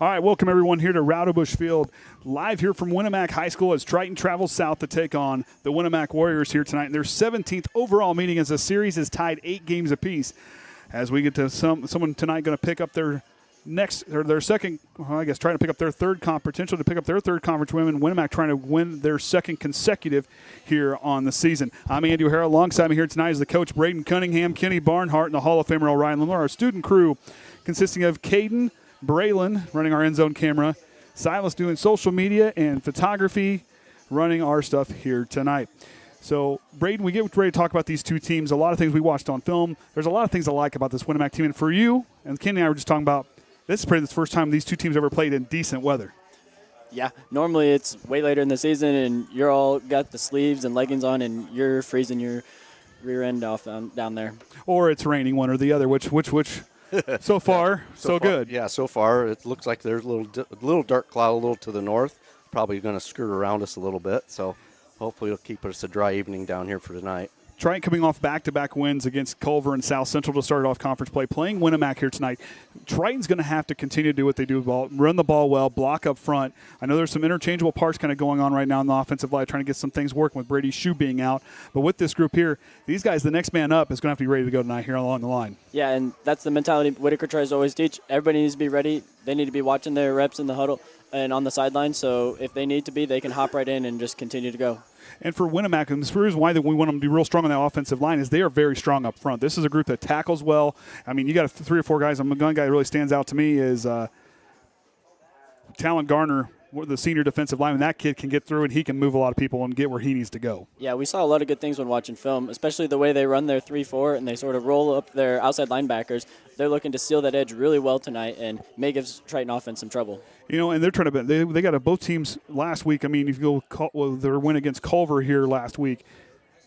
All right, welcome everyone here to Rowdebush Field, live here from Winamac High School as Triton travels south to take on the Winamac Warriors here tonight. Their 17th overall meeting as the series is tied 8 games apiece. As we get to someone tonight going to pick up their second, trying to pick up their third potential to pick up their third conference win. Winamac trying to win their second consecutive here on the season. I'm Andy O'Hara. Alongside me here tonight is the coach Braden Cunningham, Kenny Barnhart, and the Hall of Famer Ryan Limler. Our student crew consisting of Caden Braylon running our end zone camera, Silas doing social media and photography, running our stuff here tonight. So, Braden, we get ready to talk about these two teams. A lot of things we watched on film. There's a lot of things I like about this Winamac team. And for you, and Kenny and I were just talking about, this is probably the first time these two teams ever played in decent weather. Yeah, normally it's way later in the season, and you're all got the sleeves and leggings on, and you're freezing your rear end off down there. Or it's raining, one or the other, which so far, so good. Yeah, so far it looks like there's a little dark cloud a little to the north, probably going to skirt around us a little bit. So hopefully it'll keep us a dry evening down here for tonight. Triton coming off back-to-back wins against Culver and South Central to start off conference play, playing Winamac here tonight. Triton's going to have to continue to do what they do, run the ball well, block up front. I know there's some interchangeable parts kind of going on right now in the offensive line, trying to get some things working with Brady's shoe being out. But with this group here, these guys, the next man up is going to have to be ready to go tonight here along the line. Yeah, and that's the mentality Whitaker tries to always teach. Everybody needs to be ready. They need to be watching their reps in the huddle and on the sideline. So if they need to be, they can hop right in and just continue to go. And for Winamac, and the reason why we want them to be real strong on that offensive line is they are very strong up front. This is a group that tackles well. I mean, you got 3 or 4 guys. One guy that really stands out to me is Talon Garner, the senior defensive lineman. That kid can get through, and he can move a lot of people and get where he needs to go. Yeah, we saw a lot of good things when watching film, especially the way they run their 3-4 and they sort of roll up their outside linebackers. They're looking to seal that edge really well tonight and may give Triton offense some trouble. You know, and they're trying to – they got both teams last week. I mean, if you go their win against Culver here last week,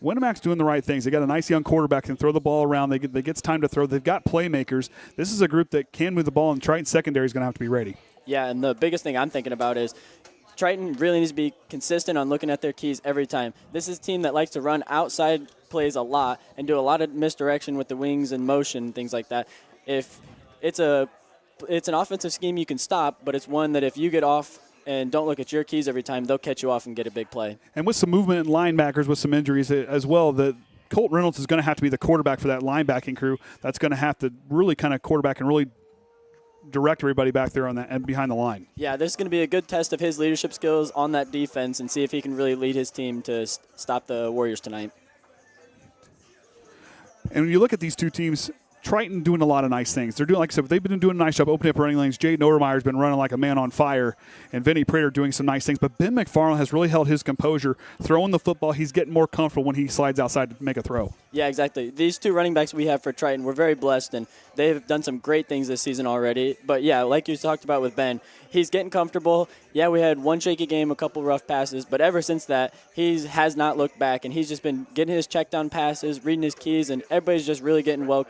Winamac's doing the right things. They got a nice young quarterback, can throw the ball around. They get time to throw. They've got playmakers. This is a group that can move the ball, and Triton secondary is going to have to be ready. Yeah, and the biggest thing I'm thinking about is Triton really needs to be consistent on looking at their keys every time. This is a team that likes to run outside plays a lot and do a lot of misdirection with the wings and motion, things like that. If it's an offensive scheme you can stop, but it's one that if you get off and don't look at your keys every time, they'll catch you off and get a big play. And with some movement and linebackers with some injuries as well, Colt Reynolds is going to have to be the quarterback for that linebacking crew. That's going to have to really kind of quarterback and really direct everybody back there on that and behind the line. Yeah, this is going to be a good test of his leadership skills on that defense and see if he can really lead his team to stop the Warriors tonight. And when you look at these two teams, Triton doing a lot of nice things. They're doing, like I said, they've been doing a nice job opening up running lanes. Jaden Obermeyer's been running like a man on fire, and Vinny Prater doing some nice things. But Ben McFarland has really held his composure, throwing the football. He's getting more comfortable when he slides outside to make a throw. Yeah, exactly. These two running backs we have for Triton, we're very blessed, and they've done some great things this season already. But, yeah, like you talked about with Ben, he's getting comfortable. Yeah, we had one shaky game, a couple rough passes, but ever since that, he has not looked back, and he's just been getting his check down passes, reading his keys, and everybody's just really getting well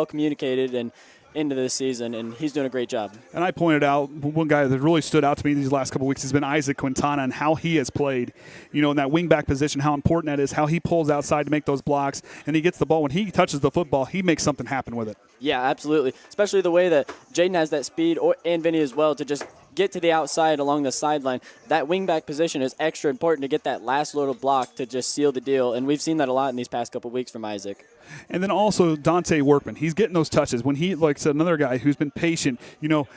communicated and into this season, and he's doing a great job. And I pointed out one guy that really stood out to me these last couple of weeks has been Isaac Quintana and how he has played, you know, in that wingback position, how important that is, how he pulls outside to make those blocks, and he gets the ball. When he touches the football, he makes something happen with it. Yeah, absolutely, especially the way that Jaden has that speed, and Vinny as well, to just get to the outside along the sideline. That wingback position is extra important to get that last little block to just seal the deal, and we've seen that a lot in these past couple of weeks from Isaac. And then also Dante Workman. He's getting those touches. When he, like I said, another guy who's been patient, you know,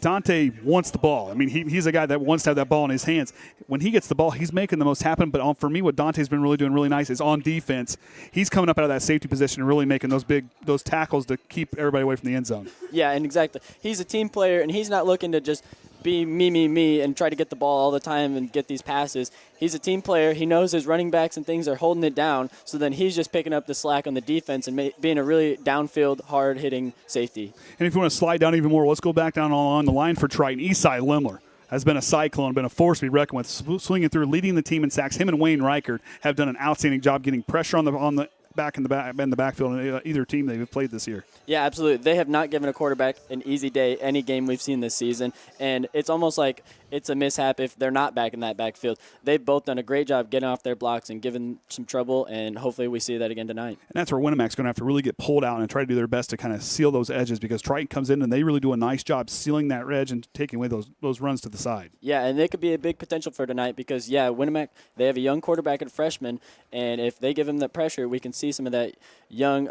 Dante wants the ball. I mean, he's a guy that wants to have that ball in his hands. When he gets the ball, he's making the most happen. But for me, what Dante's been really doing really nice is on defense, he's coming up out of that safety position and really making those tackles to keep everybody away from the end zone. Yeah, and exactly. He's a team player, and he's not looking to just be me and try to get the ball all the time and get these passes. He's a team player. He knows his running backs and things are holding it down, so then he's just picking up the slack on the defense and being a really downfield, hard-hitting safety. And if you want to slide down even more, let's go back down on the line for Triton. Eastside Limler has been a cyclone, been a force to be reckoned with, swinging through, leading the team in sacks. Him and Wayne Reichert have done an outstanding job getting pressure on the backfield in either team they've played this year. Yeah, absolutely. They have not given a quarterback an easy day any game we've seen this season, and it's almost like it's a mishap if they're not back in that backfield. They've both done a great job getting off their blocks and giving some trouble, and hopefully we see that again tonight. And that's where Winamac's going to have to really get pulled out and try to do their best to kind of seal those edges, because Triton comes in and they really do a nice job sealing that edge and taking away those runs to the side. Yeah, and they could be a big potential for tonight because, Winamac, they have a young quarterback and freshman, and if they give him that pressure, we can see some of that young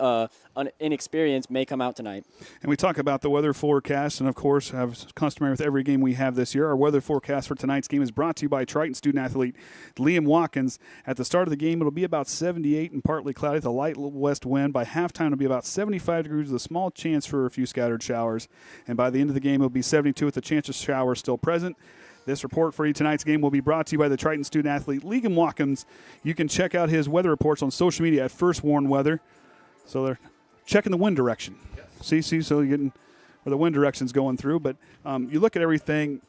inexperience may come out tonight. And we talk about the weather forecast, and of course, as customary with every game we have this year, our weather forecast for tonight's game is brought to you by Triton student-athlete Liam Watkins. At the start of the game, it'll be about 78 and partly cloudy with a light west wind. By halftime, it'll be about 75 degrees with a small chance for a few scattered showers. And by the end of the game, it'll be 72 with a chance of showers still present. This report for you tonight's game will be brought to you by the Triton student-athlete Liam Watkins. You can check out his weather reports on social media at First Warn Weather. So they're checking the wind direction. See, so you're getting where the wind direction's going through. But you look at everything,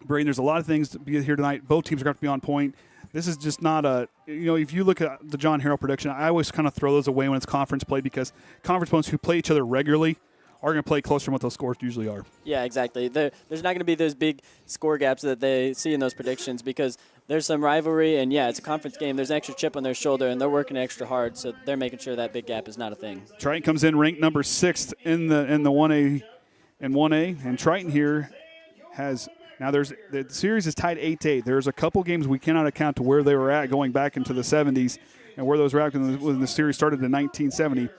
Braden, there's a lot of things to be here tonight. Both teams are going to be on point. This is just not if you look at the John Harrell prediction, I always kind of throw those away when it's conference play, because conference opponents who play each other regularly are going to play closer than what those scores usually are. Yeah, exactly. There's not going to be those big score gaps that they see in those predictions, because there's some rivalry, and it's a conference game. There's an extra chip on their shoulder, and they're working extra hard, so they're making sure that big gap is not a thing. Triton comes in ranked number 6th in the 1A and Triton here has now the series is tied 8-8. There's a couple games we cannot account to where they were at going back into the 70s and where those were at when the series started in 1970.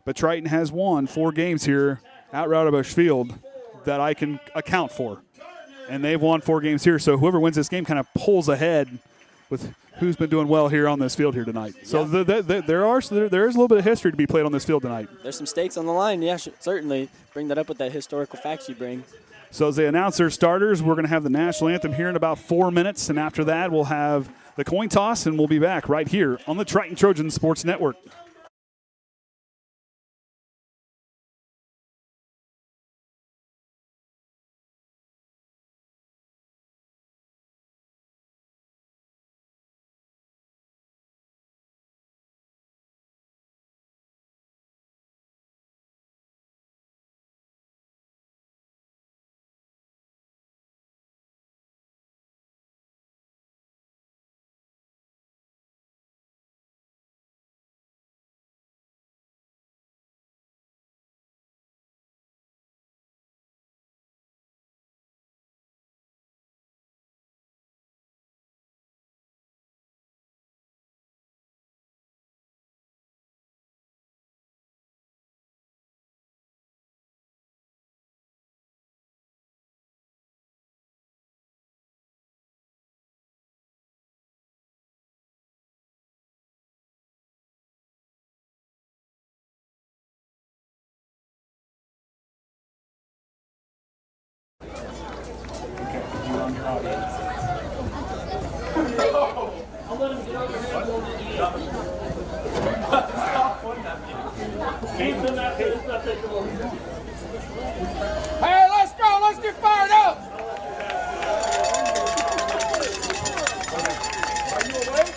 But Triton has won 4 games here at Rowdybush Field that I can account for. And they've won 4 games here. So whoever wins this game kind of pulls ahead with who's been doing well here on this field here tonight. So there is a little bit of history to be played on this field tonight. There's some stakes on the line. Yeah, certainly. Bring that up with that historical facts you bring. So as they announce their starters, we're going to have the national anthem here in about 4 minutes. And after that, we'll have the coin toss, and we'll be back right here on the Triton Trojan Sports Network. Hey, let's go! Let's get fired up! Are you awake?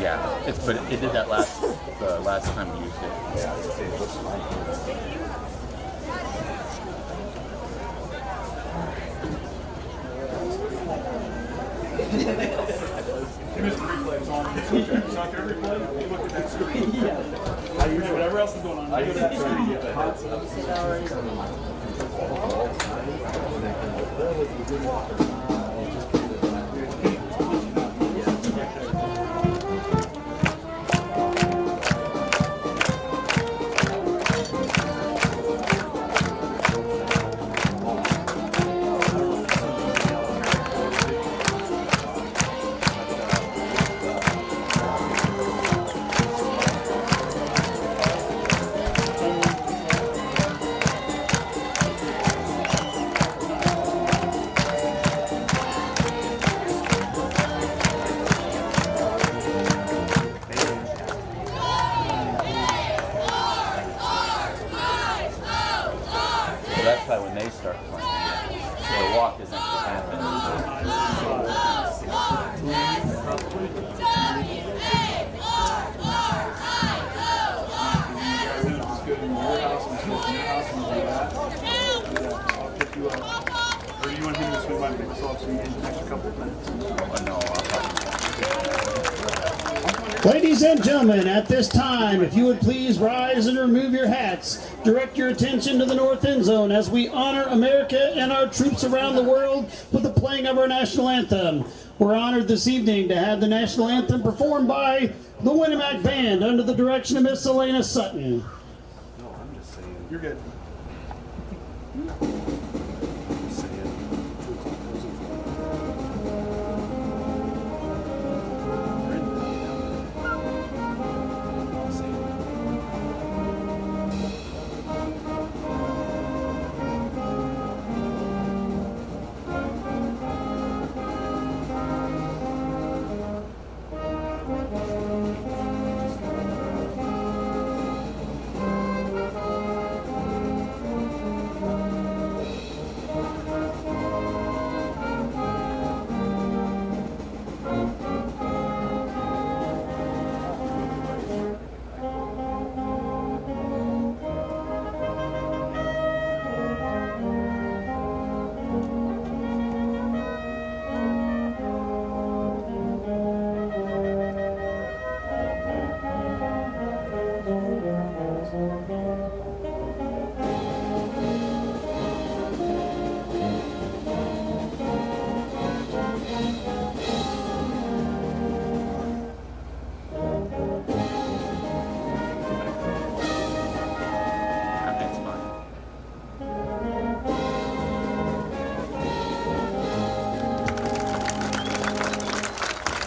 Yeah, but it did that the last time we used it. Yeah, Whatever else is going on. I do that trying to get the heads up. Ladies and gentlemen, at this time, if you would please rise and remove your hats, direct your attention to the north end zone as we honor America and our troops around the world with the playing of our national anthem. We're honored this evening to have the national anthem performed by the Winamac Band under the direction of Miss Elena Sutton. You're good.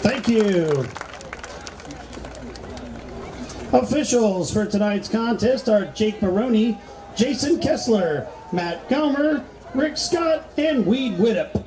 Thank you. Officials for tonight's contest are Jake Maroney, Jason Kessler, Matt Gomer, Rick Scott, and Weed Widdop.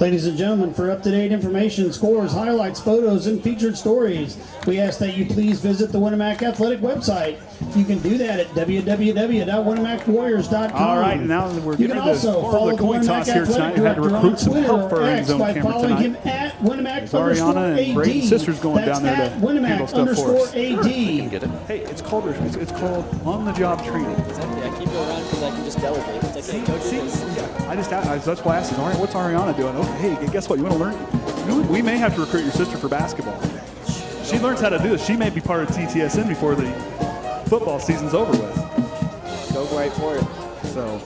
Ladies and gentlemen, for up-to-date information, scores, highlights, photos, and featured stories, we ask that you please visit the Winamac Athletic website. You can do that at www.winamacwarriors.com. All right, now we're You getting can to also follow the the coin Winamac toss here tonight. Athletic We had to Director on recruit some Twitter help for or our end X zone by camera following him tonight. at Winamac Ariana and _AD. Braden's sister's going That's down there at to handle Winamac stuff for us. _AD. Get it. Hey, it's called on-the-job training. Exactly. I keep it around because I can just delegate. It's like, hey, go do this. That's why I asked, all right, what's Ariana doing? Okay, hey, guess what? You want to learn? We may have to recruit your sister for basketball. She learns how to do this. She may be part of TTSN before the football season's over with. Go right for it. So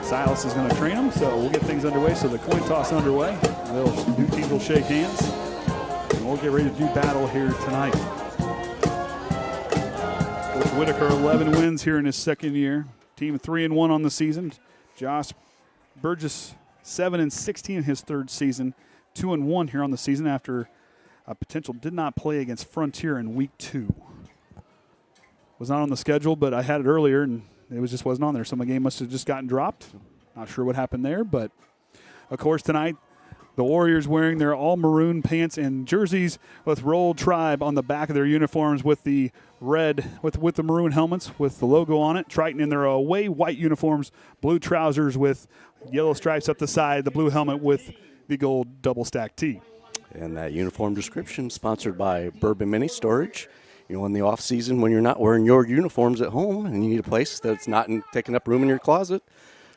Silas is going to train them, so we'll get things underway. So the coin toss underway. New teams will shake hands, and we'll get ready to do battle here tonight. Coach Whitaker, 11 wins here in his second year. Team 3-1 on the season. Josh Burgess, 7-16 in his third season. 2-1 here on the season after a potential did not play against Frontier in week 2. Was not on the schedule, but I had it earlier, and it just wasn't on there. Some of the game must have just gotten dropped. Not sure what happened there, but of course tonight the Warriors wearing their all maroon pants and jerseys with Roll Tribe on the back of their uniforms with the red, with the maroon helmets with the logo on it. Triton in their away white uniforms, blue trousers with yellow stripes up the side, the blue helmet with the gold double stack tee. And that uniform description sponsored by Bourbon Mini Storage. You know, in the off season when you're not wearing your uniforms at home and you need a place that's not taking up room in your closet,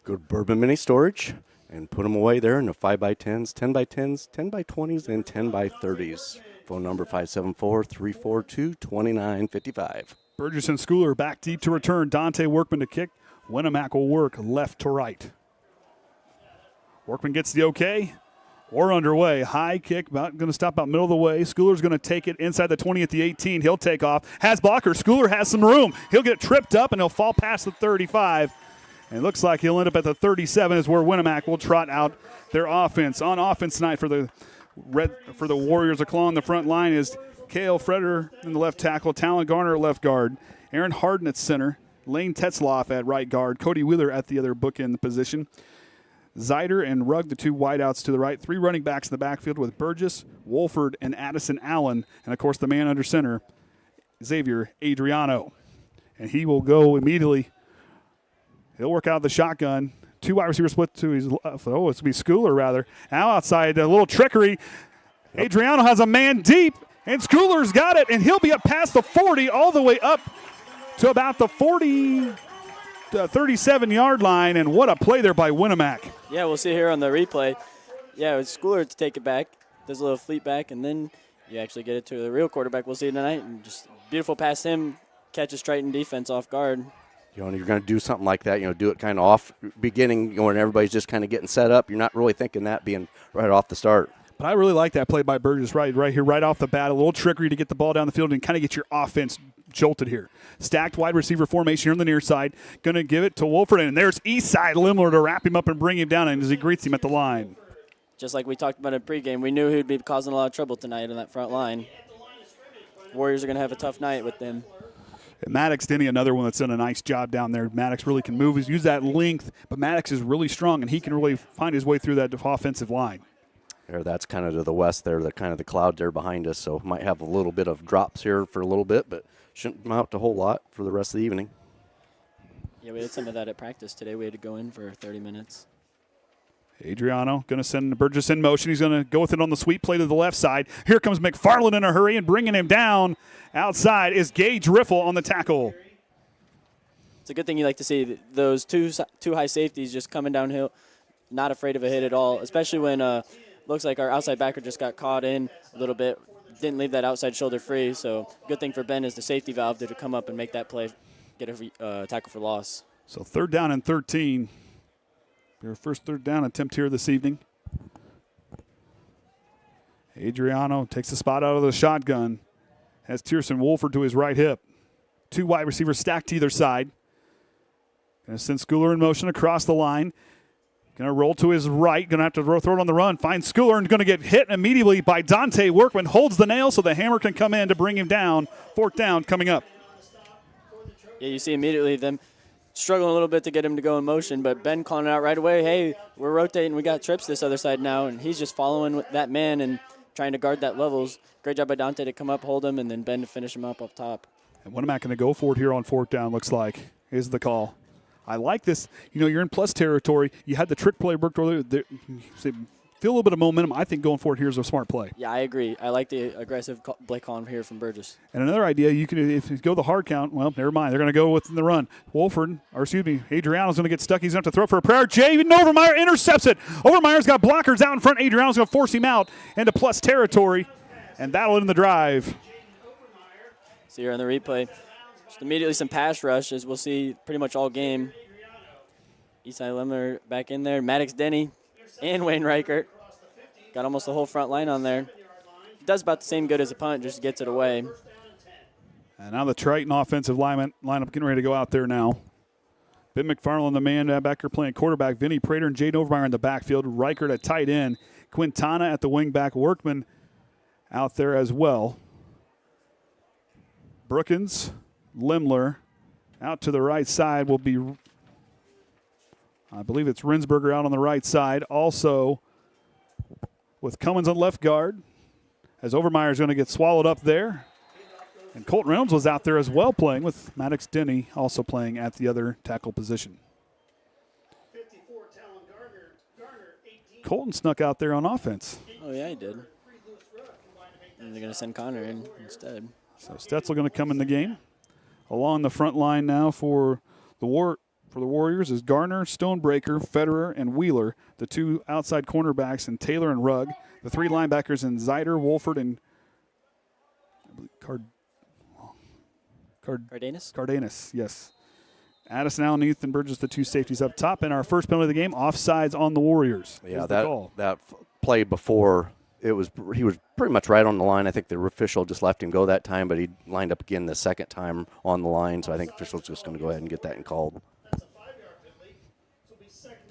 go to Bourbon Mini Storage and put them away there in the 5x10s, 10x10s, 10x20s, and 10x30s. Phone number 574-342-2955. Burgess and Schooler back deep to return. Dante Workman to kick. Winamac will work left to right. Workman gets the okay. We're underway. High kick, going to stop about middle of the way. Schooler's going to take it inside the 20 at the 18. He'll take off. Has blocker. Schooler has some room. He'll get tripped up, and he'll fall past the 35. And it looks like he'll end up at the 37 is where Winamac will trot out their offense. On offense tonight for the Warriors, along the front line is Kale Freder in the left tackle, Talon Garner at left guard, Aaron Harden at center, Lane Tetzloff at right guard, Cody Wheeler at the other bookend position. Zeider and Rugg, the two wideouts to the right. 3 running backs in the backfield with Burgess, Wolford, and Addison Allen. And, of course, the man under center, Xavier Adriano. And he will go immediately. He'll work out the shotgun. Two wide receiver split to his left. Oh, it's going to be Schooler, rather. Now outside, a little trickery. Adriano has a man deep, and Schooler's got it, and he'll be up past the 40 all the way up to about the 37-yard line, and what a play there by Winamac. Yeah, we'll see here on the replay. Yeah, it's Schooler to take it back, does a little fleet back, and then you actually get it to the real quarterback. We'll see tonight, and just beautiful pass him, catches Triton defense off guard. You're going to do something like that, do it kind of off beginning, when everybody's just kind of getting set up. You're not really thinking that being right off the start. But I really like that play by Burgess right here, right off the bat. A little trickery to get the ball down the field and kind of get your offense jolted here. Stacked wide receiver formation here on the near side. Going to give it to Wolford, and there's east side Limler to wrap him up and bring him down as he greets him at the line. Just like we talked about in pregame, we knew he'd be causing a lot of trouble tonight on that front line. Warriors are going to have a tough night with them. And Maddox Denny, another one that's done a nice job down there. Maddox really can move. He's used that length, but Maddox is really strong, and he can really find his way through that offensive line. There, that's kind of to the west there, the kind of the cloud there behind us, so might have a little bit of drops here for a little bit, but shouldn't amount to a whole lot for the rest of the evening. Yeah, we had some of that at practice today. We had to go in for 30 minutes. Adriano going to send Burgess in motion. He's going to go with it on the sweep play to the left side. Here comes McFarland in a hurry, and bringing him down outside is Gage Riffle on the tackle. It's a good thing you like to see those two high safeties just coming downhill, not afraid of a hit at all, especially when looks like our outside backer just got caught in a little bit, didn't leave that outside shoulder free. So good thing for Ben is the safety valve to come up and make that play, get a tackle for loss. So 3rd down and 13. Your first 3rd down attempt here this evening. Adriano takes the spot out of the shotgun. Has Tierson Wolford to his right hip. 2 wide receivers stacked to either side. Going to send Schooler in motion across the line. Going to roll to his right. Going to have to throw it on the run. Finds Schooler and going to get hit immediately by Dante Workman. Holds the nail so the hammer can come in to bring him down. 4th down coming up. Yeah, you see immediately them struggling a little bit to get him to go in motion, but Ben calling it out right away, hey, we're rotating, we got trips this other side now, and he's just following that man and trying to guard that levels. Great job by Dante to come up, hold him, and then Ben to finish him up top. And Winamac going to go for it here on 4th down, looks like. Here's the call. I like this. You're in plus territory. You had the trick play worked earlier. Feel a little bit of momentum. I think going for it here is a smart play. Yeah, I agree. I like the aggressive play calling here from Burgess. And another idea, you can, if you go the hard count, well, never mind. They're going to go within the run. Adriano's going to get stuck. He's going to have to throw for a prayer. Jaden Overmeyer intercepts it. Overmeyer's got blockers out in front. Adriano's going to force him out into plus territory, and that'll end the drive. See here on the replay, just immediately some pass rush, as we'll see pretty much all game. Eastside Lemler back in there. Maddox Denny and Wayne Reichert. Got almost the whole front line on there. Does about the same good as a punt, just gets it away. And now the Triton offensive lineup getting ready to go out there now. Ben McFarland, the man back here playing quarterback. Vinny Prater and Jaden Overmeyer in the backfield. Reichert at tight end. Quintana at the wing back. Workman out there as well. Brookins, Limler out to the right side will be, I believe it's Rinsberger out on the right side. Also with Cummins on left guard, as Overmeyer is going to get swallowed up there. And Colton Reynolds was out there as well playing, with Maddox Denny also playing at the other tackle position. Colton snuck out there on offense. Oh, yeah, he did. And they're going to send Connor in instead. So Stetzel going to come in the game. Along the front line now for the Warriors is Garner, Stonebreaker, Federer, and Wheeler. The 2 outside cornerbacks and Taylor and Rugg. The 3 linebackers in Zider, Wolford, and Cardenas, yes. Addison Allen, Ethan Burgess, the 2 safeties up top. And our first penalty of the game, offsides on the Warriors. Yeah, that play before, he was pretty much right on the line. I think the official just left him go that time, but he lined up again the second time on the line. So I think the official's just going to go ahead and get that and called.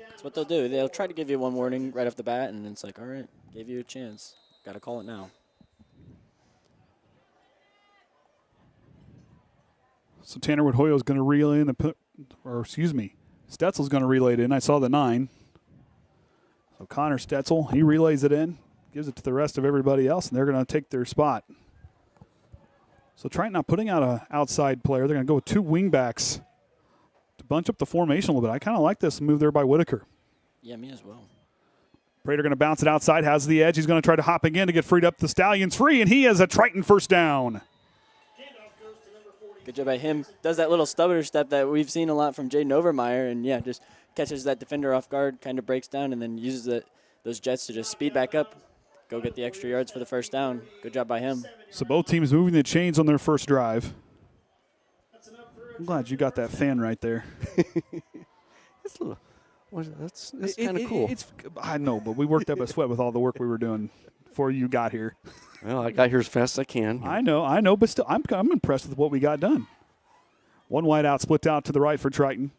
That's what they'll do. They'll try to give you one warning right off the bat, and it's like, all right, gave you a chance. Got to call it now. So Tanner Woodhoyo is going to relay in Stetzel's going to relay it in. I saw the 9. So Connor Stetzel, he relays it in, gives it to the rest of everybody else, and they're going to take their spot. So Triton not putting out an outside player. They're going to go with 2 wingbacks bunch up the formation a little bit. I kind of like this move there by Whitaker. Yeah, me as well. Prater going to bounce it outside, has the edge. He's going to try to hop again to get freed up. The Stallions free, and he has a Triton first down. Good job by him. Does that little stubber step that we've seen a lot from Jaden Overmeyer, and yeah, just catches that defender off guard, kind of breaks down, and then uses those jets to just speed back up, go get the extra yards for the first down. Good job by him. So both teams moving the chains on their first drive. I'm glad you got that fan right there. It's a little, that's kind of cool. I know, but we worked up a sweat with all the work we were doing before you got here. Well, I got here as fast as I can. I know, but still, I'm impressed with what we got done. One wide out, split out to the right for Triton.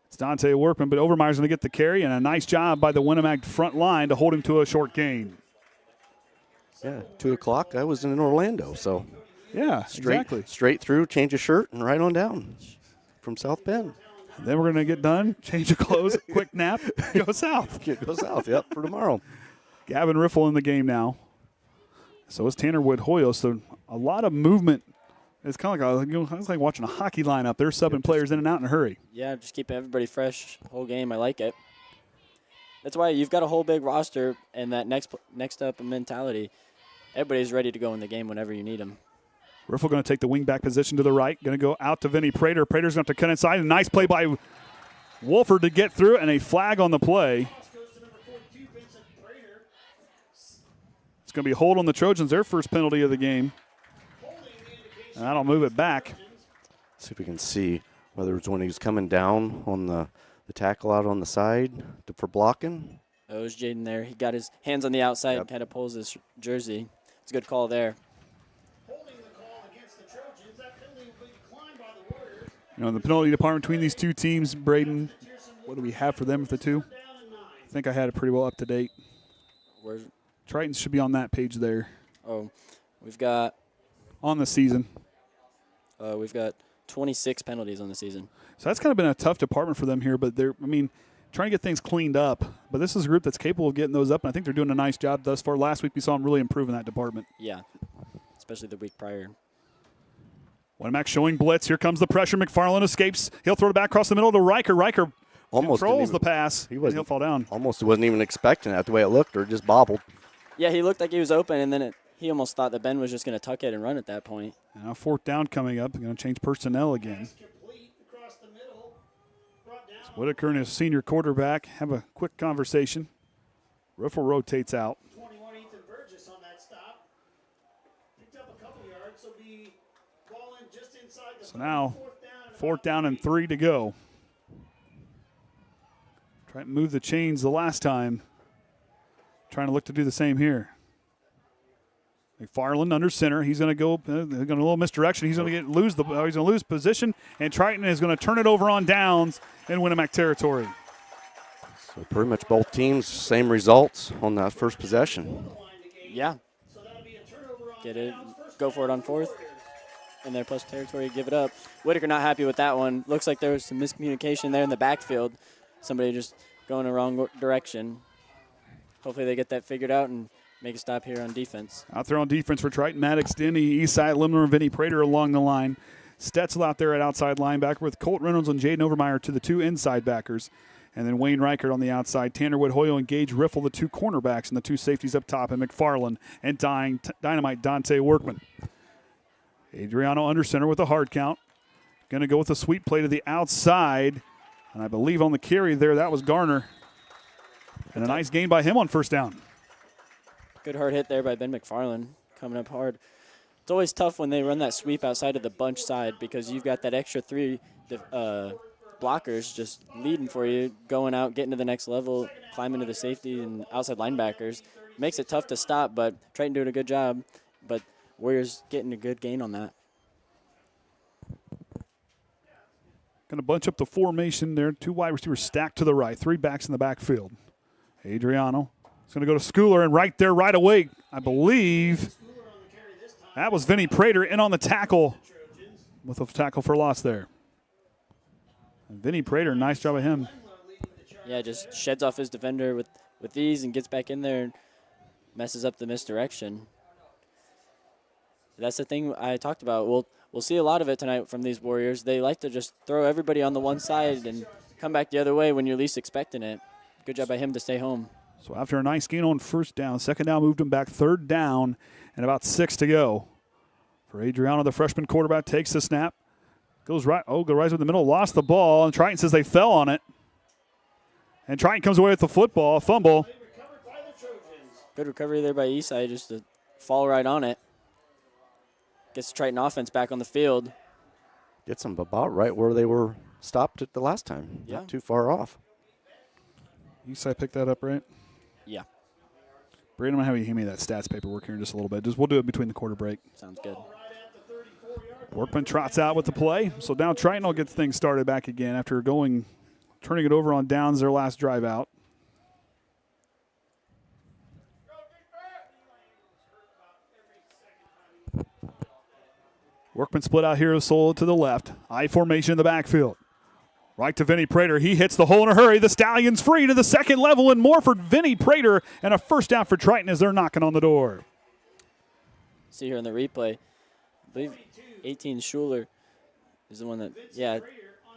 It's Dante Workman, but Overmeyer's going to get the carry, and a nice job by the Winamac front line to hold him to a short gain. Yeah, 2 o'clock. I was in Orlando, so Yeah, exactly. Straight through, change a shirt, and right on down from South Bend. Then we're going to get done, change of clothes, quick nap, go south. Go south, yep, for tomorrow. Gavin Riffle in the game now. So is Tanner Wood-Hoyle. So a lot of movement. It's kind of like it's like watching a hockey lineup. They're subbing players in and out in a hurry. Yeah, just keep everybody fresh whole game. I like it. That's why you've got a whole big roster and that next up mentality. Everybody's ready to go in the game whenever you need them. Riffle going to take the wing back position to the right. Going to go out to Vinny Prater. Prater's going to have to cut inside. A nice play by Wolford to get through, and a flag on the play. It's going to be a hold on the Trojans, their first penalty of the game. And that'll move it back. See if we can see whether it's when he was coming down on the tackle out on the side for blocking. Oh, it was Jaden there. He got his hands on the outside and kind of pulls his jersey. It's a good call there. You know, the penalty department between these two teams, Braden, what do we have for them with the two? I think I had it pretty well up to date. Where's Tritons should be on that page there. Oh, we've got on the season. We've got 26 penalties on the season. So that's kind of been a tough department for them here, but trying to get things cleaned up. But this is a group that's capable of getting those up, and I think they're doing a nice job thus far. Last week we saw them really improve in that department. Yeah, especially the week prior. Winamac showing blitz. Here comes the pressure. McFarland escapes. He'll throw it back across the middle to Riker. Riker almost controls the pass. He'll fall down. Almost wasn't even expecting that the way it looked, or just bobbled. Yeah, he looked like he was open, and then he almost thought that Ben was just going to tuck it and run at that point. Now fourth down coming up. They're going to change personnel again. So Whitaker and his senior quarterback have a quick conversation. Riffle rotates out. So now, fourth down and 3 to go. Try to move the chains the last time. Trying to look to do the same here. McFarland under center. He's going to go. Going a little misdirection. He's going to lose position, and Triton is going to turn it over on downs in Winamac territory. So pretty much both teams same results on that first possession. Yeah. Get it. Go for it on fourth. And their plus territory, give it up. Whitaker not happy with that one. Looks like there was some miscommunication there in the backfield. Somebody just going the wrong direction. Hopefully they get that figured out and make a stop here on defense. Out there on defense for Triton, Maddox Denny, east side, Limner, and Vinny Prater along the line. Stetzel out there at outside linebacker with Colt Reynolds and Jaden Overmeyer to the two inside backers. And then Wayne Reichert on the outside. Tanner Wood-Hoyle and Gage Riffle, the two cornerbacks, and the two safeties up top, and McFarland and Dynamite Dante Workman. Adriano under center with a hard count. Going to go with a sweep play to the outside. And I believe on the carry there, that was Garner. And a nice gain by him on first down. Good hard hit there by Ben McFarland, coming up hard. It's always tough when they run that sweep outside of the bunch side because you've got that extra 3 blockers just leading for you, going out, getting to the next level, climbing to the safety and outside linebackers. Makes it tough to stop, but Triton doing a good job. But Warriors getting a good gain on that. Going to bunch up the formation there. 2 wide receivers stacked to the right. 3 backs in the backfield. Adriano is going to go to Schooler, and right there right away, I believe that was Vinny Prater in on the tackle with a tackle for loss there. And Vinny Prater, nice job of him. Yeah, just sheds off his defender with ease and gets back in there and messes up the misdirection. That's the thing I talked about. We'll see a lot of it tonight from these Warriors. They like to just throw everybody on the one side and come back the other way when you're least expecting it. Good job by him to stay home. So after a nice gain on first down, second down moved him back, third down, and about 6 to go. For Adriano, the freshman quarterback, takes the snap. Goes right in the middle, lost the ball, and Triton says they fell on it. And Triton comes away with the football, fumble. Good recovery there by Eastside just to fall right on it. Gets the Triton offense back on the field. Gets them about right where they were stopped at the last time. Yeah. Not too far off. Eastside picked that up, right? Yeah. Brandon, I'm going to have you hand me that stats paperwork here in just a little bit. We'll do it between the quarter break. Sounds good. Workman trots out with the play. So now Triton will get things started back again after turning it over on downs their last drive out. Workman split out here, solo to the left. I formation in the backfield. Right to Vinny Prater. He hits the hole in a hurry. The Stallions free to the second level and more for Vinny Prater. And a first down for Triton as they're knocking on the door. See here in the replay, I believe 18 Schuler is the one that,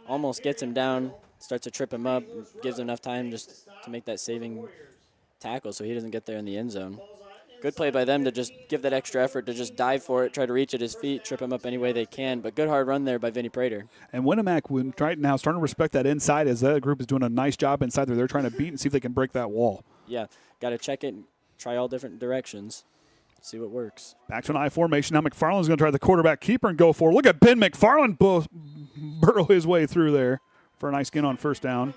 almost gets him down, starts to trip him up, gives him enough time just to make that saving tackle so he doesn't get there in the end zone. Good play by them to just give that extra effort to just dive for it, try to reach at his feet, trip him up any way they can. But good hard run there by Vinny Prater. And Winamac, when Triton now starting to respect that inside as that group is doing a nice job inside there. They're trying to beat and see if they can break that wall. Yeah, got to check it and try all different directions. See what works. Back to an I formation. Now McFarland's going to try the quarterback keeper and go for it. Look at Ben McFarland burrow his way through there for a nice gain on first down.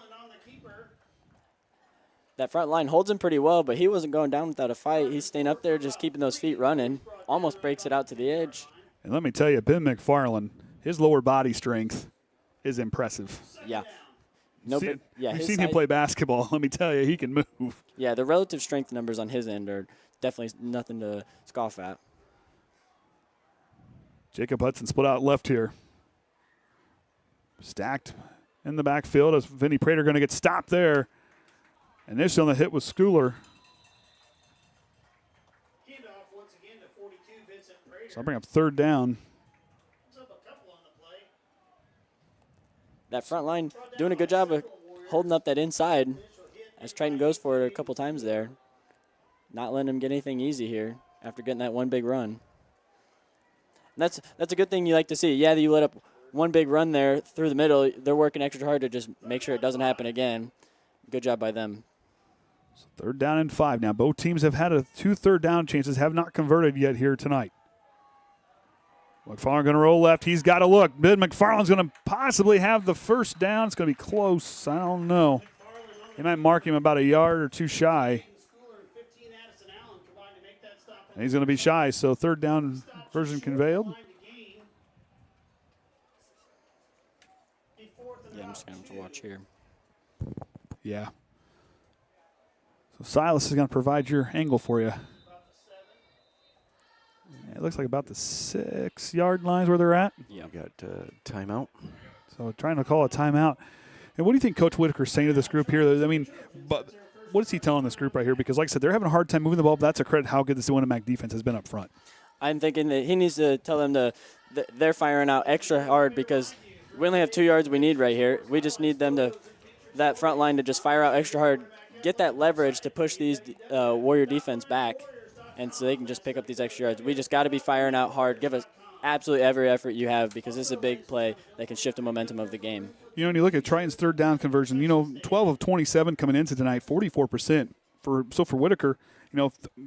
That front line holds him pretty well, but he wasn't going down without a fight. He's staying up there, just keeping those feet running. Almost breaks it out to the edge. And let me tell you, Ben McFarland, his lower body strength is impressive. Yeah. We've seen him play basketball. Let me tell you, he can move. Yeah, the relative strength numbers on his end are definitely nothing to scoff at. Jacob Hudson split out left here. Stacked in the backfield as Vinny Prater going to get stopped there. Initially on the hit was Schooler. So I'll bring up third down. That front line doing a good job of holding up that inside as Triton goes for it a couple times there. Not letting him get anything easy here after getting that one big run. And that's a good thing you like to see. Yeah, you let up one big run there through the middle. They're working extra hard to just make sure it doesn't happen again. Good job by them. So third down and 5. Now both teams have had 2 third down chances, have not converted yet here tonight. McFarland going to roll left. He's got to look. Ben McFarland's going to possibly have the first down. It's going to be close. I don't know. He might mark him about a yard or 2 shy. And he's going to be shy, so third down version conveyed. Yeah, I'm just going to have to watch here. Yeah. So Silas is going to provide your angle for you. Yeah, it looks like about the 6-yard lines where they're at. Yeah, we got timeout. So trying to call a timeout. And what do you think Coach Whitaker's saying to this group here? I mean, but what is he telling this group right here? Because like I said, they're having a hard time moving the ball, but that's a credit how good this Winamac defense has been up front. I'm thinking that he needs to tell them they're firing out extra hard because we only have 2 yards we need right here. We just need them that front line to just fire out extra hard, get that leverage to push these Warrior defense back, and so they can just pick up these extra yards. We just got to be firing out hard. Give us absolutely every effort you have because this is a big play that can shift the momentum of the game. You know, when you look at Triton's third down conversion, 12 of 27 coming into tonight, 44%. For Whitaker,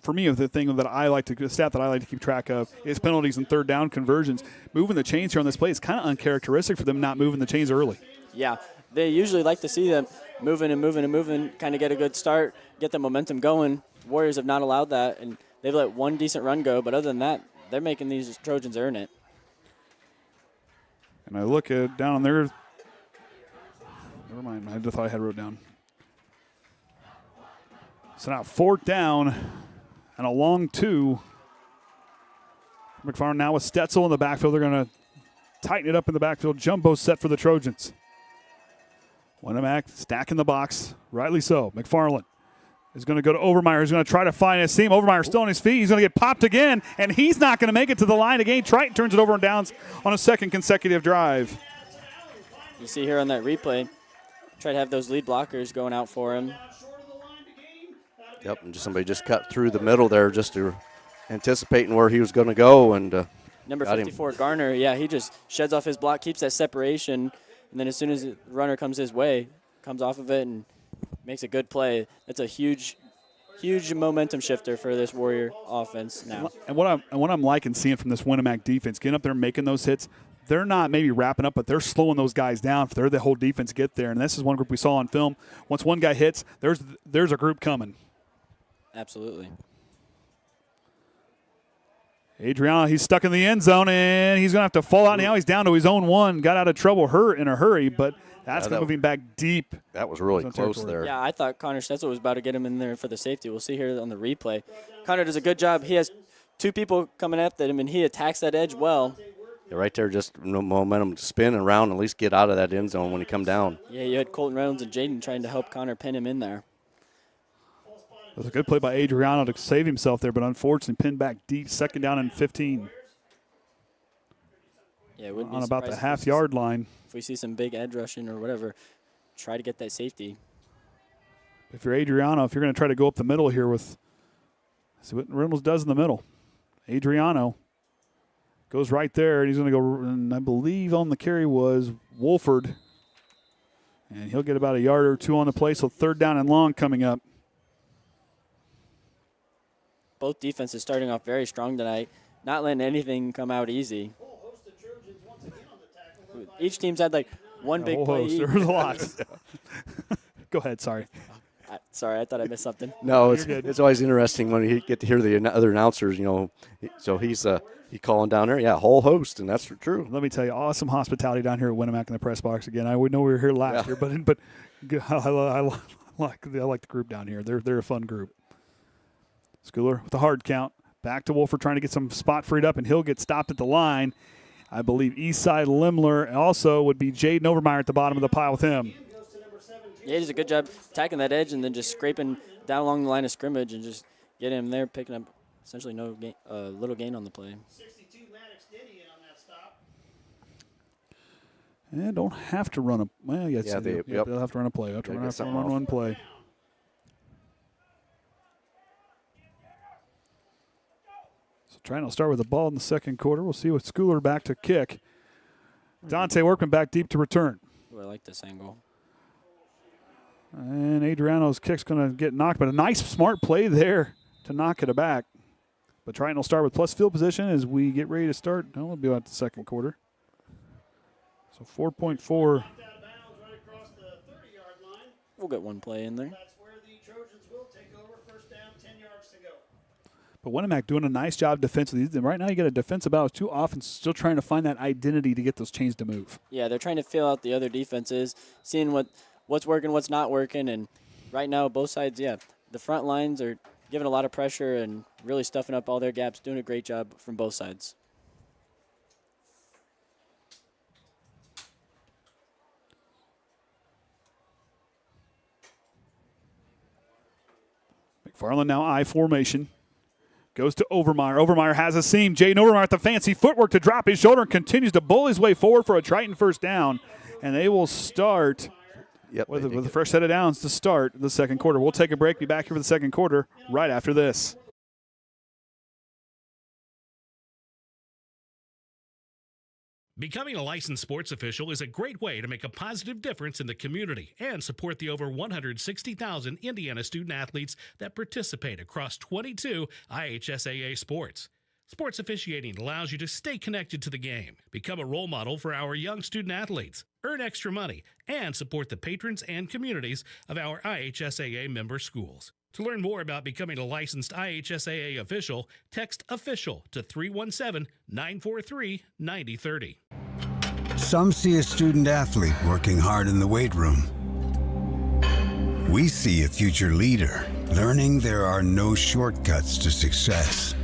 for me, the thing that I like to, stat that I like to keep track of is penalties and third down conversions. Moving the chains here on this play is kind of uncharacteristic for them not moving the chains early. Yeah, they usually like to see them moving and moving and moving, kind of get a good start, get the momentum going. Warriors have not allowed that, and they've let one decent run go, but other than that, they're making these Trojans earn it. And I look at down on there. Never mind, I just thought I had wrote down. So now fourth down and a long 2. McFarland now with Stetzel in the backfield. They're going to tighten it up in the backfield. Jumbo set for the Trojans. Winamac stacking the box. Rightly so. McFarland is going to go to Overmeyer. He's going to try to find a seam. Overmeyer's still on his feet. He's going to get popped again, and he's not going to make it to the line again. Triton turns it over and downs on a second consecutive drive. You see here on that replay, try to have those lead blockers going out for him. Yep, and somebody just cut through the middle there just to anticipating where he was going to go. And Number 54, Garner, yeah, he just sheds off his block, keeps that separation, and then as soon as the runner comes his way, comes off of it and makes a good play. That's a huge momentum shifter for this Warrior offense now. And what I'm liking seeing from this Winamac defense, getting up there and making those hits, they're not maybe wrapping up, but they're slowing those guys down for the whole defense to get there. And this is one group we saw on film. Once one guy hits, there's a group coming. Absolutely. Adriano, he's stuck in the end zone, and he's going to have to fall out now. He's down to his own one. Got out of trouble in a hurry, but that's moving back deep. That was really close there. Yeah, I thought Connor Stetzel was about to get him in there for the safety. We'll see here on the replay. Connor does a good job. He has two people coming after him, and he attacks that edge well. Yeah, right there, just no momentum to spin around, at least get out of that end zone when he come down. Yeah, you had Colton Reynolds and Jaden trying to help Connor pin him in there. It was a good play by Adriano to save himself there, but unfortunately pinned back deep, second down and 15. Yeah, it wouldn't be on about the half-yard line. If we see some big edge rushing or whatever, try to get that safety. If you're Adriano, if you're going to try to go up the middle here see what Reynolds does in the middle. Adriano goes right there, and he's going to go, and I believe on the carry was Wolford. And he'll get about a yard or two on the play, so third down and long coming up. Both defenses starting off very strong tonight, not letting anything come out easy. Each team's had like one big play. There was a lot. Go ahead, sorry. Sorry, I thought I missed something. No, it's always interesting when you get to hear the other announcers, So he's calling down there, whole host, and that's true. Let me tell you, awesome hospitality down here at Winamac in the press box again. I would know we were here last year, but I like the group down here. They're a fun group. Schooler with a hard count. Back to Wolford trying to get some spot freed up, and he'll get stopped at the line. I believe Eastside Limler also would be Jaden Overmeyer at the bottom of the pile with him. Yeah, he does a good job attacking that edge and then just scraping down along the line of scrimmage and just getting him there, picking up essentially little gain on the play. 62 Maddox Denny on that stop. And don't have to run they'll have to run a play. They'll have to run one play. Triton will start with the ball in the second quarter. We'll see what Schooler back to kick. Dante Workman back deep to return. Ooh, I like this angle. And Adriano's kick's going to get knocked, but a nice, smart play there to knock it back. But Triton will start with plus field position as we get ready to start. It'll be about the second quarter. So 4.4. We'll get one play in there. That's where the Trojans will take over. First down, 10 yards to go. But Winamac doing a nice job defensively. Right now you get a defensive battle too often, still trying to find that identity to get those chains to move. Yeah, they're trying to fill out the other defenses, seeing what's working, what's not working. And right now both sides, the front lines are giving a lot of pressure and really stuffing up all their gaps, doing a great job from both sides. McFarland now I formation. Goes to Overmeyer. Overmeyer has a seam. Jaden Overmeyer with the fancy footwork to drop his shoulder and continues to bull his way forward for a Triton first down. And they will start with a fresh set of downs to start the second quarter. We'll take a break. Be back here for the second quarter right after this. Becoming a licensed sports official is a great way to make a positive difference in the community and support the over 160,000 Indiana student athletes that participate across 22 IHSAA sports. Sports officiating allows you to stay connected to the game, become a role model for our young student athletes, earn extra money, and support the patrons and communities of our IHSAA member schools. To learn more about becoming a licensed IHSAA official, text official to 317-943-9030. Some see a student athlete working hard in the weight room. We see a future leader learning there are no shortcuts to success.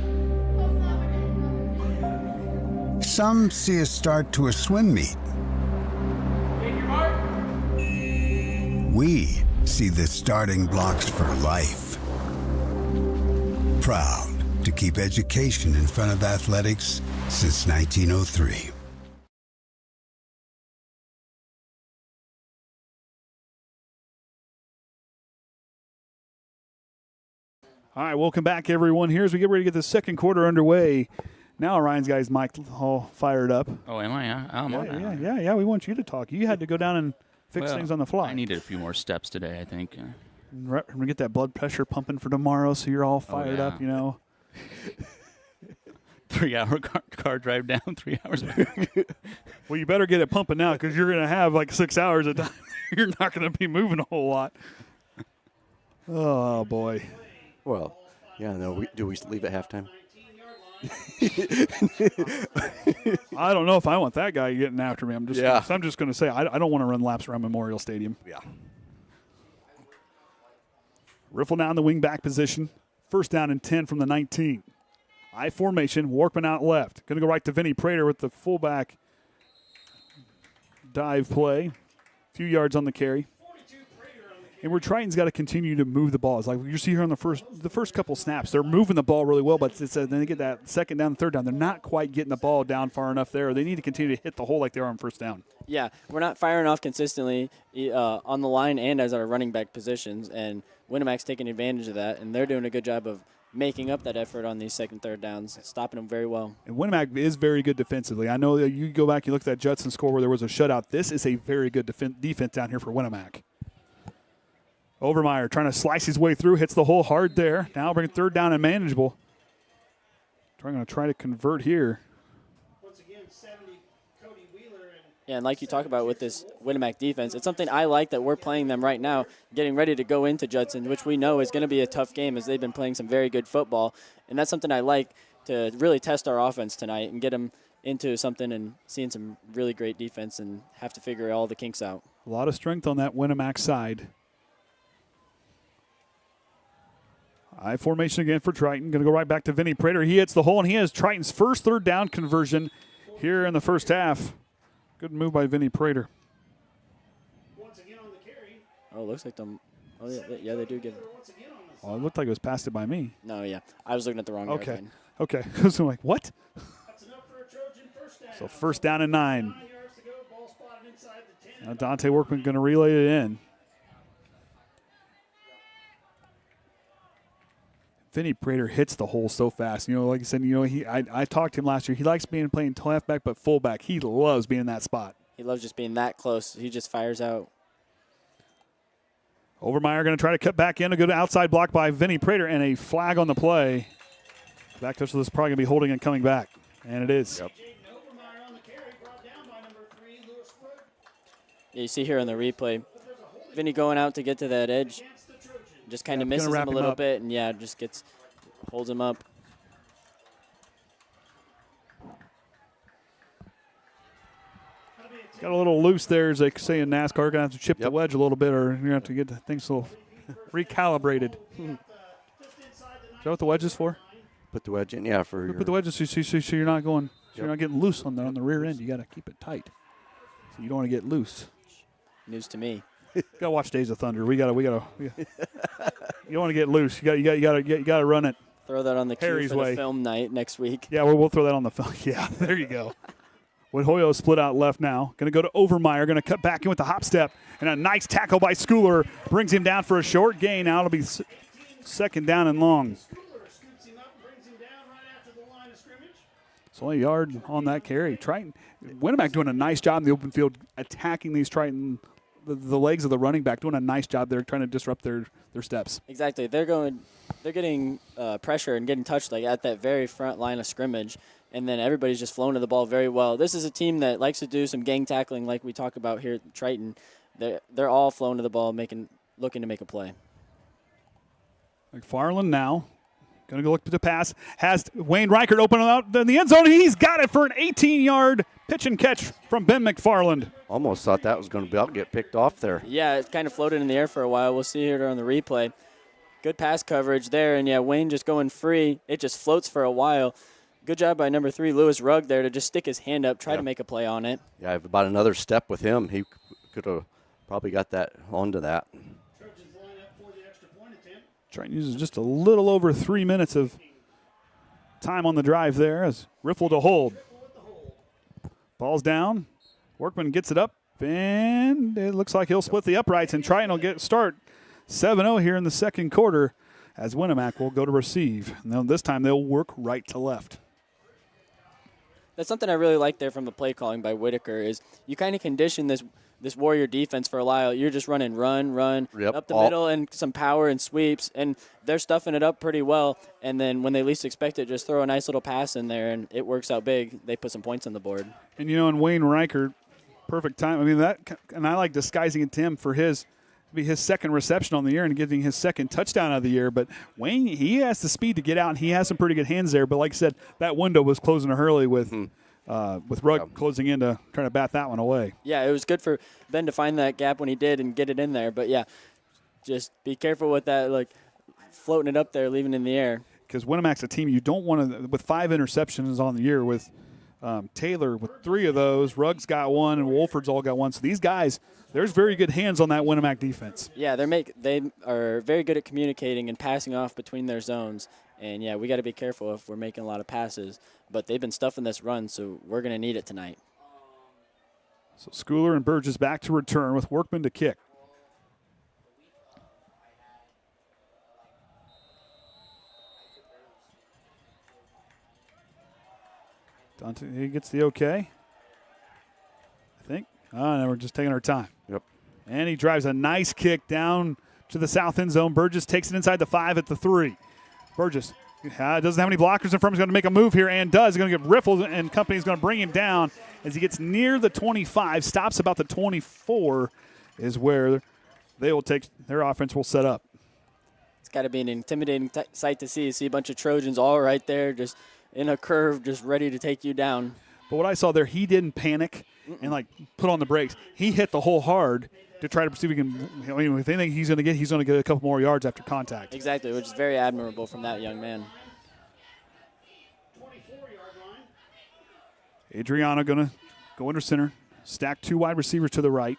Some see a start to a swim meet. We see the starting blocks for life. proud to keep education in front of athletics since 1903. All right, welcome back, everyone. Here as we get ready to get the second quarter underway. Now Ryan's got his mic all fired up. Oh, am I? I'm on that. Yeah. We want you to talk. You had to go down and fix things on the fly. I needed a few more steps today, I think. We're going to get that blood pressure pumping for tomorrow, so you're all fired up, 3-hour car drive down, 3 hours back. Well, you better get it pumping now because you're going to have like 6 hours of time. You're not going to be moving a whole lot. Oh, boy. Well, yeah, no. Do we leave at halftime? I don't know if I want that guy getting after me. I'm just going to say I don't want to run laps around Memorial Stadium. Yeah. Riffle down the wing back position. First down and 10 from the 19. I formation, Workman out left. Going to go right to Vinny Prater with the fullback dive play. A few yards on the carry. And where Triton's got to continue to move the ball. It's like you see here on the first couple snaps, they're moving the ball really well, but then they get that second down and third down. They're not quite getting the ball down far enough there. They need to continue to hit the hole like they are on first down. Yeah, we're not firing off consistently on the line and as our running back positions, and Winamac's taking advantage of that, and they're doing a good job of making up that effort on these second, third downs, stopping them very well. And Winamac is very good defensively. I know that you go back, you look at that Judson score where there was a shutout. This is a very good defense down here for Winamac. Overmeyer trying to slice his way through, hits the hole hard there. Now bring third down and manageable. Going to try to convert here. Once again, 70, Cody Wheeler. Yeah, and like you talk about with this Winamac defense, it's something I like that we're playing them right now, getting ready to go into Judson, which we know is going to be a tough game as they've been playing some very good football. And that's something I like to really test our offense tonight and get them into something and seeing some really great defense and have to figure all the kinks out. A lot of strength on that Winamac side. I formation again for Triton. Going to go right back to Vinny Prater. He hits the hole, and he has Triton's first third down conversion here in the first half. Good move by Vinny Prater. Once again on the carry. Oh, looks like them. Oh, yeah, they do give it. Oh, it looked like it was passed it by me. No, yeah. I was looking at the wrong yard line. Okay. So I'm like, what? That's enough for a Trojan first down. So first down and 9. 9 yards to go. Ball spotted inside the 10. Now Dante Workman going to relay it in. Vinny Prater hits the hole so fast. Like I said, I talked to him last year. He likes playing halfback but fullback. He loves being in that spot. He loves just being that close. He just fires out. Overmeyer going to try to cut back in. A good outside block by Vinny Prater and a flag on the play. Back touch, so this is probably going to be holding and coming back. And it is. Yep. Yeah, you see here on the replay, Vinny going out to get to that edge. Just kind of misses him a little bit, and just holds him up. Got a little loose there, as they say in NASCAR. Going to have to chip the wedge a little bit, or you're going to have to get things a little recalibrated. Is that what the wedge is for? Put the wedge in, for put the wedges so you're not going. So you're not getting loose on the rear end. You got to keep it tight, so you don't want to get loose. News to me. Gotta watch Days of Thunder. We gotta. You don't want to get loose. You gotta run it. Throw that on the queue for the film night next week. Yeah, we'll throw that on the film. Yeah, there you go. Hoyo split out left now. Going to go to Overmeyer. Going to cut back in with the hop step. And a nice tackle by Schooler brings him down for a short gain. Now it'll be second down and long. It's only a yard on that carry. Triton, Winamac doing a nice job in the open field attacking these Triton, the legs of the running back, doing a nice job there trying to disrupt their steps. Exactly. They're getting pressure and getting touched at that very front line of scrimmage. And then everybody's just flown to the ball very well. This is a team that likes to do some gang tackling like we talk about here at Triton. They're all flown to the ball, looking to make a play. McFarland now. Going to go look to the pass. Has Wayne Reichert open out in the end zone. He's got it for an 18-yard pitch and catch from Ben McFarland. Almost thought that was going to get picked off there. Yeah, it kind of floated in the air for a while. We'll see here on the replay. Good pass coverage there, and Wayne just going free. It just floats for a while. Good job by number 3, Lewis Rugg, there to just stick his hand up, try to make a play on it. Yeah, about another step with him. He could have probably got that onto that. Trojans line up for the extra point attempt. Triton uses just a little over 3 minutes of time on the drive there as Riffle to hold. Ball's down. Workman gets it up, and it looks like he'll split the uprights, and Triton will get start 7-0 here in the second quarter as Winamac will go to receive. Now this time they'll work right to left. That's something I really like there from the play calling by Whitaker is you kind of condition this Warrior defense for a while. You're just running run, Yep. up the middle and some power and sweeps, and they're stuffing it up pretty well. And then when they least expect it, just throw a nice little pass in there, and it works out big. They put some points on the board. And, you know, in Wayne Reichert, perfect time. I mean, and I like disguising it to him for his second reception on the year and getting his second touchdown of the year. But Wayne, he has the speed to get out, and he has some pretty good hands there. But like I said, that window was closing early with Rugg closing in to try to bat that one away. Yeah, it was good for Ben to find that gap when he did and get it in there. But, yeah, just be careful with that, like, floating it up there, leaving it in the air. Because Winamac's a team you don't want to – with 5 interceptions on the year with Taylor with 3 of those. Rugg's got 1 and Wolford's all got 1. So these guys – there's very good hands on that Winamac defense. Yeah, they are very good at communicating and passing off between their zones. And, yeah, we got to be careful if we're making a lot of passes. But they've been stuffing this run, so we're going to need it tonight. So Schooler and Burgess back to return with Workman to kick. Dante, he gets the okay, I think. Oh, no, we're just taking our time. Yep. And he drives a nice kick down to the south end zone. Burgess takes it inside the 5 at the 3. Burgess doesn't have any blockers in front. He's going to make a move here and does. He's going to get Riffle, and company is going to bring him down as he gets near the 25, stops about the 24 is where they will take their offense will set up. It's got to be an intimidating sight to see a bunch of Trojans all right there just in a curve just ready to take you down. But what I saw there, he didn't panic and, like, put on the brakes. He hit the hole hard to try to see if he can – I mean, if anything he's going to get a couple more yards after contact. Exactly, which is very admirable from that young man. Adriano going to go under center, stack 2 wide receivers to the right,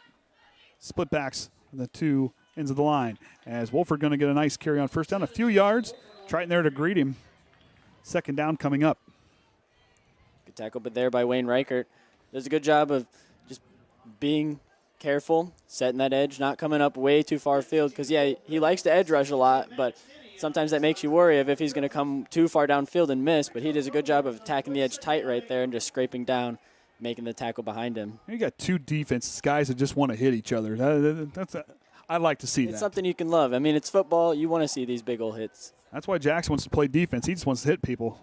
split backs on the 2 ends of the line. As Wolford going to get a nice carry on first down, a few yards. Triton there to greet him. Second down coming up. Good tackle, but there by Wayne Reichert. Does a good job of just being careful, setting that edge, not coming up way too far field. Because, yeah, he likes to edge rush a lot, but sometimes that makes you worry of if he's going to come too far downfield and miss. But he does a good job of attacking the edge tight right there and just scraping down, making the tackle behind him. You got 2 defense guys that just want to hit each other. I'd like to see that. It's something you can love. I mean, it's football. You want to see these big old hits. That's why Jackson wants to play defense. He just wants to hit people.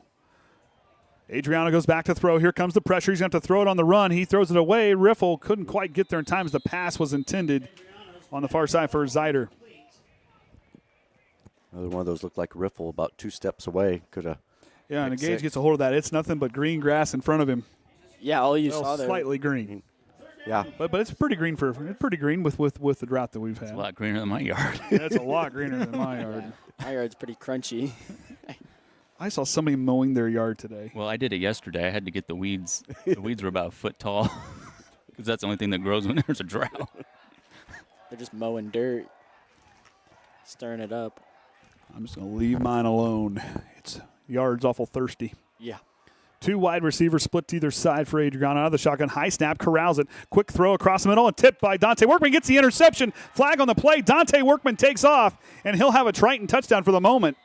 Adriano goes back to throw. Here comes the pressure. He's going to have to throw it on the run. He throws it away. Riffle couldn't quite get there in time as the pass was intended on the far side for Zider. Another one of those looked like Riffle about 2 steps away. Could have. Yeah, and Gage gets a hold of that. It's nothing but green grass in front of him. Yeah, all you saw there. Slightly green. Yeah, but it's pretty green with the drought that we've had. It's a lot greener than my yard. That's a lot greener than my yard. My yard's pretty crunchy. I saw somebody mowing their yard today. Well, I did it yesterday. I had to get the weeds. The weeds were about a foot tall because that's the only thing that grows when there's a drought. They're just mowing dirt, stirring it up. I'm just going to leave mine alone. It's yard's awful thirsty. Yeah. 2 wide receivers split to either side for Adriano. Out of the shotgun, high snap, corrals it. Quick throw across the middle and tipped by Dante Workman. Gets the interception. Flag on the play. Dante Workman takes off, and he'll have a Triton touchdown for the moment.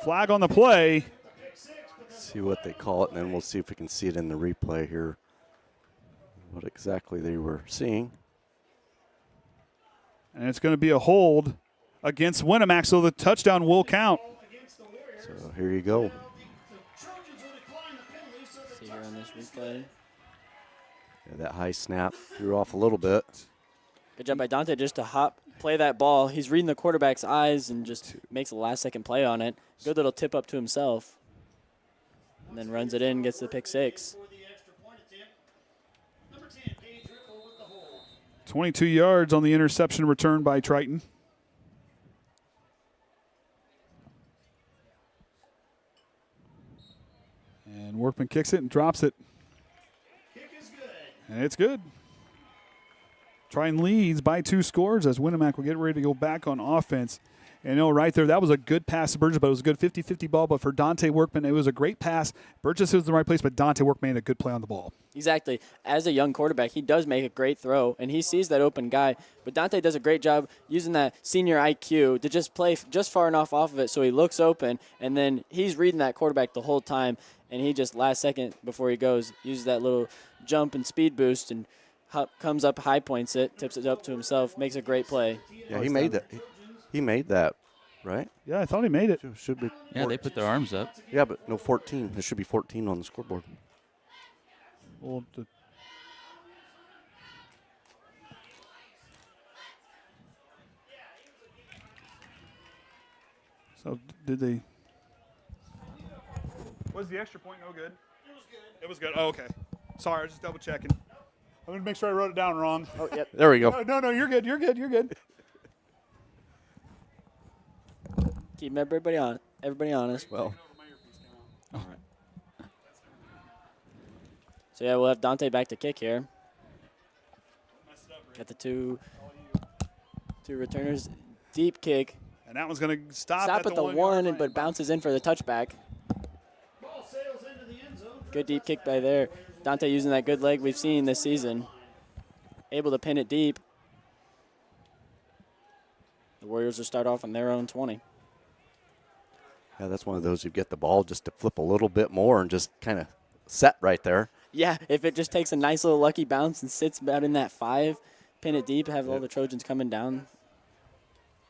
Flag on the play. See what they call it, and then we'll see if we can see it in the replay here, what exactly they were seeing. And it's going to be a hold against Winamac, so the touchdown will count. So here you go. See here on this replay. Yeah, that high snap threw off a little bit. Good job by Dante just to play that ball. He's reading the quarterback's eyes and just makes a last-second play on it. Good little tip up to himself. And then runs it in, gets the pick 6. 22 yards on the interception return by Triton. And Workman kicks it and drops it. And it's good. Triton leads by 2 scores as Winamac will get ready to go back on offense. And, right there, that was a good pass to Burgess, but it was a good 50-50 ball. But for Dante Workman, it was a great pass. Burgess was in the right place, but Dante Workman made a good play on the ball. Exactly. As a young quarterback, he does make a great throw, and he sees that open guy. But Dante does a great job using that senior IQ to just play just far enough off of it so he looks open, and then he's reading that quarterback the whole time, and he just last second before he goes uses that little jump and speed boost and comes up, high points it, tips it up to himself, makes a great play. Yeah, he made that. He made that, right? Yeah, I thought he made it. Should be. Yeah, they put their arms up. Yeah, but no 14. There should be 14 on the scoreboard. Well, so did they? Was the extra point no good? It was good. It was good. Oh, okay. Sorry, I was just double checking. I'm gonna make sure I wrote it down wrong. Oh, yep. There we go. No, you're good. You're good. You're good. Keep everybody honest. Well, All right. So, yeah, we'll have Dante back to kick here. Got the two returners. Deep kick. And that one's going to stop at the 1 one, yard line. but bounces in for the touchback. Good deep kick by there. Dante using that good leg we've seen this season. Able to pin it deep. The Warriors will start off on their own 20. yeah, that's one of those you get the ball just to flip a little bit more and just kind of set right there. Yeah, if it just takes a nice little lucky bounce and sits about in that 5, pin it deep, have all the Trojans coming down.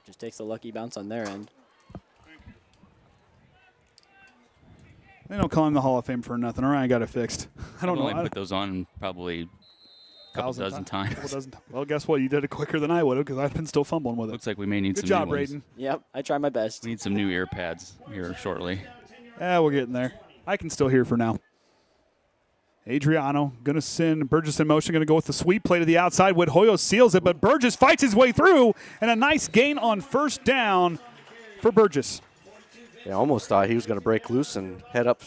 Just takes a lucky bounce on their end. They don't call him the Hall of Fame for nothing. All right, I got it fixed. I don't know. I put those on probably a couple dozen times. Well, guess what? You did it quicker than I would have because I've been still fumbling with it. Looks like we may need Good some job, new ones. Braden. Yep, I try my best. We need some new ear pads here shortly. Yeah, we're getting there. I can still hear for now. Adriano going to send Burgess in motion, going to go with the sweep play to the outside. Wood Hoyo seals it, but Burgess fights his way through, and a nice gain on first down for Burgess. Yeah, almost thought he was going to break loose and head up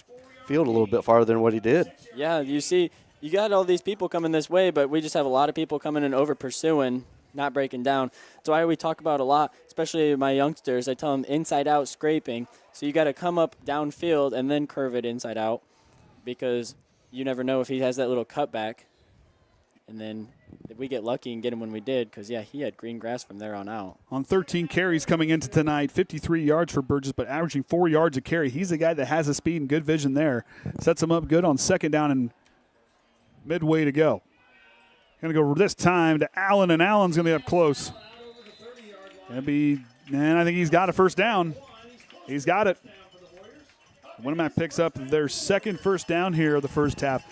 field a little bit farther than what he did. Yeah, you see, you got all these people coming this way, but we just have a lot of people coming and over pursuing, not breaking down. That's why we talk about a lot, especially my youngsters. I tell them inside out scraping. So you got to come up downfield and then curve it inside out because you never know if he has that little cutback. And then we get lucky and get him when we did because, yeah, he had green grass from there on out. On 13 carries coming into tonight, 53 yards for Burgess, but averaging 4 yards a carry. He's a guy that has the speed and good vision there. Sets him up good on second down and midway to go. Going to go this time to Allen, and Allen's going to be up close. I think he's got a first down. He's got it. Winamac picks up their second first down here of the first half.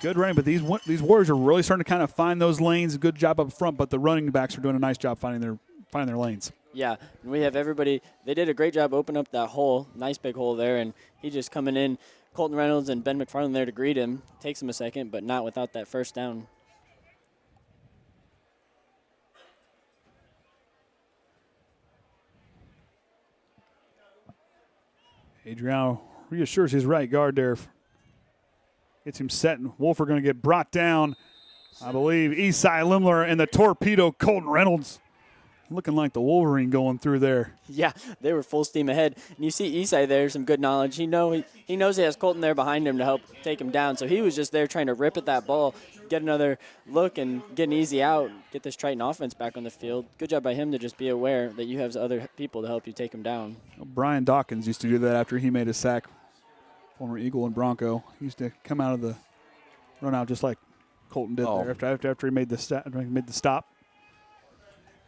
Good running, but these Warriors are really starting to kind of find those lanes. Good job up front, but the running backs are doing a nice job finding their lanes. Yeah, and we have everybody. They did a great job opening up that hole, nice big hole there, and he just coming in. Colton Reynolds and Ben McFarland there to greet him. Takes him a second, but not without that first down. Adriano reassures his right guard there. Gets him set, and Wolf are going to get brought down. I believe Esai Limler and the torpedo Colton Reynolds. Looking like the Wolverine going through there. Yeah, they were full steam ahead. And you see Esai there, some good knowledge. He knows he has Colton there behind him to help take him down. So he was just there trying to rip at that ball, get another look, and get an easy out, get this Triton offense back on the field. Good job by him to just be aware that you have other people to help you take him down. Brian Dawkins used to do that after he made a sack. Former Eagle and Bronco. He used to come out of the run out just like Colton did there after he made the stop.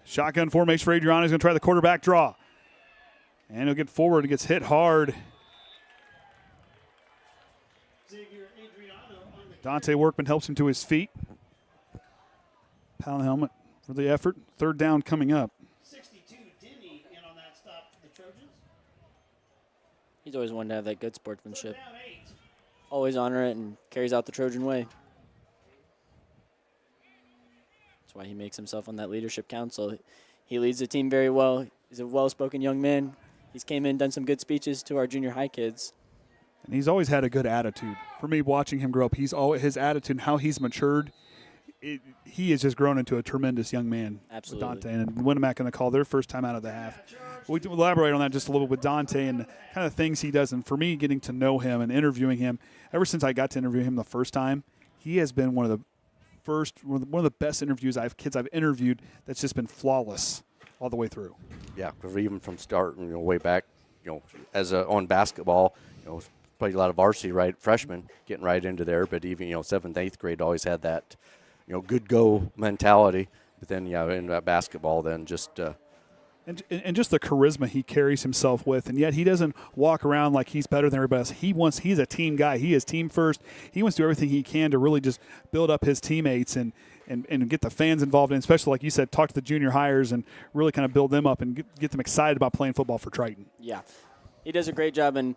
Shotgun formation for Adriano. He's going to try the quarterback draw. And he'll get forward and gets hit hard. Dante Workman helps him to his feet. Pound helmet for the effort. Third down coming up. 62 Denny in on that stop for the Trojans. He's always wanted to have that good sportsmanship. Always honor it and carries out the Trojan way. That's why he makes himself on that leadership council. He leads the team very well. He's a well-spoken young man. He's came in, done some good speeches to our junior high kids. And he's always had a good attitude. For me, watching him grow up, his attitude and how he's matured, he has just grown into a tremendous young man. Absolutely. With Dante, and Winamac going to call their first time out of the half. We can elaborate on that just a little bit with Dante and the kind of things he does. And for me, getting to know him and interviewing him, ever since I got to interview him the first time, he has been one of the best kids I've interviewed that's just been flawless all the way through. Yeah, because even from start, way back, as on basketball, played a lot of varsity freshmen getting right into there, but even 7th, 8th grade always had that good go mentality. But then in basketball, then just and just the charisma he carries himself with, and yet he doesn't walk around like he's better than everybody else. He's a team guy. He is team first. He wants to do everything he can to really just build up his teammates and get the fans involved, and especially like you said, talk to the junior hires and really kind of build them up and get them excited about playing football for Triton. Yeah, he does a great job, and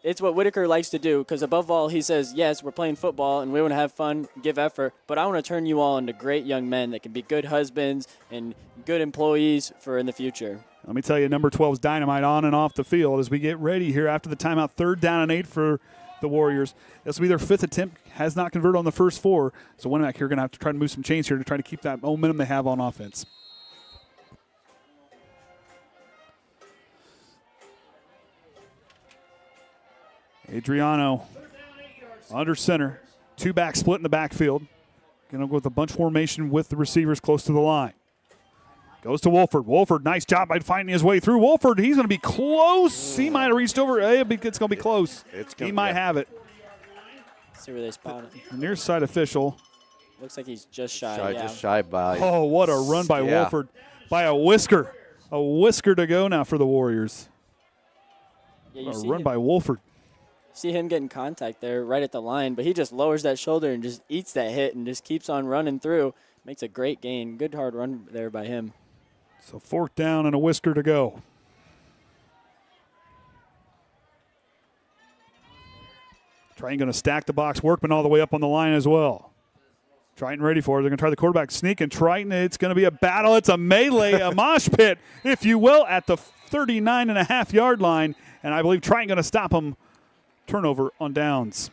it's what Whitaker likes to do, because above all, he says, yes, we're playing football and we want to have fun, give effort, but I want to turn you all into great young men that can be good husbands and good employees for in the future. Let me tell you, number 12 is dynamite on and off the field as we get ready here after the timeout. 3rd down and 8 for the Warriors. This will be their 5th attempt. Has not converted on the first 4. So Winamac here going to have to try to move some chains here to try to keep that momentum they have on offense. Adriano under center. 2-back split in the backfield. Going to go with a bunch formation with the receivers close to the line. Goes to Wolford. Wolford, nice job by finding his way through. Wolford, he's going to be close. He might have reached over. It's going to be close. He might have it. See where they spot it. The near side official. Looks like he's just shy. Just shy by. Oh, what a run by Wolford. By a whisker. A whisker to go now for the Warriors. Yeah, a run by Wolford. See him getting contact there right at the line, but he just lowers that shoulder and just eats that hit and just keeps on running through. Makes a great gain. Good hard run there by him. So 4th down and a whisker to go. Triton going to stack the box. Workman all the way up on the line as well. Triton ready for it. They're going to try the quarterback sneak, and Triton, it's going to be a battle. It's a melee, a mosh pit, if you will, at the 39.5-yard line. And I believe Triton going to stop him. Turnover on downs.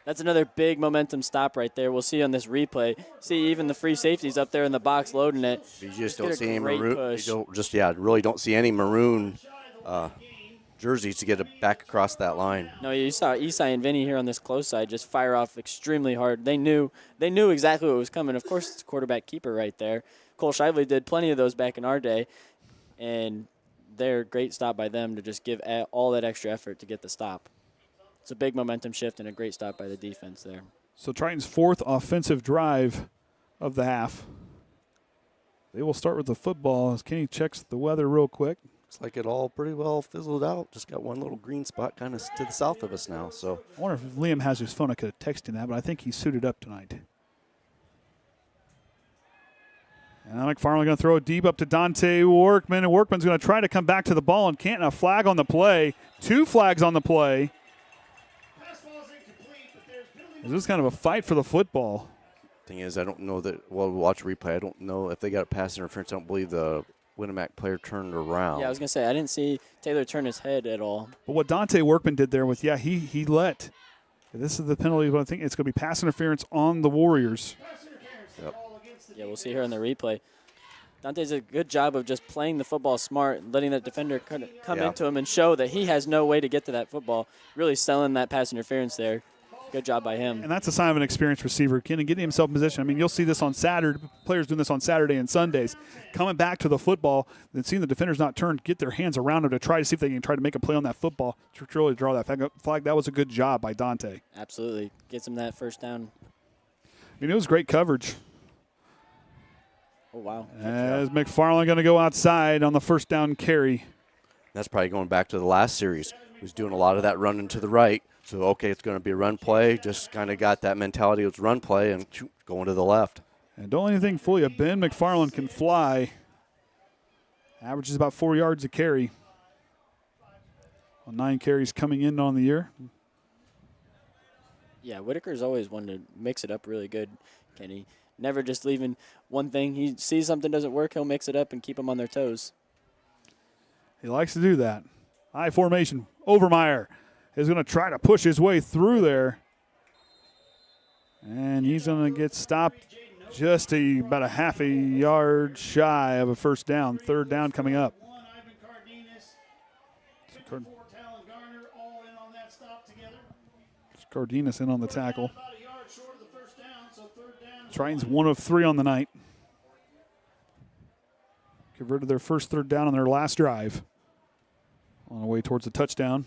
That's another big momentum stop right there. We'll see on this replay. See even the free safeties up there in the box loading it. You just don't see any maroon. Really don't see any maroon jerseys to get it back across that line. No, you saw Isai and Vinny here on this close side just fire off extremely hard. They knew exactly what was coming. Of course, it's quarterback keeper right there. Cole Shively did plenty of those back in our day, and they're a great stop by them to just give all that extra effort to get the stop. It's a big momentum shift and a great stop by the defense there. So Triton's 4th offensive drive of the half. They will start with the football as Kenny checks the weather real quick. Looks like it all pretty well fizzled out. Just got one little green spot kind of to the south of us now. So I wonder if Liam has his phone. I could have texted him that, but I think he's suited up tonight. And McFarland going to throw it deep up to Dante Workman, and Workman's going to try to come back to the ball and can't. A flag on the play. 2 flags on the play. This is kind of a fight for the football. Thing is, I don't know that. Well, we'll watch replay. I don't know if they got a pass interference. I don't believe the Winamac player turned around. Yeah, I was going to say, I didn't see Taylor turn his head at all. But what Dante Workman did there with, he let. This is the penalty, but I think it's going to be pass interference on the Warriors. Yep. Yeah, we'll see here in the replay. Dante's a good job of just playing the football smart, letting that defender come into him and show that he has no way to get to that football, really selling that pass interference there. Good job by him. And that's a sign of an experienced receiver. Getting himself in position. I mean, you'll see this on Saturday. Players doing this on Saturday and Sundays. Coming back to the football, then seeing the defenders not turn, get their hands around him to try to see if they can try to make a play on that football to really draw that flag. That was a good job by Dante. Absolutely. Gets him that first down. I mean, it was great coverage. Oh, wow. As McFarland going to go outside on the first down carry. That's probably going back to the last series. He was doing a lot of that running to the right. So, okay, it's going to be a run play. Just kind of got that mentality. It was run play and going to the left. And don't let anything fool you. Ben McFarland can fly. Averages about 4 yards a carry. On 9 carries coming in on the year. Yeah, Whitaker's always one to mix it up really good, Kenny. Never just leaving one thing. He sees something doesn't work, he'll mix it up and keep them on their toes. He likes to do that. High formation. Overmeyer is going to try to push his way through there. And he's going to get stopped just about a half a yard shy of a first down. Third down coming up. Cardenas in on the tackle. Triton's 1 of 3 on the night. Converted their first third down on their last drive. On the way towards a touchdown.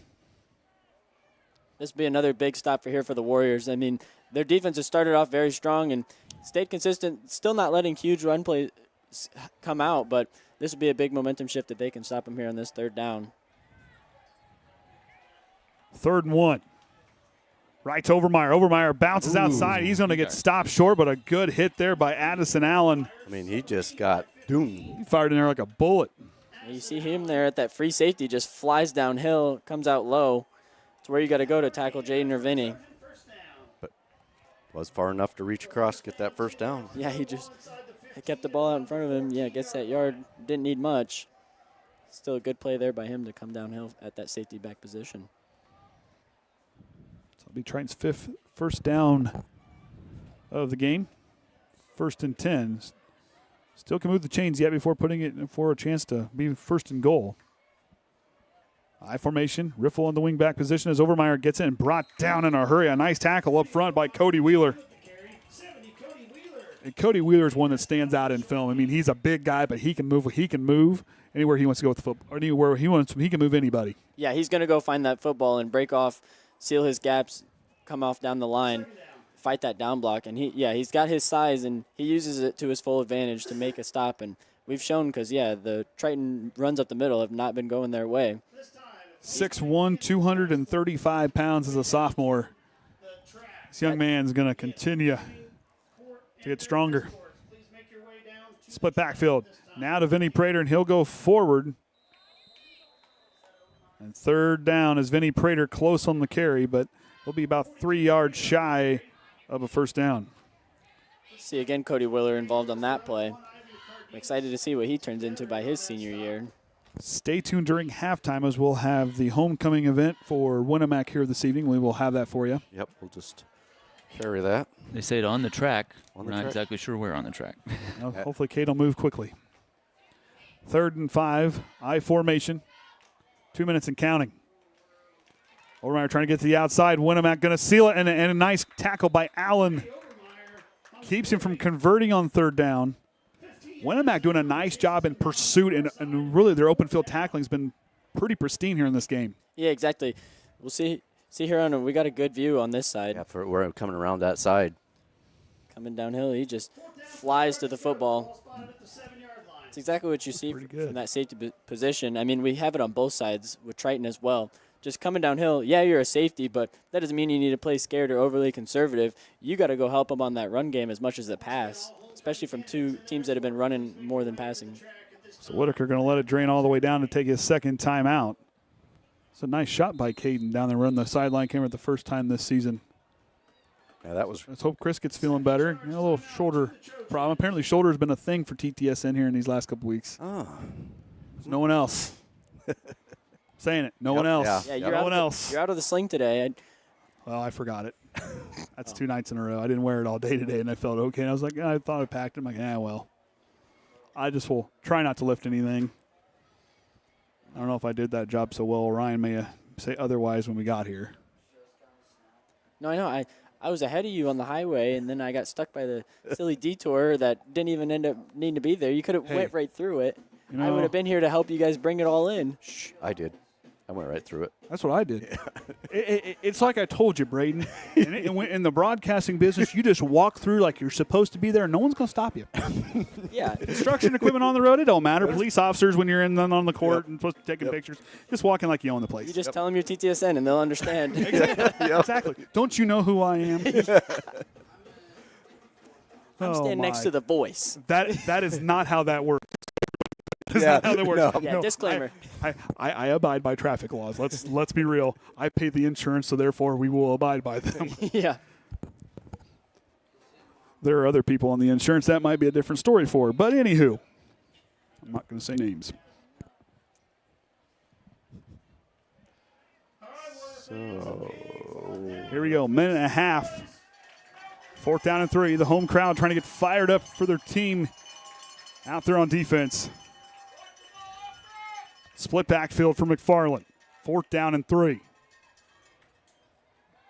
This will be another big stop for the Warriors. I mean, their defense has started off very strong and stayed consistent, still not letting huge run plays come out, but this will be a big momentum shift that they can stop them here on this third down. 3rd and 1. Right to Overmeyer. Overmeyer bounces outside. He's going to get stopped short, but a good hit there by Addison Allen. I mean, he just got doomed. He fired in there like a bullet. You see him there at that free safety, just flies downhill, comes out low. It's where you got to go to tackle Jaden or Vinny. But was far enough to reach across, get that first down. Yeah, he kept the ball out in front of him. Yeah, gets that yard. Didn't need much. Still a good play there by him to come downhill at that safety back position. It'll be Triton's 5th first down of the game. 1st and 10. Still can move the chains yet before putting it for a chance to be 1st and goal. I formation. Riffle in the wing back position as Overmeyer gets in. Brought down in a hurry. A nice tackle up front by Cody Wheeler. And Cody Wheeler is one that stands out in film. I mean, he's a big guy, but he can move. He can move anywhere he wants to go with the football. Or anywhere he wants. He can move anybody. Yeah, he's going to go find that football and break off, seal his gaps, come off down the line, fight that down block. And he's got his size, and he uses it to his full advantage to make a stop. And we've shown because, the Triton runs up the middle have not been going their way. 6'1", 235 pounds as a sophomore. This young man's going to continue to get stronger. Split backfield. Now to Vinny Prater, and he'll go forward. And 3rd down is Vinny Prater close on the carry, but he'll be about 3 yards shy of a first down. See, again, Cody Wheeler involved on that play. I'm excited to see what he turns into by his senior year. Stay tuned during halftime as we'll have the homecoming event for Winamac here this evening. We will have that for you. Yep, we'll just carry that. They say it on the track. On We're the not track. exactly sure where on the track. Well, hopefully Kate will move quickly. 3rd and 5, I formation. 2 minutes and counting. Overmeyer trying to get to the outside. Winamac going to seal it, and a nice tackle by Allen. Keeps him from converting on 3rd down. Winamac doing a nice job in pursuit, and really their open field tackling has been pretty pristine here in this game. Yeah, exactly. We'll see here on we got a good view on this side. Yeah, we're coming around that side. Coming downhill, he just flies to the football. It's exactly what you see from that safety position. I mean, we have it on both sides with Triton as well. Just coming downhill, you're a safety, but that doesn't mean you need to play scared or overly conservative. You got to go help them on that run game as much as the pass, especially from two teams that have been running more than passing. So Whitaker going to let it drain all the way down to take his 2nd time out. It's a nice shot by Caden down there running the sideline camera the first time this season. Yeah, that was. Let's hope Chris gets feeling better. A little shoulder problem. Apparently shoulder has been a thing for TTSN here in these last couple weeks. Oh. There's no one else. Saying it. No one else. Yeah, no one else. You're out of the sling today. Well, I forgot it. That's 2 nights in a row. I didn't wear it all day today, and I felt okay. And I was like, I thought I packed it. I'm like, well. I just will try not to lift anything. I don't know if I did that job so well. Ryan may say otherwise when we got here. No, I know. I was ahead of you on the highway, and then I got stuck by the silly detour that didn't even end up needing to be there. You could have went right through it. I would have been here to help you guys bring it all in. Shh, I did. I went right through it. That's what I did. It's like I told you, Braden. In the broadcasting business, you just walk through like you're supposed to be there, and no one's going to stop you. Yeah. Construction equipment on the road, it don't matter. Police officers when you're on the court and supposed to be taking pictures, just walking like you own the place. You just tell them you're TTSN, and they'll understand. Exactly. Don't you know who I am? I'm standing next to the voice. That is not how that works. That's not how that works. No. Disclaimer. I abide by traffic laws. Let's be real. I pay the insurance, so therefore we will abide by them. Yeah. There are other people on the insurance that might be a different story for. But anywho, I'm not going to say names. So here we go. Minute and a half. 4th down and 3. The home crowd trying to get fired up for their team out there on defense. Split backfield for McFarland. 4th down and 3.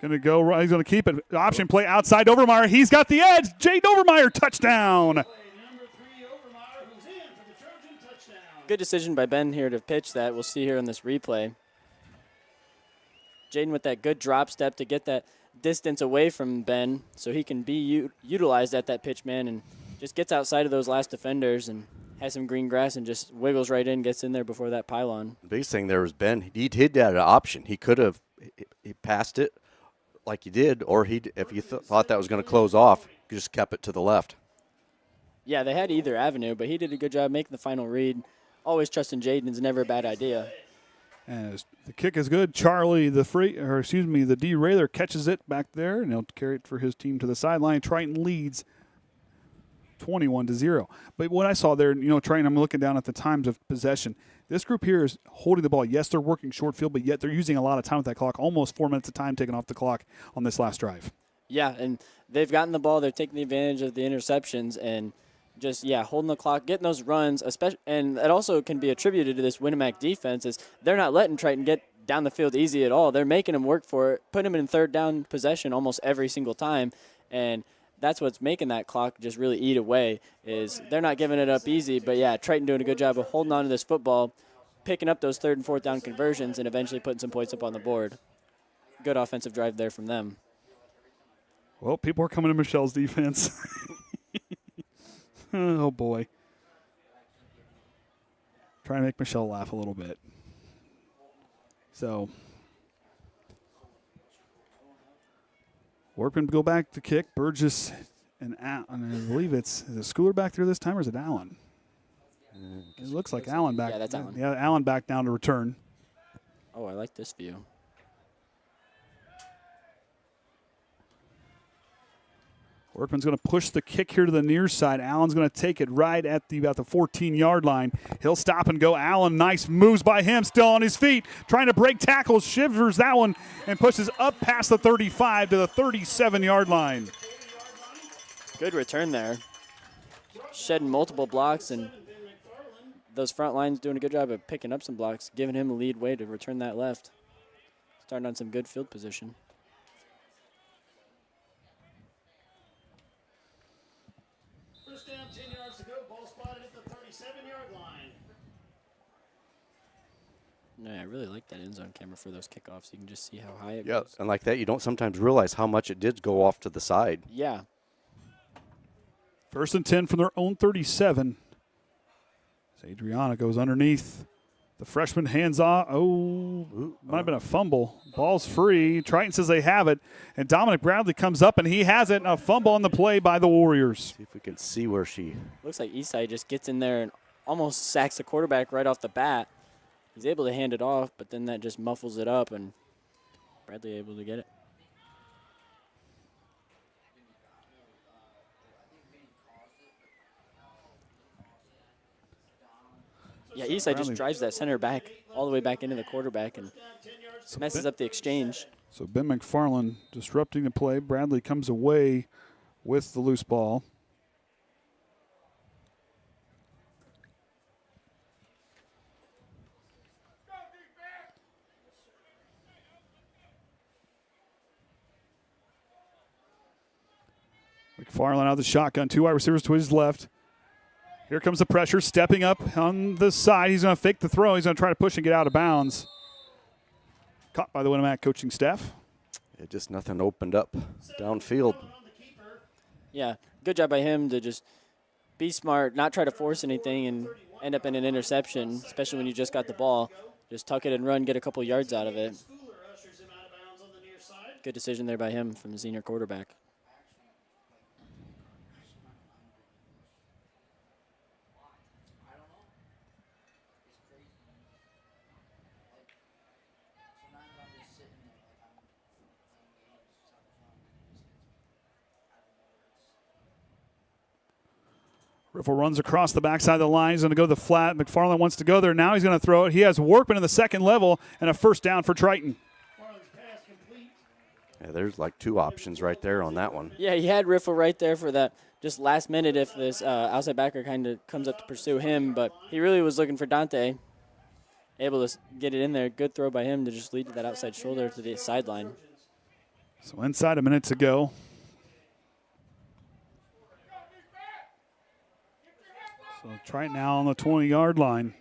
Going to go right. He's going to keep it. Option play outside Overmeyer. He's got the edge. Jade Overmeyer, touchdown. Good decision by Ben here to pitch that. We'll see here in this replay. Jaden with that good drop step to get that distance away from Ben so he can be utilized at that pitch man and just gets outside of those last defenders and has some green grass and just wiggles right in, gets in there before that pylon. The biggest thing there was Ben. He did that option. He could have he passed it like he did, or if he thought that was going to close off, he just kept it to the left. Yeah, they had either avenue, but he did a good job making the final read. Always trusting Jaden is never a bad idea. As the kick is good, Charlie, the derailer catches it back there, and he'll carry it for his team to the sideline. Triton leads 21-0. But what I saw there, Triton, I'm looking down at the times of possession. This group here is holding the ball. Yes, they're working short field, but yet they're using a lot of time with that clock, almost 4 minutes of time taken off the clock on this last drive. Yeah, and they've gotten the ball. They're taking advantage of the interceptions and just, holding the clock, getting those runs, especially, and it also can be attributed to this Winamac defense is they're not letting Triton get down the field easy at all. They're making them work for it, putting them in 3rd down possession almost every single time, and that's what's making that clock just really eat away is they're not giving it up easy. But, Triton doing a good job of holding on to this football, picking up those 3rd and 4th down conversions, and eventually putting some points up on the board. Good offensive drive there from them. Well, people are coming to Michelle's defense. Oh, boy. Trying to make Michelle laugh a little bit. So, Workman go back to kick. Burgess and I believe is it Schooler back there this time, or is it Allen? It looks like Allen back. Yeah, that's Allen. Yeah, Allen back down to return. Oh, I like this view. Workman's going to push the kick here to the near side. Allen's going to take it right at about the 14-yard line. He'll stop and go. Allen, nice moves by him, still on his feet, trying to break tackles, shivers that one, and pushes up past the 35 to the 37-yard line. Good return there. Shedding multiple blocks, and those front lines doing a good job of picking up some blocks, giving him a lead way to return that left. Starting on some good field position. First down, 10 yards to go. Ball spotted at the 37-yard line. No, I really like that end zone camera for those kickoffs. You can just see how high it Yeah, goes. and like that, you don't sometimes realize how much it did go off to the side. Yeah. 1st and 10 from their own 37. As Adriana goes underneath. The freshman hands off. Might have been a fumble. Ball's free. Triton says they have it. And Dominic Bradley comes up, and he has it. And a fumble on the play by the Warriors. See if we can see where she... Looks like Eastside just gets in there and almost sacks the quarterback right off the bat. He's able to hand it off, but then that just muffles it up, and Bradley able to get it. Yeah, Eastside just drives that center back all the way back into the quarterback and messes up the exchange. So Ben McFarland disrupting the play. Bradley comes away with the loose ball. McFarland out of the shotgun. 2 wide receivers to his left. Here comes the pressure, stepping up on the side. He's going to fake the throw. He's going to try to push and get out of bounds. Caught by the Winamac coaching staff. Yeah, just nothing opened up downfield. Yeah, good job by him to just be smart, not try to force anything and end up in an interception, especially when you just got the ball. Just tuck it and run, get a couple yards out of it. Good decision there by him from the senior quarterback. Riffle runs across the backside of the line. He's going to go to the flat. McFarland wants to go there. Now he's going to throw it. He has Workman in the second level and a first down for Triton. Yeah, there's like 2 options right there on that one. Yeah, he had Riffle right there for that just last minute if this outside backer kind of comes up to pursue him, but he really was looking for Dante. Able to get it in there. Good throw by him to just lead to that outside shoulder to the sideline. So inside a minute to go. So Triton now on the 20-yard line.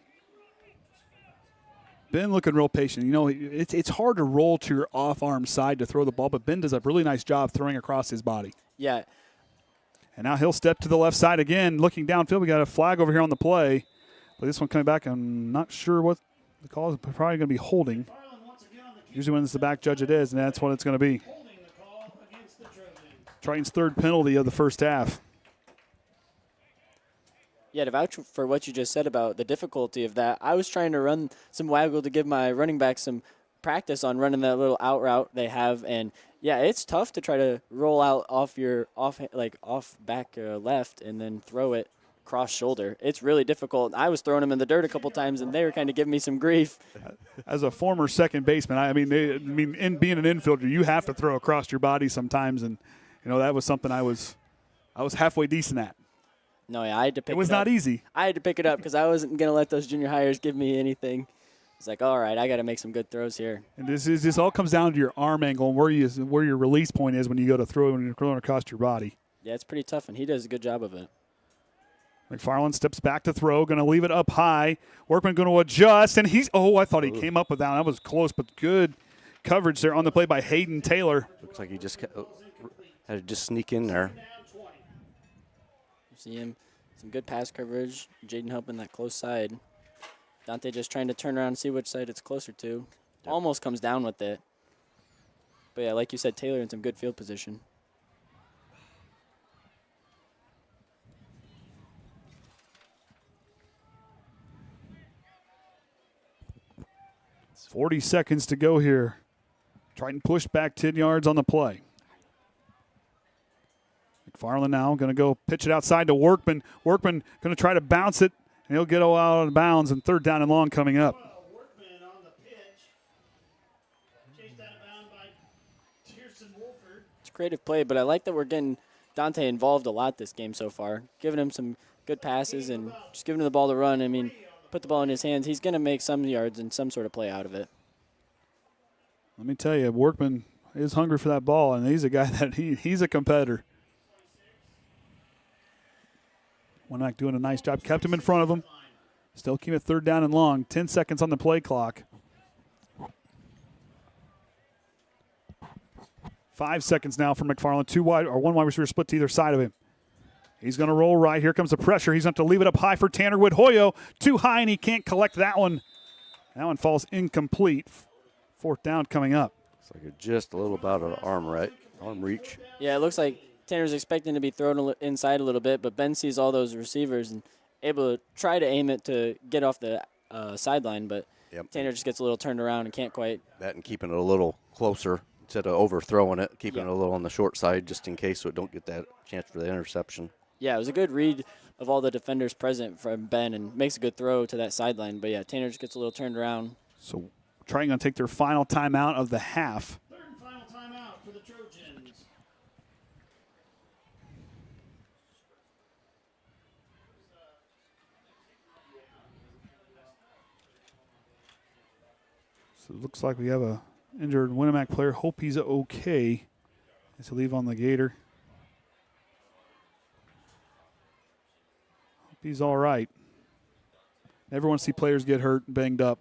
Ben looking real patient. You know, it's hard to roll to your off-arm side to throw the ball, but Ben does a really nice job throwing across his body. Yeah. And now he'll step to the left side again, looking downfield. We got a flag over here on the play. But this one coming back, I'm not sure what the call is. Probably going to be holding. Usually when it's the back judge it is, and that's what it's going to be. Triton's 3rd penalty of the first half. Yeah, to vouch for what you just said about the difficulty of that, I was trying to run some waggle to give my running back some practice on running that little out route they have, and yeah, it's tough to try to roll out off your off back left and then throw it cross shoulder. It's really difficult. I was throwing them in the dirt a couple times, and they were kind of giving me some grief. As a former second baseman, I mean, in being an infielder, you have to throw across your body sometimes, and you know that was something I was halfway decent at. No, yeah, I had to pick it up. It was not easy. I had to pick it up because I wasn't going to let those junior hires give me anything. It's like, all right, I got to make some good throws here. And this all comes down to your arm angle and where your release point is when you go to throw when you're throwing across your body. Yeah, it's pretty tough, and he does a good job of it. McFarland steps back to throw, going to leave it up high. Workman going to adjust, and I thought he came up with that. That was close, but good coverage there on the play by Hayden Taylor. Looks like he just had to just sneak in there. See him, some good pass coverage. Jaden helping that close side. Dante just trying to turn around and see which side it's closer to. Yep. Almost comes down with it. But yeah, like you said, Taylor in some good field position. It's 40 seconds to go here. Triton pushed back 10 yards on the play. McFarland now going to go pitch it outside to Workman. Workman going to try to bounce it, and he'll get out of bounds, and 3rd down and long coming up. Workman on the pitch. Chased out of bounds by Tierson Wolford. It's a creative play, but I like that we're getting Dante involved a lot this game so far. Giving him some good passes and just giving him the ball to run. I mean, put the ball in his hands. He's going to make some yards and some sort of play out of it. Let me tell you, Workman is hungry for that ball, and he's a guy that he's a competitor. Winamac doing a nice job. Kept him in front of him. Still keep it 3rd down and long. 10 seconds on the play clock. 5 seconds now for McFarland. One wide receiver split to either side of him. He's going to roll right. Here comes the pressure. He's going to have to leave it up high for Tanner Wood-Hoyo. Too high, and he can't collect that one. That one falls incomplete. 4th down coming up. It's like just a little about an arm reach. Yeah, it looks like Tanner's expecting to be thrown inside a little bit, but Ben sees all those receivers and able to try to aim it to get off the sideline, but Tanner just gets a little turned around and can't quite. That and keeping it a little closer instead of overthrowing it, keeping it a little on the short side just in case so it don't get that chance for the interception. Yeah, it was a good read of all the defenders present from Ben and makes a good throw to that sideline. But, yeah, Tanner just gets a little turned around. So trying to take their final timeout of the half. 3rd and final timeout for the Trojans. So it looks like we have a injured Winamac player. Hope he's okay as he leave on the Gator. Hope he's all right. Never want to see players get hurt and banged up.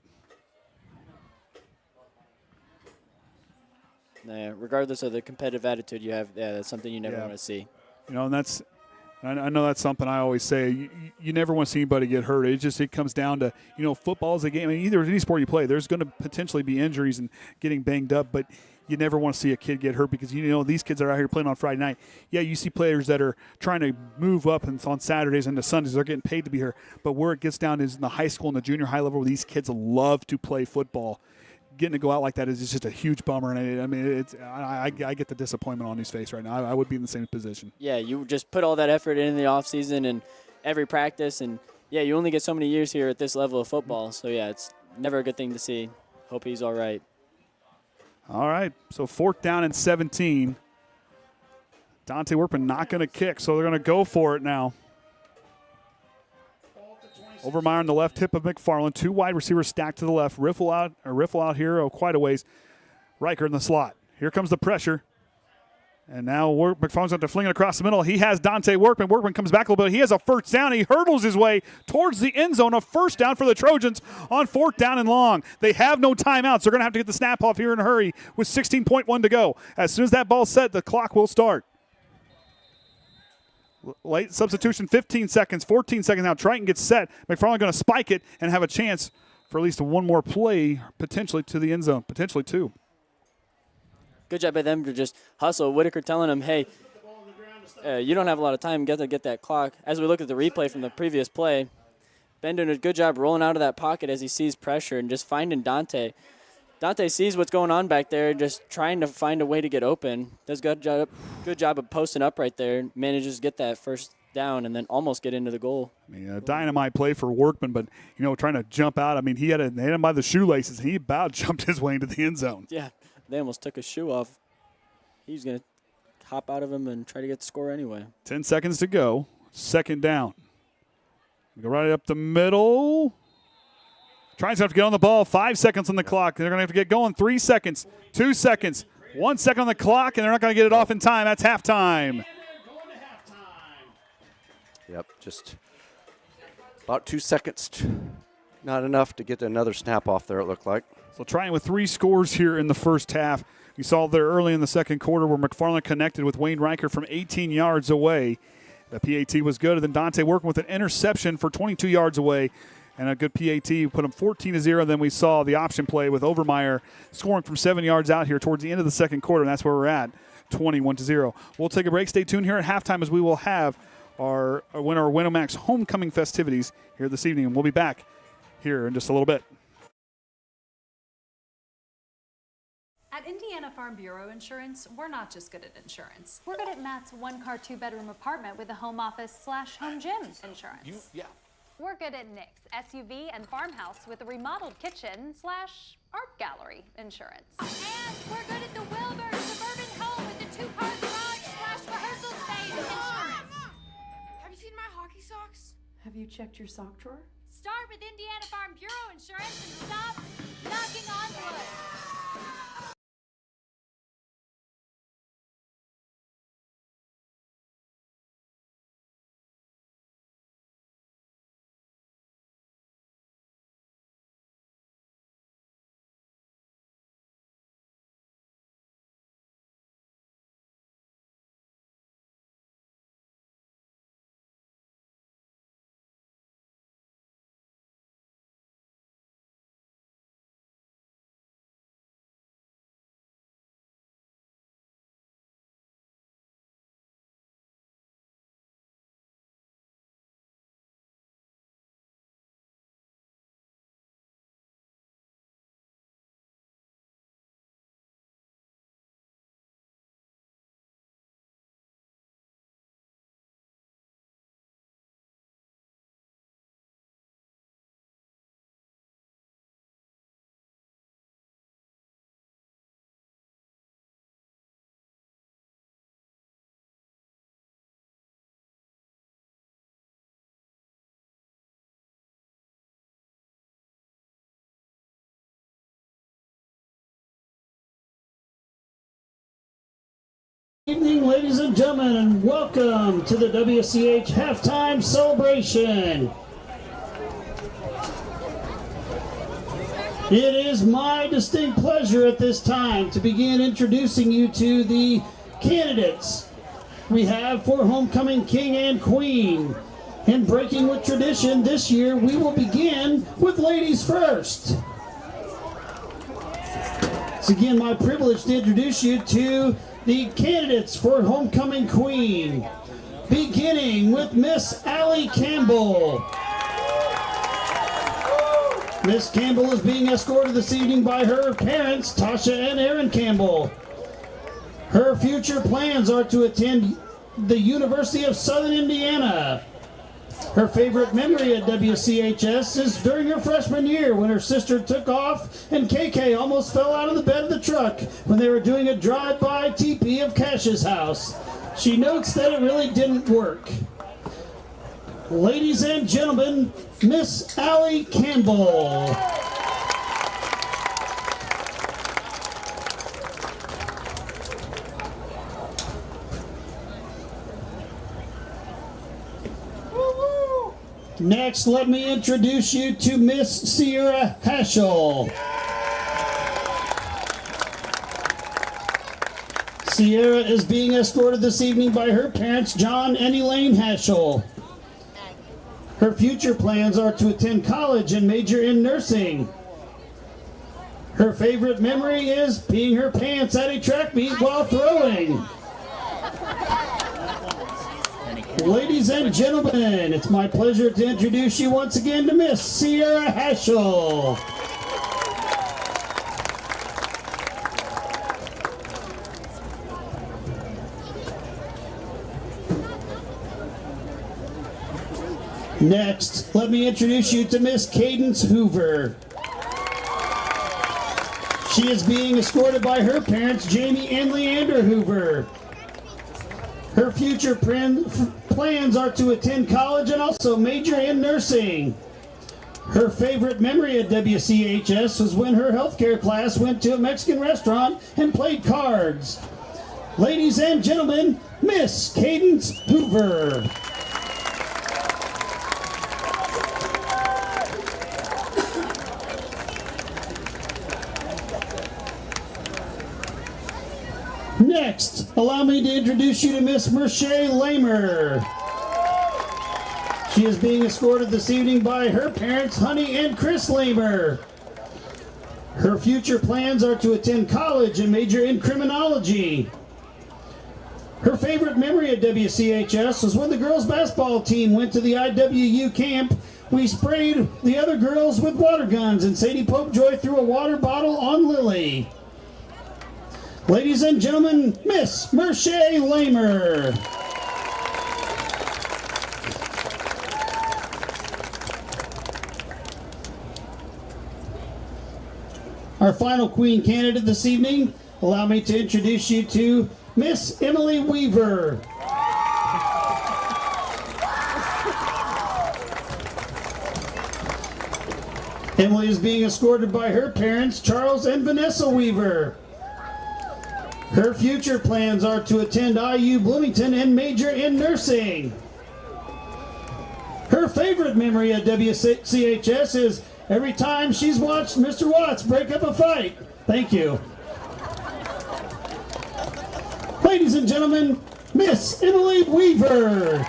Yeah, regardless of the competitive attitude you have, that's something you never want to see. You know, and I know that's something I always say. You never want to see anybody get hurt. It comes down to, football is a game. I mean, either any sport you play, there's going to potentially be injuries and getting banged up, but you never want to see a kid get hurt because, these kids are out here playing on Friday night. Yeah, you see players that are trying to move up and on Saturdays and Sundays. They're getting paid to be here. But where it gets down is in the high school and the junior high level where these kids love to play football. Getting to go out like that is just a huge bummer, and I get the disappointment on his face right now. I would be in the same position. Yeah, you just put all that effort in the off season and every practice, and yeah, you only get so many years here at this level of football. So yeah, it's never a good thing to see. Hope he's all right. All right, so 4th down and 17. Dante Workman not going to kick, so they're going to go for it now. Overmeyer on the left hip of McFarland. 2 wide receivers stacked to the left. Riffle out here, quite a ways. Riker in the slot. Here comes the pressure. And now McFarland's going to fling it across the middle. He has Dante Workman. Workman comes back a little bit. He has a 1st down. He hurdles his way towards the end zone. A 1st down for the Trojans on 4th down and long. They have no timeouts. They're going to have to get the snap off here in a hurry with 16.1 to go. As soon as that ball's set, the clock will start. Late substitution, 15 seconds, 14 seconds now. Triton gets set. McFarland going to spike it and have a chance for at least one more play, potentially to the end zone, potentially 2. Good job by them to just hustle. Whitaker telling him, hey, you don't have a lot of time. Get that clock. As we look at the replay from the previous play, Ben doing a good job rolling out of that pocket as he sees pressure and just finding Dante. Dante sees what's going on back there, just trying to find a way to get open. Does good job of posting up right there. Manages to get that 1st down and then almost get into the goal. I mean, a dynamite play for Workman, but, trying to jump out. I mean, they had him by the shoelaces. He about jumped his way into the end zone. Yeah. They almost took his shoe off. He's going to hop out of him and try to get the score anyway. 10 seconds to go. 2nd down. Go right up the middle. Trying to have to get on the ball. 5 seconds on the clock. They're going to have to get going. 3 seconds. 2 seconds. 1 second on the clock, and they're not going to get it off in time. That's halftime. Yep, just about 2 seconds. Not enough to get another snap off there, it looked like. So trying with 3 scores here in the first half. We saw there early in the second quarter where McFarland connected with Wayne Riker from 18 yards away. The PAT was good. And then Dante Workman with an interception for 22 yards away and a good PAT. Put him 14-0. Then we saw the option play with Overmeyer scoring from 7 yards out here towards the end of the second quarter, and that's where we're at, 21-0. We'll take a break. Stay tuned here at halftime as we will have our Winamac's homecoming festivities here this evening, and we'll be back here in just a little bit. At Indiana Farm Bureau Insurance, we're not just good at insurance. We're good at Matt's 1-car, 2-bedroom apartment with a home office/home gym insurance. We're good at Nick's SUV and farmhouse with a remodeled kitchen/art gallery insurance. And we're good at the Wilbur suburban home with the 2-car garage/rehearsal space insurance. Have you seen my hockey socks? Have you checked your sock drawer? Start with Indiana Farm Bureau Insurance and stop knocking on wood. Good evening, ladies and gentlemen, and welcome to the WCH halftime celebration. It is my distinct pleasure at this time to begin introducing you to the candidates we have for Homecoming King and Queen. And breaking with tradition, this year we will begin with ladies first. It's again my privilege to introduce you to the candidates for Homecoming Queen, beginning with Miss Allie Campbell. Miss Campbell is being escorted this evening by her parents, Tasha and Aaron Campbell. Her future plans are to attend the University of Southern Indiana. Her favorite memory at WCHS is during her freshman year when her sister took off and KK almost fell out of the bed of the truck when they were doing a drive-by TP of Cash's house. She notes that it really didn't work. Ladies and gentlemen, Miss Allie Campbell. Next, let me introduce you to Miss Sierra Haschel. Sierra is being escorted this evening by her parents, John and Elaine Haschel. Her future plans are to attend college and major in nursing. Her favorite memory is peeing her pants at a track meet while throwing. Ladies and gentlemen, it's my pleasure to introduce you once again to Miss Sierra Haschel. Next, let me introduce you to Miss Cadence Hoover. She is being escorted by her parents, Jamie and Leander Hoover. Her future plans are to attend college and also major in nursing. Her favorite memory at WCHS was when her healthcare class went to a Mexican restaurant and played cards. Ladies and gentlemen, Miss Cadence Hoover. Next, allow me to introduce you to Miss Merche Lamer. She is being escorted this evening by her parents, Honey and Chris Lamer. Her future plans are to attend college and major in criminology. Her favorite memory at WCHS was when the girls' basketball team went to the IWU camp. We sprayed the other girls with water guns and Sadie Popejoy threw a water bottle on Lily. Ladies and gentlemen, Miss Merche Lamer. Our final queen candidate this evening, allow me to introduce you to Miss Emily Weaver. Emily is being escorted by her parents, Charles and Vanessa Weaver. Her future plans are to attend IU Bloomington and major in nursing. Her favorite memory at WCHS is every time she's watched Mr. Watts break up a fight. Thank you. Ladies and gentlemen, Miss Emily Weaver.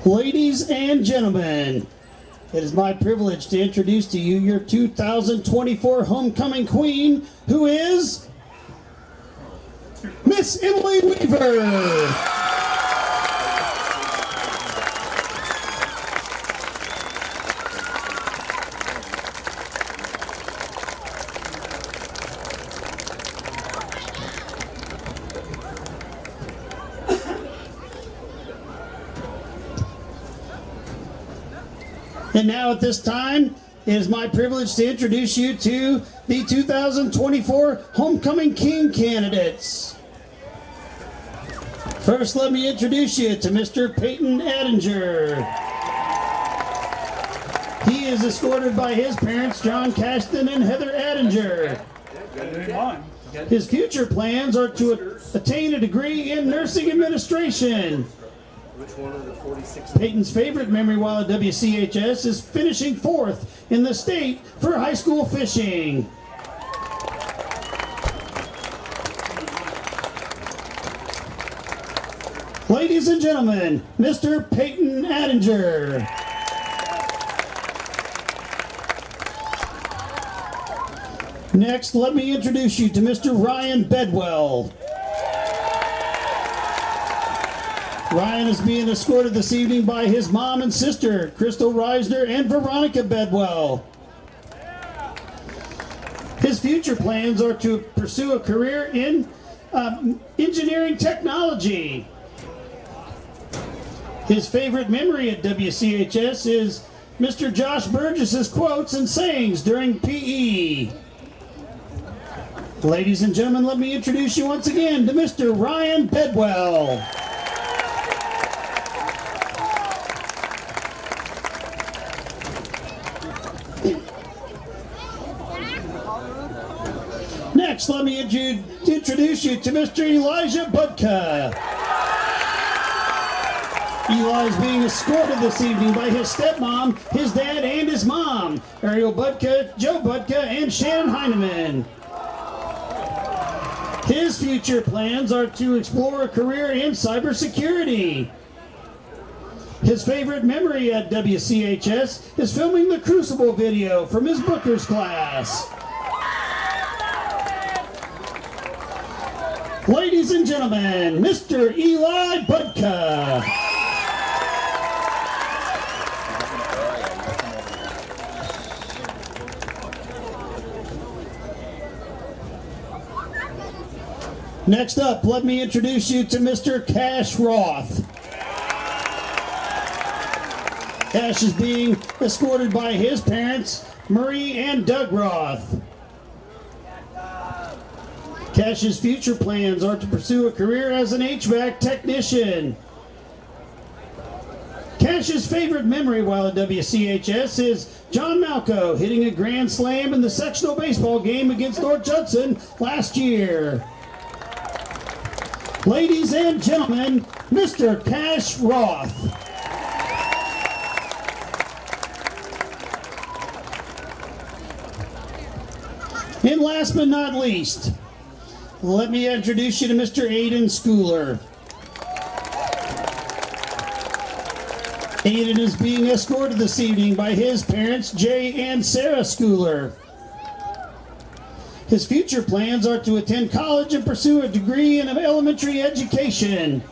Ladies and gentlemen, it is my privilege to introduce to you your 2024 homecoming queen, who is Miss Emily Weaver. And now at this time, it is my privilege to introduce you to the 2024 Homecoming King candidates. First, let me introduce you to Mr. Peyton Adinger. He is escorted by his parents, John Cashton and Heather Adinger. His future plans are to attain a degree in nursing administration. Which one of the 46? Peyton's favorite memory while at WCHS is finishing 4th in the state for high school fishing. Ladies Ladies and gentlemen, Mr. Peyton Attinger. Next, let me introduce you to Mr. Ryan Bedwell. Ryan is being escorted this evening by his mom and sister, Crystal Reisner and Veronica Bedwell. His future plans are to pursue a career in engineering technology. His favorite memory at WCHS is Mr. Josh Burgess's quotes and sayings during PE. Ladies and gentlemen, let me introduce you once again to Mr. Ryan Bedwell. Next, let me introduce you to Mr. Elijah Budka. Eli is being escorted this evening by his stepmom, his dad, and his mom, Ariel Budka, Joe Budka, and Shannon Heineman. His future plans are to explore a career in cybersecurity. His favorite memory at WCHS is filming the Crucible video from his Booker's class. Ladies and gentlemen, Mr. Eli Budka. Next up, let me introduce you to Mr. Cash Roth. Cash is being escorted by his parents, Marie and Doug Roth. Cash's future plans are to pursue a career as an HVAC technician. Cash's favorite memory while at WCHS is John Malco hitting a grand slam in the sectional baseball game against North Judson last year. Ladies and gentlemen, Mr. Cash Roth. And last but not least, let me introduce you to Mr. Aiden Schooler. Aiden is being escorted this evening by his parents, Jay and Sarah Schooler. His future plans are to attend college and pursue a degree in elementary education.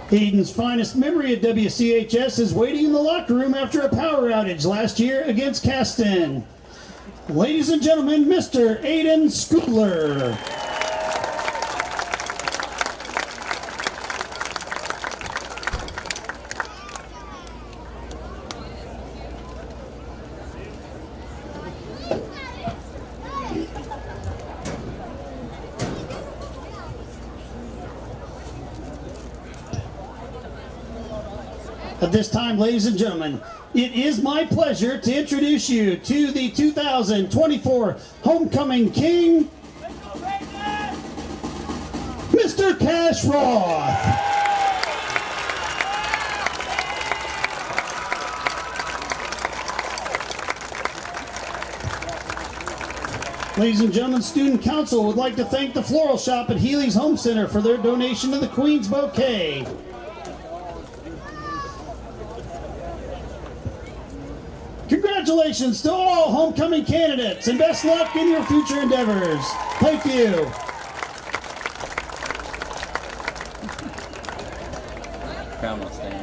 Aiden's finest memory at WCHS is waiting in the locker room after a power outage last year against Caston. Ladies and gentlemen, Mr. Aiden Schooler. At this time, ladies and gentlemen, it is my pleasure to introduce you to the 2024 Homecoming King, Mr. Cash Roth. Ladies and gentlemen, Student Council would like to thank the Floral Shop at Healy's Home Center for their donation to the Queen's Bouquet. Congratulations to all homecoming candidates and best luck in your future endeavors. Thank you. Crown will stand.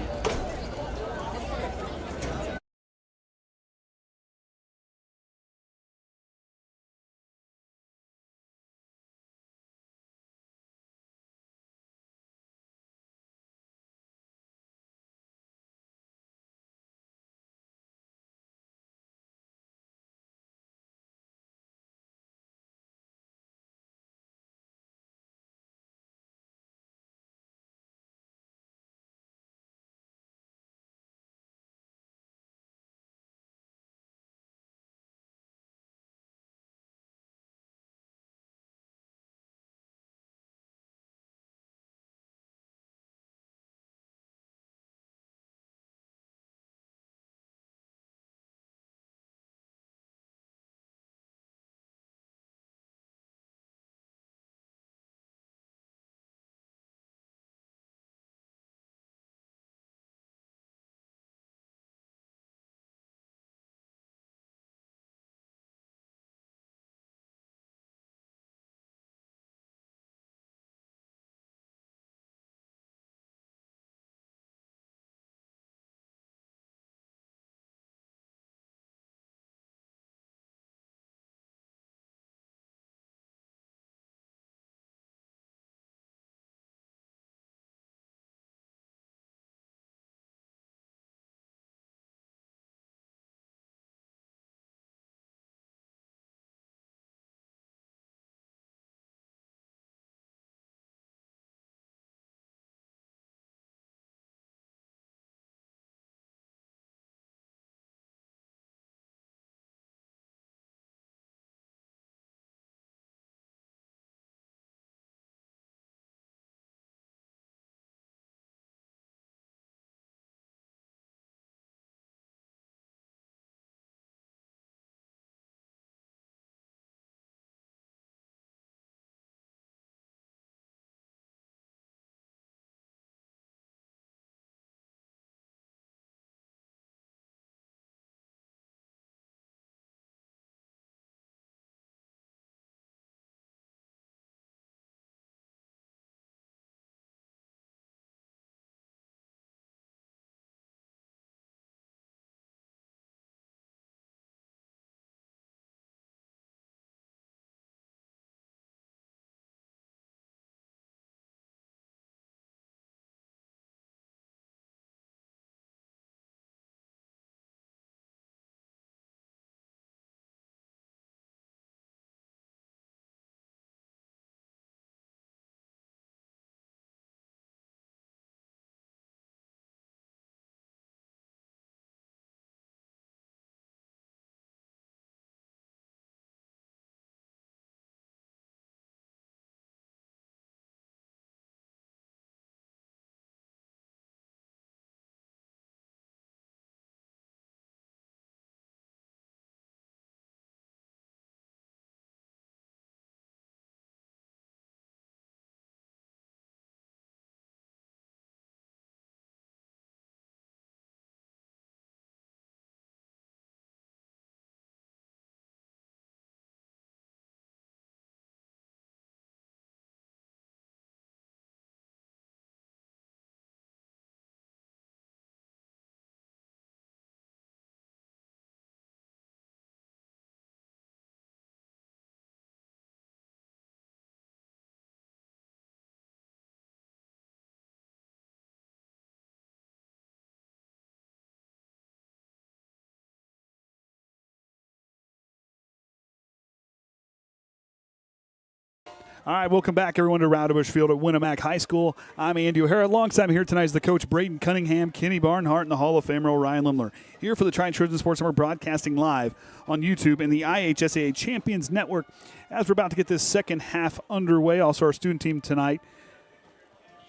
All right, welcome back, everyone, to Rowdebush Field at Winamac High School. I'm Andy O'Hara. Alongside me here tonight is the coach, Braden Cunningham, Kenny Barnhart, and the Hall of Famer, Ryan Limler. Here for the Triton Trojan Sports Summer, broadcasting live on YouTube and the IHSAA Champions Network as we're about to get this second half underway. Also, our student team tonight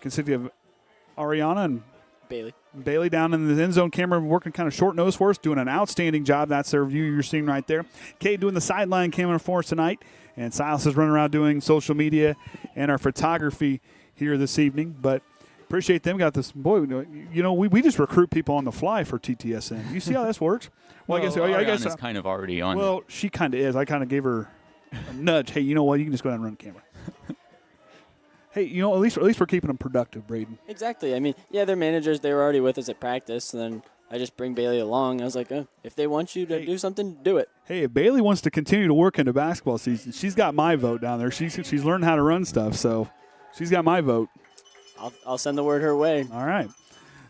consisting of Ariana and Bailey down in the end zone camera, working kind of short nose for us, doing an outstanding job. That's their view you're seeing right there. Kate doing the sideline camera for us tonight. And Silas is running around doing social media and our photography here this evening. But appreciate them. Got this. Boy, you know, we just recruit people on the fly for TTSN. You see how this works? Well, I guess is kind of already on. Well, she kind of is. I kind of gave her a nudge. Hey, you know what? You can just go ahead and run the camera. Hey, you know, at least we're keeping them productive, Braden. Exactly. I mean, yeah, they're managers. They were already with us at practice, and then I just bring Bailey along. I was like, if they want you to do something, do it. Hey, if Bailey wants to continue to work into basketball season, she's got my vote down there. She's learned how to run stuff, so she's got my vote. I'll send the word her way. All right.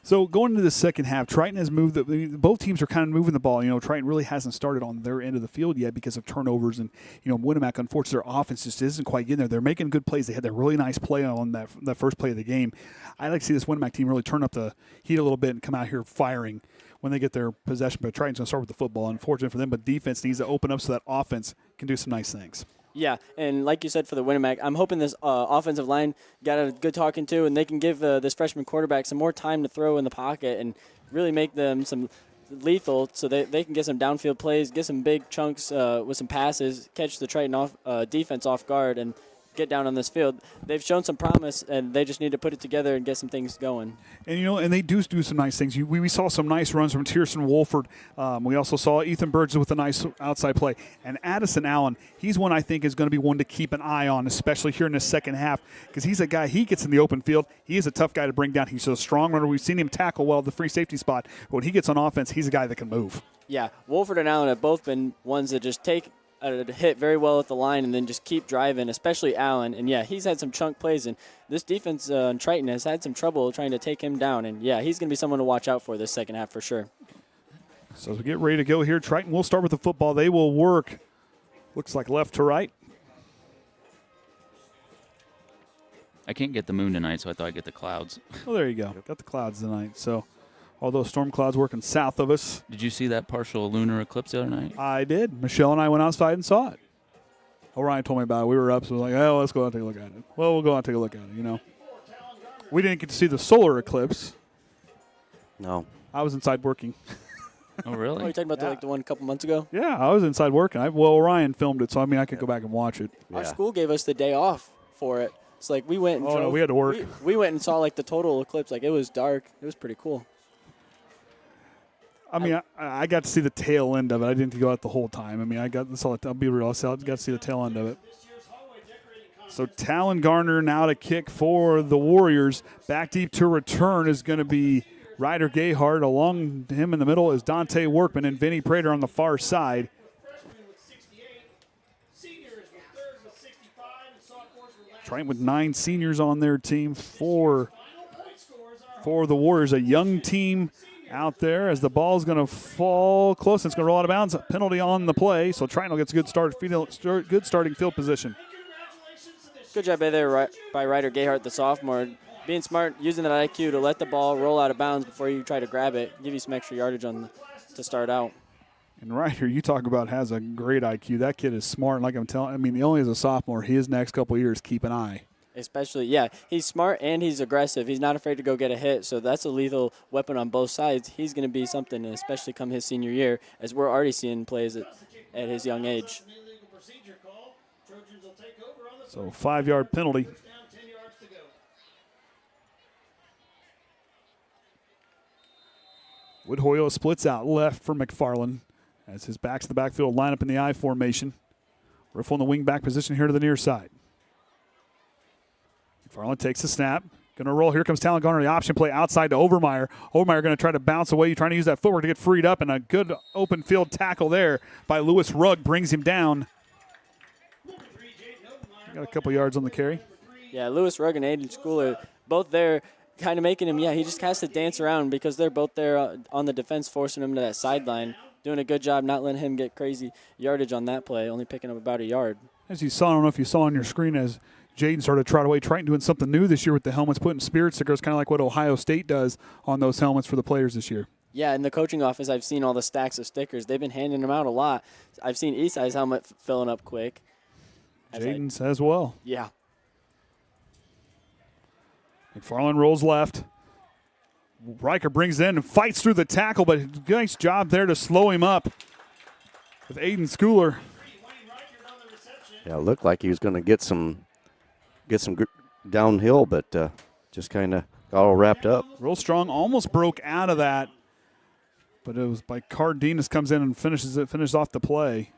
So going into the second half, Triton has moved. Both teams are kind of moving the ball. You know, Triton really hasn't started on their end of the field yet because of turnovers, and you know, Winamac, unfortunately, their offense just isn't quite getting there. They're making good plays. They had that really nice play on that first play of the game. I like to see this Winamac team really turn up the heat a little bit and come out here firing when they get their possession. But Triton's going to start with the football. Unfortunate for them, but defense needs to open up so that offense can do some nice things. Yeah, and like you said for the Winamac, I'm hoping this offensive line got a good talking to, and they can give this freshman quarterback some more time to throw in the pocket and really make them some lethal so they can get some downfield plays, get some big chunks with some passes, catch the Triton defense off guard, and get down on this field. They've shown some promise, and they just need to put it together and get some things going. And, you know, and they do some nice things. We saw some nice runs from Tierson Wolford. We also saw Ethan Burgess with a nice outside play. And Addison Allen, he's one I think is going to be one to keep an eye on, especially here in the second half, because he's a guy, he gets in the open field. He is a tough guy to bring down. He's a strong runner. We've seen him tackle well at the free safety spot. But when he gets on offense, he's a guy that can move. Yeah, Wolford and Allen have both been ones that just take hit very well at the line and then just keep driving, especially Allen. And, yeah, he's had some chunk plays. And this defense in Triton has had some trouble trying to take him down. And, yeah, he's going to be someone to watch out for this second half for sure. So as we get ready to go here, Triton will start with the football. They will work, looks like left to right. I can't get the moon tonight, so I thought I'd get the clouds. Oh, there you go. Got the clouds tonight. So all those storm clouds working south of us. Did you see that partial lunar eclipse the other night? I did. Michelle and I went outside and saw it. Orion told me about it. We were up, so we were like, oh, let's go out and take a look at it. Well, we'll go out and take a look at it, you know. We didn't get to see the solar eclipse. No. I was inside working. Oh, really? Oh, you're talking about the one a couple months ago? Yeah, I was inside working. Orion filmed it, so, I mean, I could go back and watch it. Our school gave us the day off for it. It's like we went and no, we had to work. We went and saw, like, the total eclipse. Like, it was dark. It was pretty cool. I mean, I got to see the tail end of it. I didn't go out the whole time. I mean, I'll be real. I got to see the tail end of it. So Talon Garner now to kick for the Warriors. Back deep to return is going to be Ryder Gayhart. Along him in the middle is Dante Workman and Vinny Prater on the far side. Triton with 9 seniors on their team for the Warriors. A young team out there as the ball's going to fall close. It's going to roll out of bounds. Penalty on the play, so Triton gets a good starting field position. Good job there by Ryder Gayhart, the sophomore. Being smart, using that IQ to let the ball roll out of bounds before you try to grab it, give you some extra yardage to start out. And Ryder, you talk about has a great IQ. That kid is smart. Like I'm telling, I mean, he only is a sophomore. His next couple of years, keep an eye. Especially, yeah, he's smart and he's aggressive. He's not afraid to go get a hit, so that's a lethal weapon on both sides. He's going to be something, especially come his senior year, as we're already seeing plays at his young age. So 5-yard penalty. Woodhoyle splits out left for McFarland as his backs to the backfield line up in the I formation. Riff on the wing back position here to the near side. McFarland takes the snap. Going to roll. Here comes Talon Garner. The option play outside to Overmeyer. Overmeyer going to try to bounce away. You're trying to use that footwork to get freed up, and a good open field tackle there by Lewis Rugg brings him down. Got a couple yards on the carry. Yeah, Lewis Rugg and Aiden Schooler both there kind of making him, he just has to dance around because they're both there on the defense, forcing him to that sideline. Doing a good job not letting him get crazy yardage on that play, only picking up about a yard. As you saw, I don't know if you saw on your screen, as Jaden started to trot away. Triton doing something new this year with the helmets, putting spirit stickers, kind of like what Ohio State does on those helmets for the players this year. Yeah, in the coaching office, I've seen all the stacks of stickers. They've been handing them out a lot. I've seen Eastside's helmet filling up quick. Jaden's as well. Yeah. McFarland rolls left. Riker brings it in and fights through the tackle, but nice job there to slow him up with Aiden Schooler. Yeah, it looked like he was going to get some downhill, but just kind of got all wrapped up. Real strong, almost broke out of that, but it was by Cardenas comes in and finishes off the play.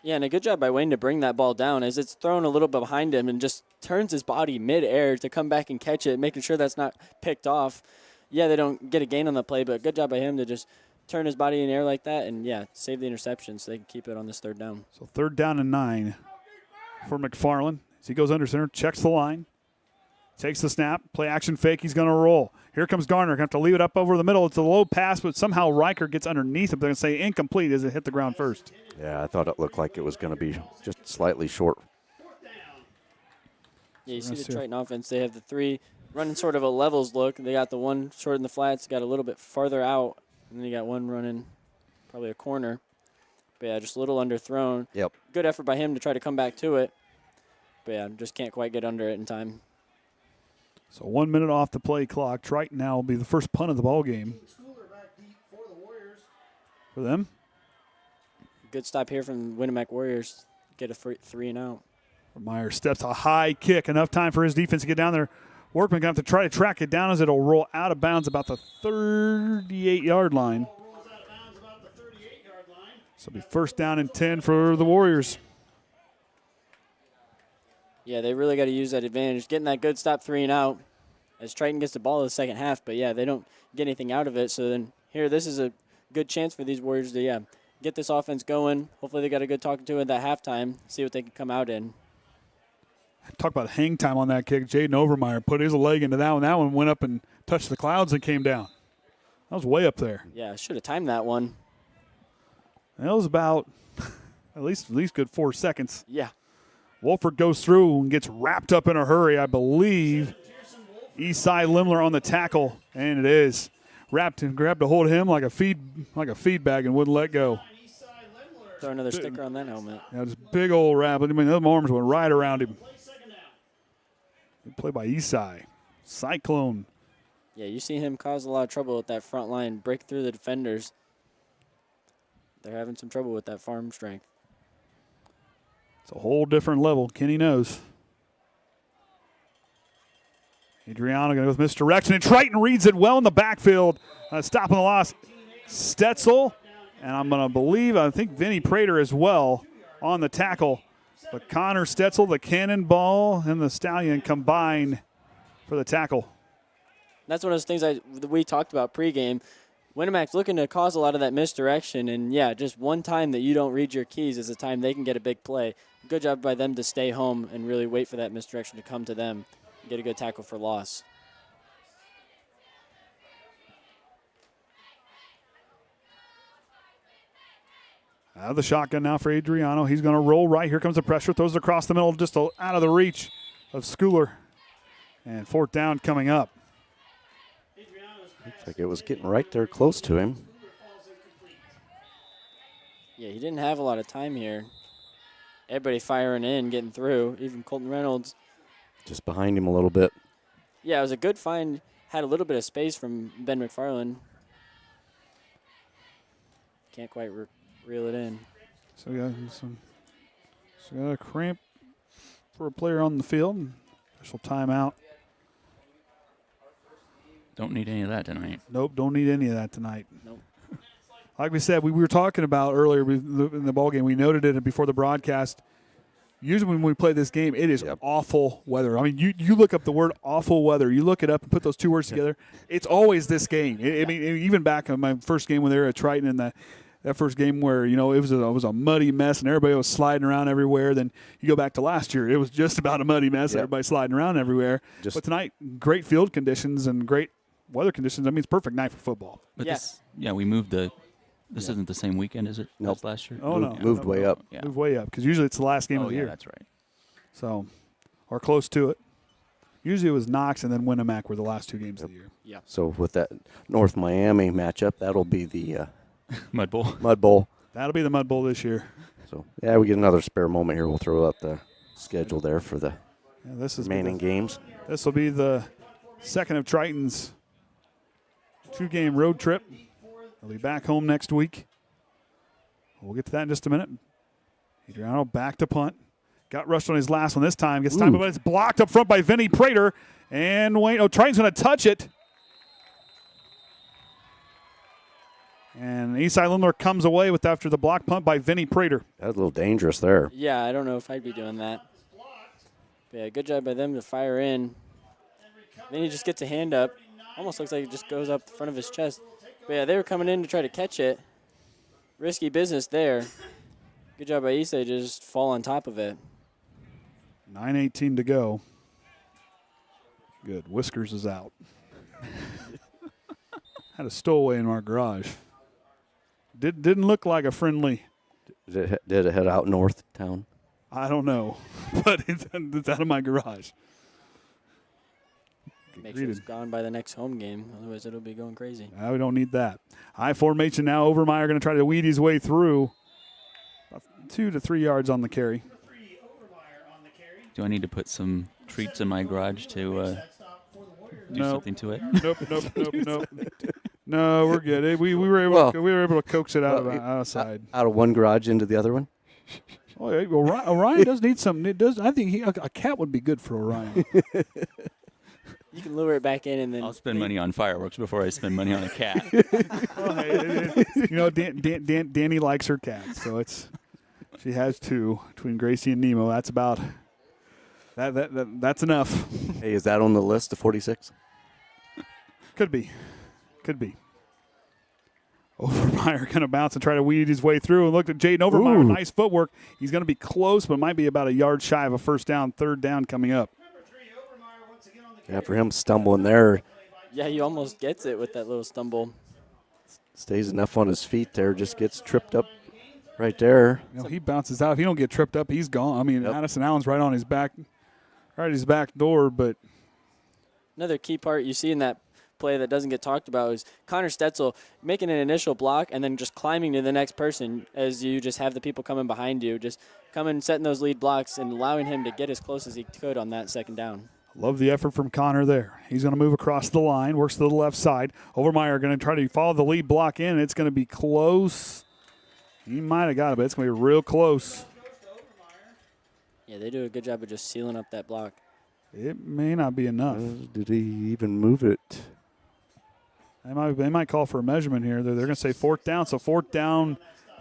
Yeah, and a good job by Wayne to bring that ball down as it's thrown a little bit behind him and just turns his body mid-air to come back and catch it, making sure that's not picked off. Yeah, they don't get a gain on the play, but good job by him to just turn his body in air like that and, yeah, save the interception so they can keep it on this 3rd down. So 3rd down and 9 for McFarland. As he goes under center, checks the line, takes the snap, play action fake, he's going to roll. Here comes Garner, going to have to leave it up over the middle. It's a low pass, but somehow Riker gets underneath him. They're going to say incomplete as it hit the ground first. Yeah, I thought it looked like it was going to be just slightly short. Yeah, you see the Triton offense. They have the 3 running sort of a levels look. They got the one short in the flats, got a little bit farther out, and then you got one running probably a corner. But, yeah, just a little underthrown. Yep. Good effort by him to try to come back to it. But, yeah, just can't quite get under it in time. So 1 minute off the play clock. Triton now will be the first punt of the ball game. For them. Good stop here from Winamac Warriors. Get a 3 and out. Meyer steps a high kick. Enough time for his defense to get down there. Workman going to have to try to track it down as it'll roll out of bounds about the 38-yard line. So it'll be 1st down and 10 for the Warriors. Yeah, they really got to use that advantage. Getting that good stop 3 and out as Triton gets the ball in the second half. But, yeah, they don't get anything out of it. So then here, this is a good chance for these Warriors to, yeah, get this offense going. Hopefully they got a good talking to at that halftime, see what they can come out in. Talk about hang time on that kick. Jaden Overmeyer put his leg into that one. That one went up and touched the clouds and came down. That was way up there. Yeah, should have timed that one. That was about at least good 4 seconds. Yeah. Wolford goes through and gets wrapped up in a hurry, I believe. Eastside Limler on the tackle, and it is. Wrapped and grabbed a hold of him like a feed bag and wouldn't let go. Throw another sticker on that helmet. Yeah, just big old wrap. I mean, them arms went right around him. Good play by Eastside. Cyclone. Yeah, you see him cause a lot of trouble with that front line, break through the defenders. They're having some trouble with that farm strength. It's a whole different level. Kenny knows. Adriano going to go with misdirection, and Triton reads it well in the backfield. Stopping the loss. Stetzel, and I think Vinny Prater as well on the tackle. But Connor Stetzel, the cannonball, and the Stallion combine for the tackle. That's one of those things that we talked about pregame. Winamac's looking to cause a lot of that misdirection, and, yeah, just one time that you don't read your keys is a time they can get a big play. Good job by them to stay home and really wait for that misdirection to come to them. Get a good tackle for loss. Out of the shotgun now for Adriano. He's going to roll right. Here comes the pressure. Throws it across the middle, just out of the reach of Schooler. And 4th down coming up. Looks like it was getting right there close to him. Yeah, he didn't have a lot of time here. Everybody firing in, getting through, even Colton Reynolds. Just behind him a little bit. Yeah, it was a good find. Had a little bit of space from Ben McFarland. Can't quite reel it in. So we got a cramp for a player on the field. Special timeout. Don't need any of that tonight. Nope, don't need any of that tonight. Nope. Like we said, we were talking about earlier in the ball game. We noted it before the broadcast. Usually when we play this game, it is awful weather. I mean, you look up the word awful weather. You look it up and put those two words together. It's always this game. I mean, even back in my first game when they were at Triton and that first game where, it was a muddy mess and everybody was sliding around everywhere. Then you go back to last year, it was just about a muddy mess. Yep. Everybody sliding around everywhere. But tonight, great field conditions and great weather conditions. I mean, it's a perfect night for football. But we moved This isn't the same weekend, is it? Nope. As last year? Oh, no. Moved way up. Yeah. Moved way up because usually it's the last game of the year. That's right. So or close to it. Usually it was Knox and then Winamac were the last 2 games of the year. Yeah. So with that North Miami matchup, that'll be the Mud Bowl. Mud Bowl. That'll be the Mud Bowl this year. So, yeah, we get another spare moment here. We'll throw up the schedule there for the remaining games. This will be the second of Triton's 2-game road trip. They'll be back home next week. We'll get to that in just a minute. Adriano back to punt. Got rushed on his last one this time. Gets time, but it's blocked up front by Vinny Prater. And Wayne, Triton's going to touch it. And Eastside Lindler comes away with after the block punt by Vinny Prater. That was a little dangerous there. Yeah, I don't know if I'd be doing that. But yeah, good job by them to fire in. Then he just gets a hand up. Almost looks like it just goes up the front of his chest. But yeah, they were coming in to try to catch it. Risky business there. Good job by Eastside to just fall on top of it. 9:18 to go. Good. Whiskers is out. Had a stowaway in our garage. Didn't look like a friendly. Did it head out north town? I don't know, but it's out of my garage. Make sure it's gone by the next home game. Otherwise, it'll be going crazy. We don't need that. High formation now. Overmeyer going to try to weed his way through. About 2 to 3 yards on the carry. Do I need to put some treats in my garage to do something to it? Nope. No, we're good. We were able to coax it out of outside. Out of one garage into the other one? Oh, yeah, well, Orion does need some. I think a cat would be good for Orion. You can lure it back in and then. I'll spend money on fireworks before I spend money on a cat. Danny likes her cat, so she has 2 between Gracie and Nemo. That's about that's enough. Hey, is that on the list of 46? Could be. Overmeyer going to bounce and try to weed his way through. And look at Jaden Overmeyer. Nice footwork. He's going to be close, but might be about a yard shy of a first down, 3rd down coming up. Yeah, for him stumbling there. Yeah, he almost gets it with that little stumble. Stays enough on his feet there, just gets tripped up right there. He bounces out. If he don't get tripped up, he's gone. I mean, Addison Allen's right on his back, right at his back door. But another key part you see in that play that doesn't get talked about is Connor Stetzel making an initial block and then just climbing to the next person as you just have the people coming behind you, just coming, setting those lead blocks and allowing him to get as close as he could on that 2nd down. Love the effort from Connor there. He's going to move across the line, works to the left side. Overmeyer going to try to follow the lead block in. It's going to be close. He might have got it, but it's going to be real close. Yeah, they do a good job of just sealing up that block. It may not be enough. Did he even move it? They might call for a measurement here. They're going to say 4th down, so 4th down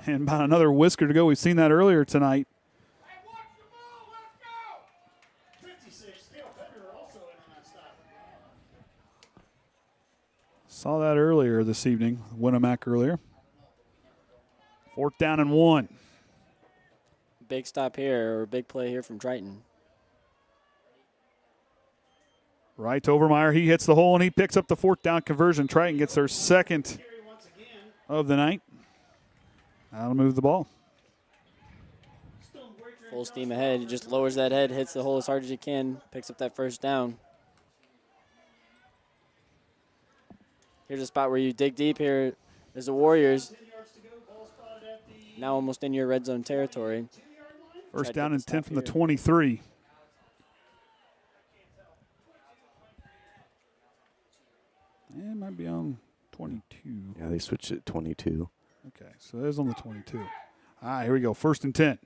and about another whisker to go. We've seen that earlier tonight. Saw that earlier this evening, Winamac earlier. 4th down and 1. Big stop here, or big play here from Triton. Right to Overmeyer. He hits the hole, and he picks up the 4th down conversion. Triton gets their 2nd of the night. That'll move the ball. Full steam ahead. He just lowers that head, hits the hole as hard as he can, picks up that 1st down. Here's a spot where you dig deep here. There's the Warriors. Now almost in your red zone territory. 1st down and 10 from the 23. It might be on 22. Yeah, they switched it to 22. Okay, so it is on the 22. All right, here we go. 1st and 10.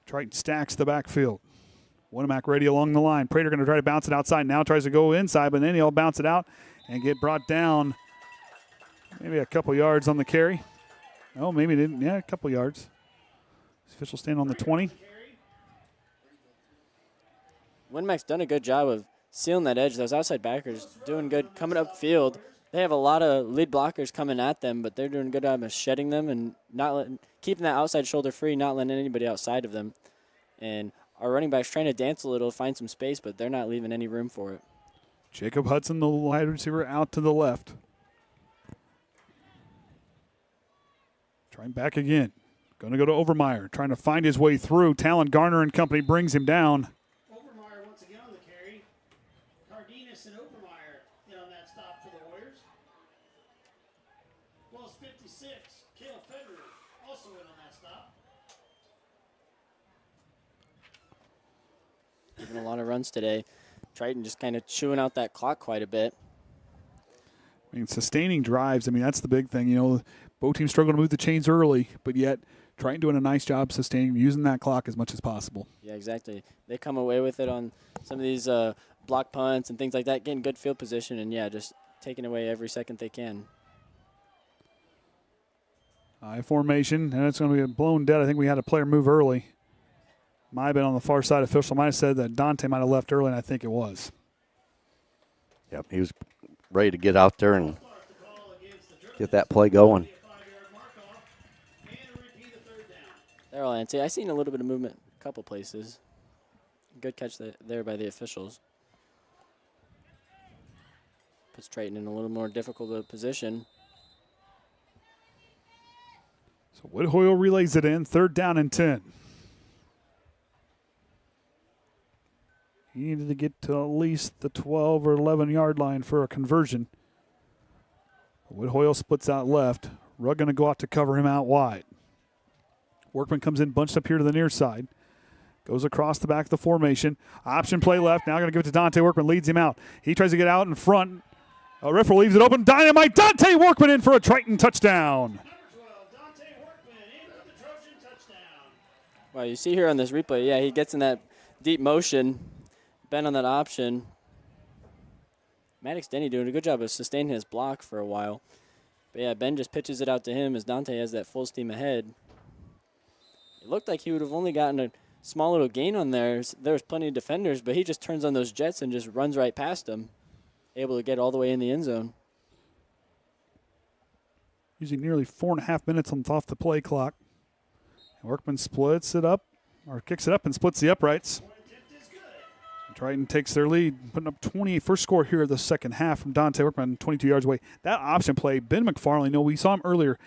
Triton stacks the backfield. Winamac ready along the line. Prater going to try to bounce it outside. Now tries to go inside, but then he'll bounce it out and get brought down maybe a couple yards on the carry. Oh, maybe didn't. Yeah, a couple yards. Official stand on the 20. Winamac's done a good job of sealing that edge. Those outside backers doing good coming up field. They have a lot of lead blockers coming at them, but they're doing a good job of shedding them and keeping that outside shoulder free, not letting anybody outside of them. And our running back's trying to dance a little, find some space, but they're not leaving any room for it. Jacob Hudson, the wide receiver, out to the left. Trying back again. Going to go to Overmeyer. Trying to find his way through. Talon Garner and company brings him down. Giving a lot of runs today. Triton just kind of chewing out that clock quite a bit. I mean, sustaining drives, I mean, that's the big thing. You know, both teams struggle to move the chains early, but yet Triton doing a nice job sustaining, using that clock as much as possible. Yeah, exactly. They come away with it on some of these block punts and things like that, getting good field position, and, yeah, just taking away every second they can. High formation, and it's going to be blown dead. I think we had a player move early. Might have been on the far side. Official might have said that Dante might have left early, and I think it was. Yep, he was ready to get out there and get that play going. There, Lance. I seen a little bit of movement a couple places. Good catch there by the officials. Puts Triton in a little more difficult position. So Woodhoyle relays it in, 3rd down and 10. He needed to get to at least the 12 or 11-yard line for a conversion. Woodhoyle splits out left. Rugg going to go out to cover him out wide. Workman comes in, bunched up here to the near side. Goes across the back of the formation. Option play left. Now going to give it to Dante Workman. Leads him out. He tries to get out in front. Riffle leaves it open. Dynamite. Dante Workman in for a Triton touchdown. Well, you see here on this replay, yeah, he gets in that deep motion. Ben on that option. Maddox Denny doing a good job of sustaining his block for a while. But, yeah, Ben just pitches it out to him as Dante has that full steam ahead. It looked like he would have only gotten a small little gain on there. There was plenty of defenders, but he just turns on those jets and just runs right past them, able to get all the way in the end zone. Using nearly 4.5 minutes off the play clock. Workman splits it up, or kicks it up and splits the uprights. Triton takes their lead, putting up 20. First score here of the second half from Dante Workman, 22 yards away. That option play, Ben McFarlane, we saw him earlier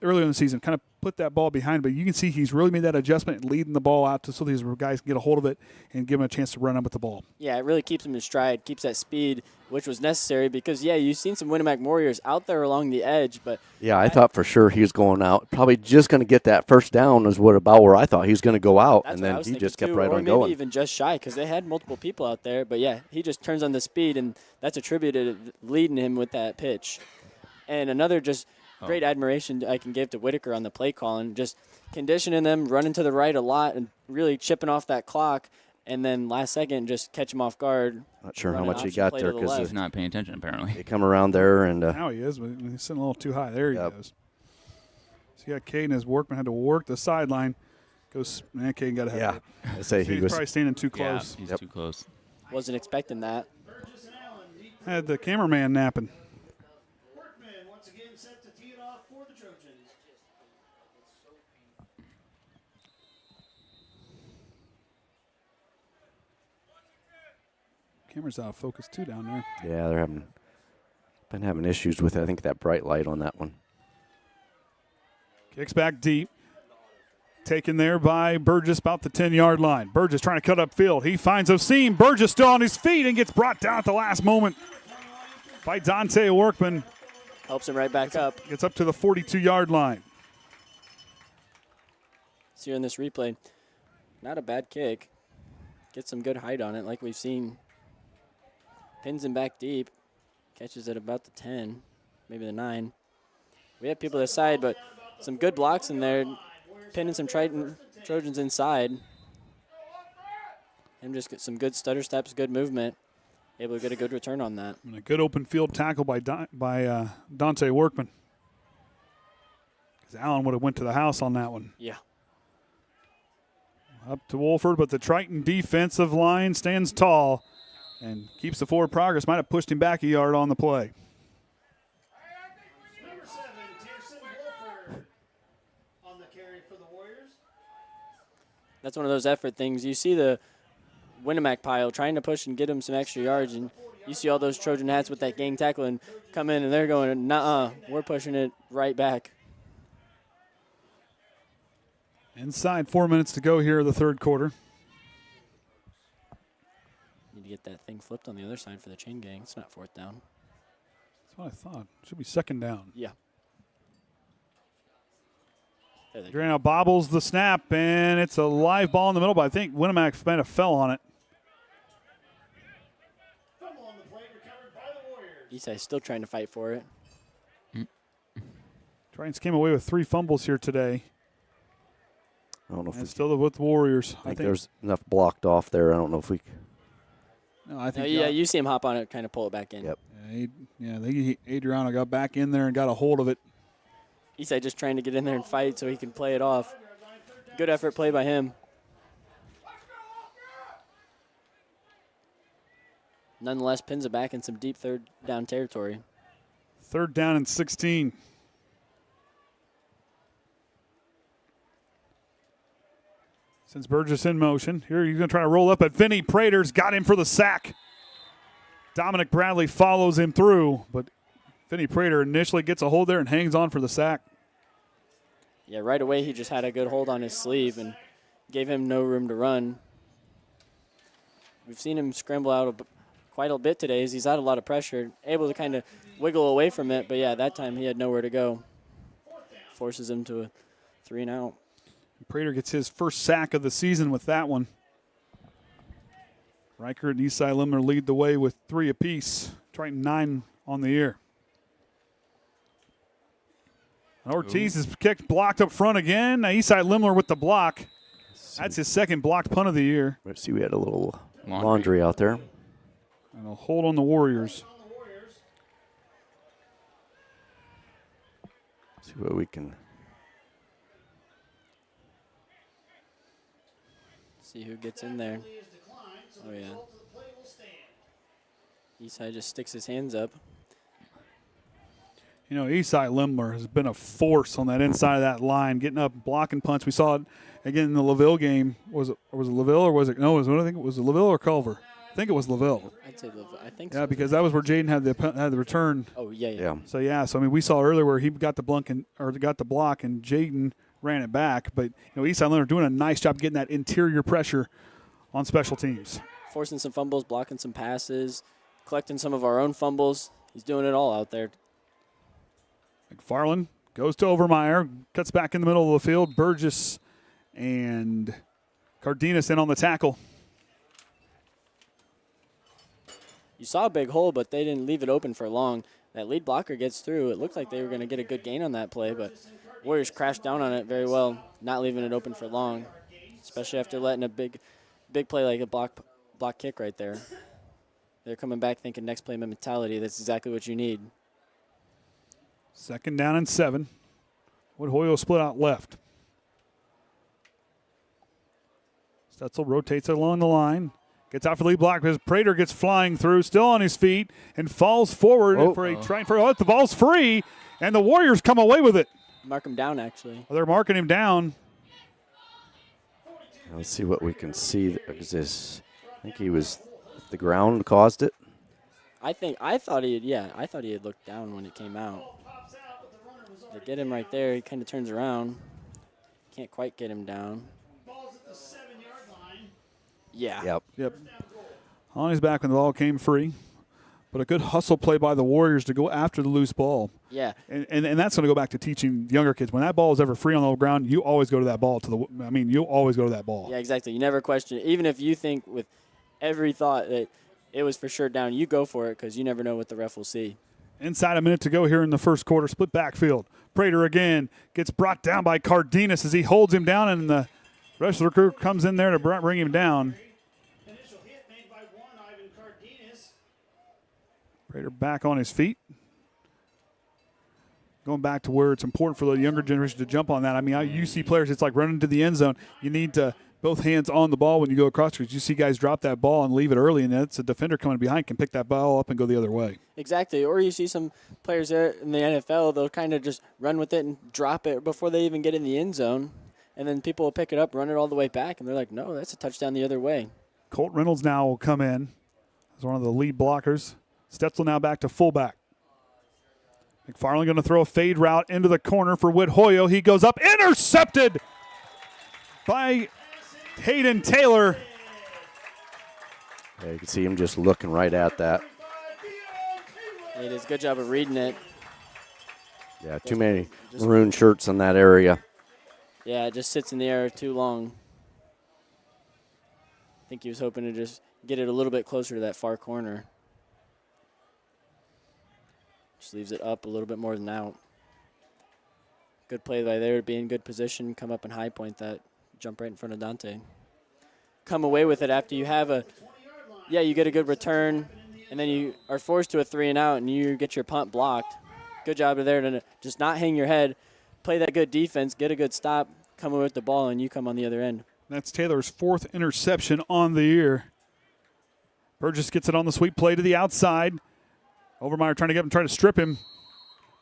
in the season, kind of put that ball behind, but you can see he's really made that adjustment, leading the ball out so these guys can get a hold of it and give him a chance to run up with the ball. Yeah, it really keeps him in stride, keeps that speed, which was necessary because, yeah, you've seen some Winamac Warriors out there along the edge. But yeah, I thought for sure he was going out. Probably just going to get that first down is about where I thought he was going to go out, and then he just kept right on going. Maybe even just shy because they had multiple people out there. But, yeah, he just turns on the speed, and that's attributed leading him with that pitch. And another just great admiration I can give to Whitaker on the play calling, just conditioning them, running to the right a lot, and really chipping off that clock. And then last second, just catch him off guard. Not sure how much he got there because he's not paying attention apparently. They come around there and now he is, but he's sitting a little too high. There he goes. So you got Caden as Workman had to work the sideline. Caden got ahead. Yeah, I say he was probably standing too close. Yeah, he's too close. Wasn't expecting that. Had the cameraman napping. Camera's out of focus too down there. Yeah, they're been having issues with, I think, that bright light on that one. Kicks back deep. Taken there by Burgess about the 10-yard line. Burgess trying to cut up field. He finds a seam. Burgess still on his feet and gets brought down at the last moment by Dante Workman. Helps him right back up. Gets up to the 42-yard line. See in this replay, not a bad kick. Gets some good height on it like we've seen. Pins him back deep. Catches at about the 10, maybe the 9. We have people this side, but some good blocks in there. Pinning some Trojans inside. And just get some good stutter steps, good movement. Able to get a good return on that. And a good open field tackle by Dante Workman. Because Allen would have went to the house on that one. Yeah. Up to Wolford, but the Triton defensive line stands tall and keeps the forward progress. Might have pushed him back a yard on the play. Number 7, Tierson Wolford on the carry for the Warriors. That's one of those effort things. You see the Winamac pile trying to push and get him some extra yards, and you see all those Trojan hats with that gang tackle and come in, and they're going, nuh-uh, we're pushing it right back. Inside 4 minutes to go here in the third quarter. Need to get that thing flipped on the other side for the chain gang. It's not fourth down. That's what I thought. Should be second down. Yeah. Adriano bobbles the snap, and it's a live ball in the middle, but I think Winamac might have fell on it. Eastside's still trying to fight for it. Triton came away with 3 fumbles here today. I don't know if it's still with the Warriors. I think there's enough blocked off there. I don't know if we. No, I think. Yeah, you see him hop on it, kind of pull it back in. Yep. Adriano got back in there and got a hold of it. Eastside just trying to get in there and fight so he can play it off. Good effort play by him. Nonetheless, pins it back in some deep third down territory. 3rd down and 16. Since Burgess in motion. Here he's going to try to roll up, but Vinny Prater's got him for the sack. Dominic Bradley follows him through, but Vinny Prater initially gets a hold there and hangs on for the sack. Yeah, right away he just had a good hold on his sleeve and gave him no room to run. We've seen him scramble out quite a bit today as he's had a lot of pressure, able to kind of wiggle away from it, but yeah, that time he had nowhere to go. Forces him to a 3-and-out. Prater gets his first sack of the season with that one. Riker and Eastside Limner lead the way with 3 apiece. Triton 9 on the year. And Ortiz is kicked, blocked up front again. Now Eastside Limner with the block. That's his 2nd blocked punt of the year. Let's see, we had a little laundry out there. And a hold on the Warriors. See what we can. See who gets in there. Oh, yeah. Eastside just sticks his hands up. You know, Eastside Limner has been a force on that inside of that line, getting up, blocking punts. We saw it again in the LaVille game. Was it LaVille or was it? No, I think it was LaVille or Culver. I think it was LaVille. I'd say LaVille. I think yeah, so. because that was where Jaden had the return. Oh, yeah. So I mean, we saw earlier where he got the block and Jaden ran it back. But you know, Eastside Limner doing a nice job getting that interior pressure on special teams. Forcing some fumbles, blocking some passes, collecting some of our own fumbles. He's doing it all out there. McFarland goes to Overmeyer, cuts back in the middle of the field. Burgess and Cardenas in on the tackle. You saw a big hole, but they didn't leave it open for long. That lead blocker gets through. It looked like they were going to get a good gain on that play, but Warriors crashed down on it very well, not leaving it open for long, especially after letting a big play like a block kick right there. They're coming back thinking next play mentality. That's exactly what you need. 2nd down and 7. Woodhoyle split out left. Stetzel rotates it along the line. Gets out for the lead block because Prater gets flying through, still on his feet, and falls forward for a try. The ball's free, and the Warriors come away with it. Mark him down, actually. Well, they're marking him down. Let's see what we can see. I think he was the ground caused it. I thought he had looked down when it came out. They get him right there. He kind of turns around. Can't quite get him down. Yeah. Yep. On his back when the ball came free. But a good hustle play by the Warriors to go after the loose ball. Yeah. And that's going to go back to teaching younger kids. When that ball is ever free on the ground, you always go to that ball. You always go to that ball. Yeah, exactly. You never question it. Even if you think with every thought that it was for sure down, you go for it because you never know what the ref will see. Inside a minute to go here in the first quarter. Split backfield. Prater again gets brought down by Cardenas as he holds him down, and the rest of the crew comes in there to bring him down. Prater back on his feet. Going back to where it's important for the younger generation to jump on that. I mean, you see players, it's like running to the end zone. You need to both hands on the ball when you go across because you see guys drop that ball and leave it early, and it's a defender coming behind can pick that ball up and go the other way. Exactly. Or you see some players there in the NFL, they'll kind of just run with it and drop it before they even get in the end zone, and then people will pick it up, run it all the way back, and they're like, no, that's a touchdown the other way. Colt Reynolds now will come in as one of the lead blockers. Stetzel now back to fullback. McFarland going to throw a fade route into the corner for Woodhoyle. He goes up, intercepted by Hayden Taylor. Yeah, you can see him just looking right at that. He does a good job of reading it. Yeah, too many maroon shirts in that area. Yeah, it just sits in the air too long. I think he was hoping to just get it a little bit closer to that far corner. Just leaves it up a little bit more than out. Good play by there to be in good position, come up and high point that, jump right in front of Dante. Come away with it after you have you get a good return, and then you are forced to a 3 and out, and you get your punt blocked. Good job of there to just not hang your head, play that good defense, get a good stop, come away with the ball, and you come on the other end. That's Taylor's 4th interception on the year. Burgess gets it on the sweep play to the outside. Overmeyer trying to get him, trying to strip him.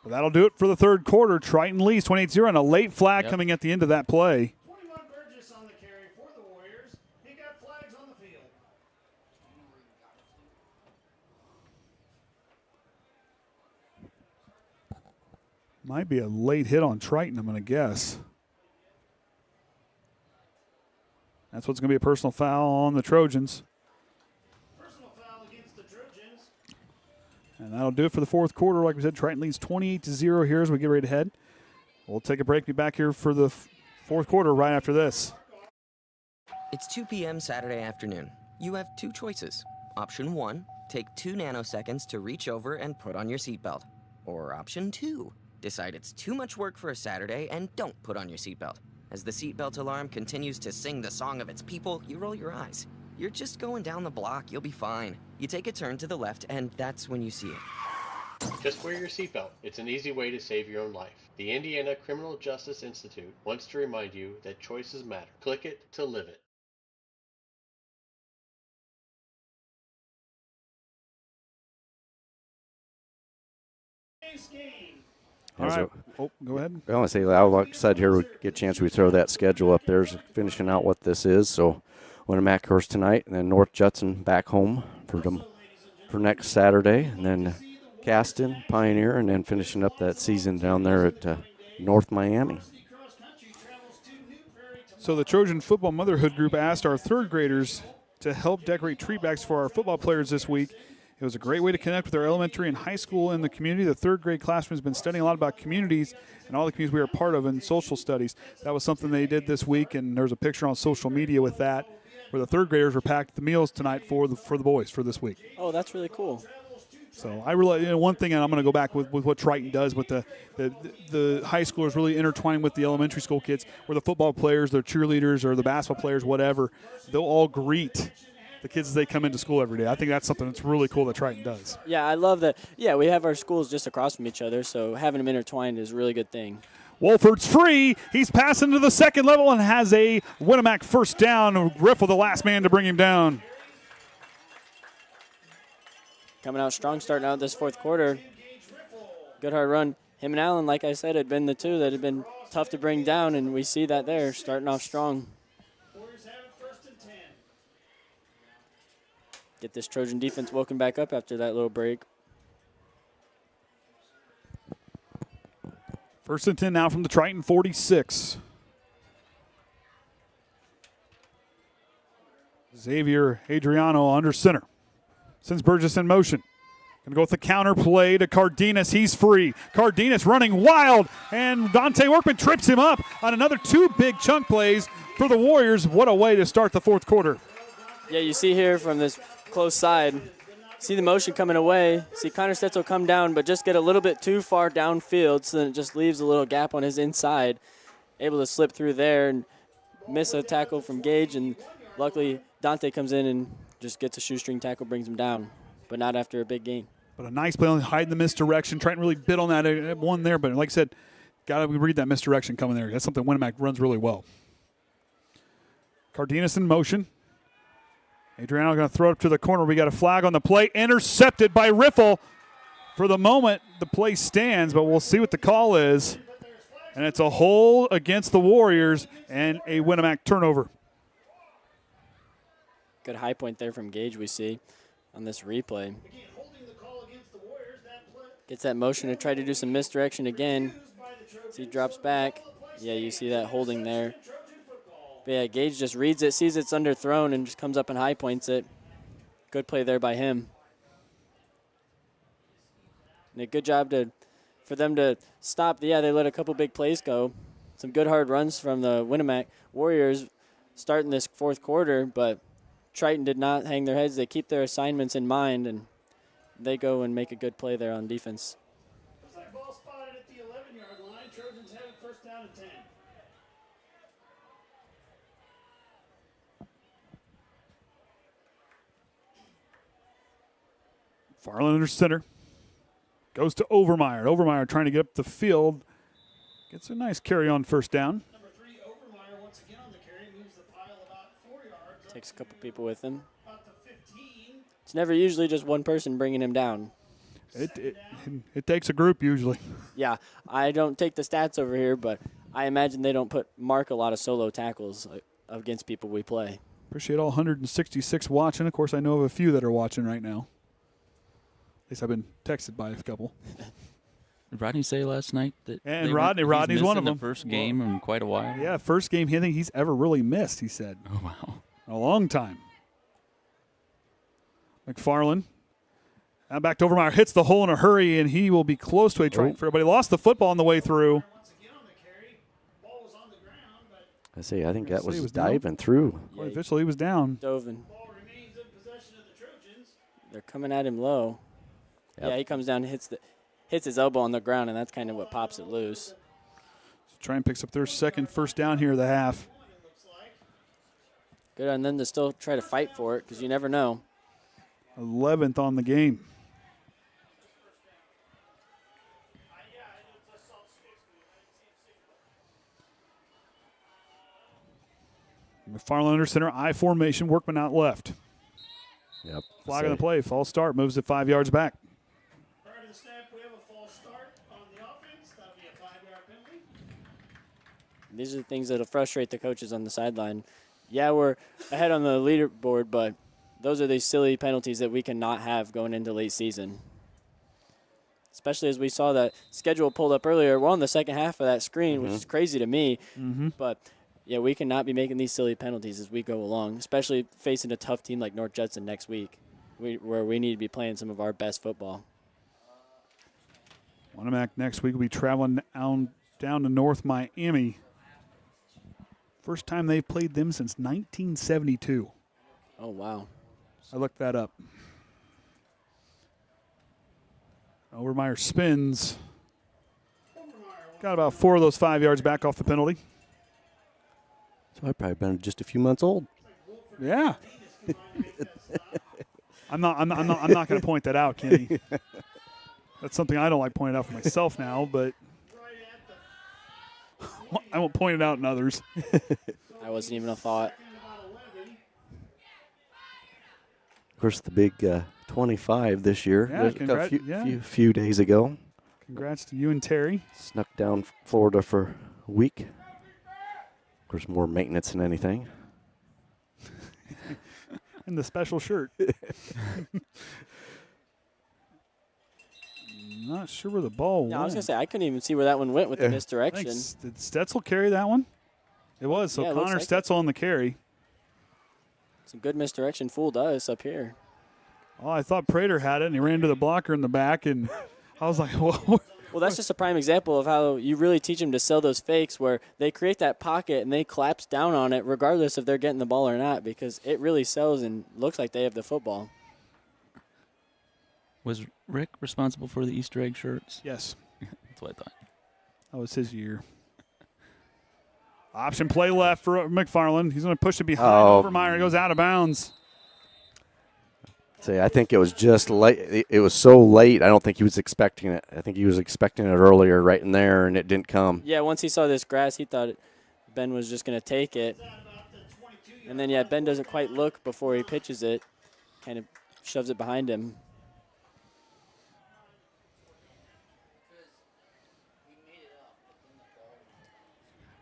But that'll do it for the third quarter. Triton leads 28-0, and a late flag coming at the end of that play. 21 Burgess on the carry for the Warriors. He got flags on the field. Might be a late hit on Triton, I'm going to guess. That's what's going to be a personal foul on the Trojans. Personal foul against the Trojans. And that'll do it for the fourth quarter. Like we said, Triton leads 28-0 here as we get ready to head. We'll take a break, be back here for the fourth quarter right after this. It's 2 p.m. Saturday afternoon. You have two choices. Option 1, take 2 nanoseconds to reach over and put on your seatbelt. Or option 2, decide it's too much work for a Saturday and don't put on your seatbelt. As the seatbelt alarm continues to sing the song of its people, you roll your eyes. You're just going down the block, you'll be fine. You take a turn to the left, and that's when you see it. Just wear your seatbelt. It's an easy way to save your own life. The Indiana Criminal Justice Institute wants to remind you that choices matter. Click it to live it. All right. Oh, go ahead. I want to say, like I said here, we get a chance we throw that schedule up there, finishing out what this is. So, Winamac course tonight, and then North Judson back home for next Saturday, and then Caston, Pioneer, and then finishing up that season down there at North Miami. So the Trojan Football Motherhood Group asked our third graders to help decorate tree bags for our football players this week. It was a great way to connect with our elementary and high school in the community. The third grade classroom has been studying a lot about communities and all the communities we are part of in social studies. That was something they did this week, and there's a picture on social media with that, where the third graders were packed the meals tonight for the boys for this week. Oh, that's really cool. So I really, one thing, and I'm going to go back with what Triton does with the high schoolers really intertwining with the elementary school kids, where the football players, the cheerleaders, or the basketball players, whatever, they'll all greet the kids as they come into school every day. I think that's something that's really cool that Triton does. Yeah, I love that. Yeah, we have our schools just across from each other, so having them intertwined is a really good thing. Wolford's free. He's passing to the second level and has a Winamac first down. Riffle, the last man to bring him down. Coming out strong, starting out this fourth quarter. Good hard run. Him and Allen, like I said, had been the two that had been tough to bring down, and we see that there, starting off strong. Get this Trojan defense woken back up after that little break. 1st and 10 now from the Triton 46. Xavier Adriano under center. Sends Burgess in motion. Going to go with the counter play to Cardenas. He's free. Cardenas running wild, and Dante Workman trips him up on another 2 big chunk plays for the Warriors. What a way to start the fourth quarter. Yeah, you see here from this close side, see the motion coming away, see Connor Stetzel come down, but just get a little bit too far downfield, so then it just leaves a little gap on his inside. Able to slip through there and miss a tackle from Gage, and luckily Dante comes in and just gets a shoestring tackle, brings him down, but not after a big gain. But a nice play on hiding the misdirection. Triton really bit on that one there, but like I said, got to read that misdirection coming there. That's something Winamac runs really well. Cardenas in motion. Adriano going to throw it up to the corner. We got a flag on the play. Intercepted by Riffle. For the moment, the play stands, but we'll see what the call is. And it's a hold against the Warriors and a Winamac turnover. Good high point there from Gage we see on this replay. Gets that motion to try to do some misdirection again. See, drops back. Yeah, you see that holding there. But yeah, Gage just reads it, sees it's underthrown, and just comes up and high points it. Good play there by him. And a good job for them to stop. Yeah, they let a couple big plays go. some good hard runs from the Winamac Warriors starting this fourth quarter, but Triton did not hang their heads. They keep their assignments in mind, and they go and make a good play there on defense. Ball spotted at the 11-yard line. Trojans have it first down and 10. Farland under center. Goes to Overmeyer. Overmeyer trying to get up the field. Gets a nice carry on first down. Number 3, Overmeyer, once again on the carry, moves the pile about 4 yards. Takes a couple people with him. About the 15. It's never usually just one person bringing him down. It takes a group usually. Yeah, I don't take the stats over here, but I imagine they don't mark a lot of solo tackles against people we play. Appreciate all 166 watching. Of course, I know of a few that are watching right now. At least I've been texted by a couple. Did Rodney say last night that? And Rodney's one of them. The first game in quite a while. Yeah, first game I think he's ever really missed, he said. Oh, wow. A long time. McFarland. Now back to Overmeyer. Hits the hole in a hurry, and he will be close to a Triton fair, but he lost the football on the way through. I say, I think that was was diving through. Yeah, officially, he was down. Dove in. They're coming at him low. Yep. Yeah, he comes down and hits his elbow on the ground, and that's kind of what pops it loose. So Triton picks up their second first down here of the half. Good on them to still try to fight for it, because you never know. 11th on the game. McFarland under center, I formation, Workman out left. Yep. Flag on the play, false start, moves it 5 yards back. Prior to the snap, we have a false start on the offense. That'll be a 5-yard penalty. These are the things that'll frustrate the coaches on the sideline. Yeah, we're ahead on the leaderboard, but those are these silly penalties that we cannot have going into late season. Especially as we saw that schedule pulled up earlier. We're on the second half of that screen, which is crazy to me. But, yeah, we cannot be making these silly penalties as we go along, especially facing a tough team like North Judson next week, where we need to be playing some of our best football. Winamac next week will be traveling down to North Miami. First time they've played them since 1972. Oh, wow. I looked that up. Overmeyer spins. Got about 4 of those 5 yards back off the penalty. So I've probably been just a few months old. Yeah. I'm not going to point that out, Kenny. That's something I don't like pointing out for myself now, but I won't point it out in others. That wasn't even a thought. Of course, the big 25 this year. Yeah, a few days ago. Congrats to you and Terry. Snuck down Florida for a week. Of course, more maintenance than anything. And the special shirt. Not sure where the ball went. No, I was going to say, I couldn't even see where that one went with the misdirection. Did Stetzel carry that one? It was. So Yeah, it Connor looks like Stetzel on the carry. Some good misdirection fooled us up here. Oh, I thought Prater had it, and he ran to the blocker in the back, and I was like, whoa. Well, that's just a prime example of how you really teach them to sell those fakes where they create that pocket and they collapse down on it regardless if they're getting the ball or not, because it really sells and looks like they have the football. Was Rick responsible for the Easter egg shirts? Yes. That's what I thought. That was his year. Option play left for McFarland. He's going to push it behind Overmeyer. He goes out of bounds. I think it was just late. It was so late, I don't think he was expecting it. I think he was expecting it earlier right in there, and it didn't come. Yeah, once he saw this grass, he thought Ben was just going to take it. And then, yeah, Ben doesn't quite look before he pitches it. Kind of shoves it behind him.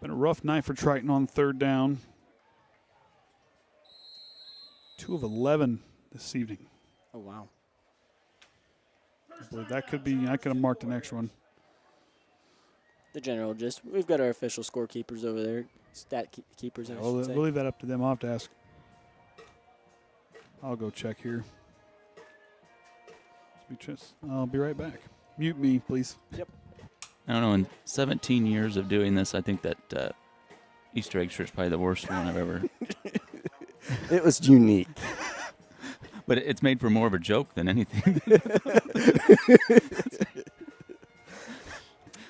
Been a rough night for Triton on third down. 2 of 11 this evening. Oh, wow. I believe that could be, I could have marked the next one. The general gist. We've got our official scorekeepers over there. Stat keepers, I should say. We'll leave that up to them. I'll have to ask. I'll go check here. I'll be right back. Mute me, please. Yep. I don't know, in 17 years of doing this, I think that Easter egg shirt is probably the worst one I've ever. It was unique. But it's made for more of a joke than anything.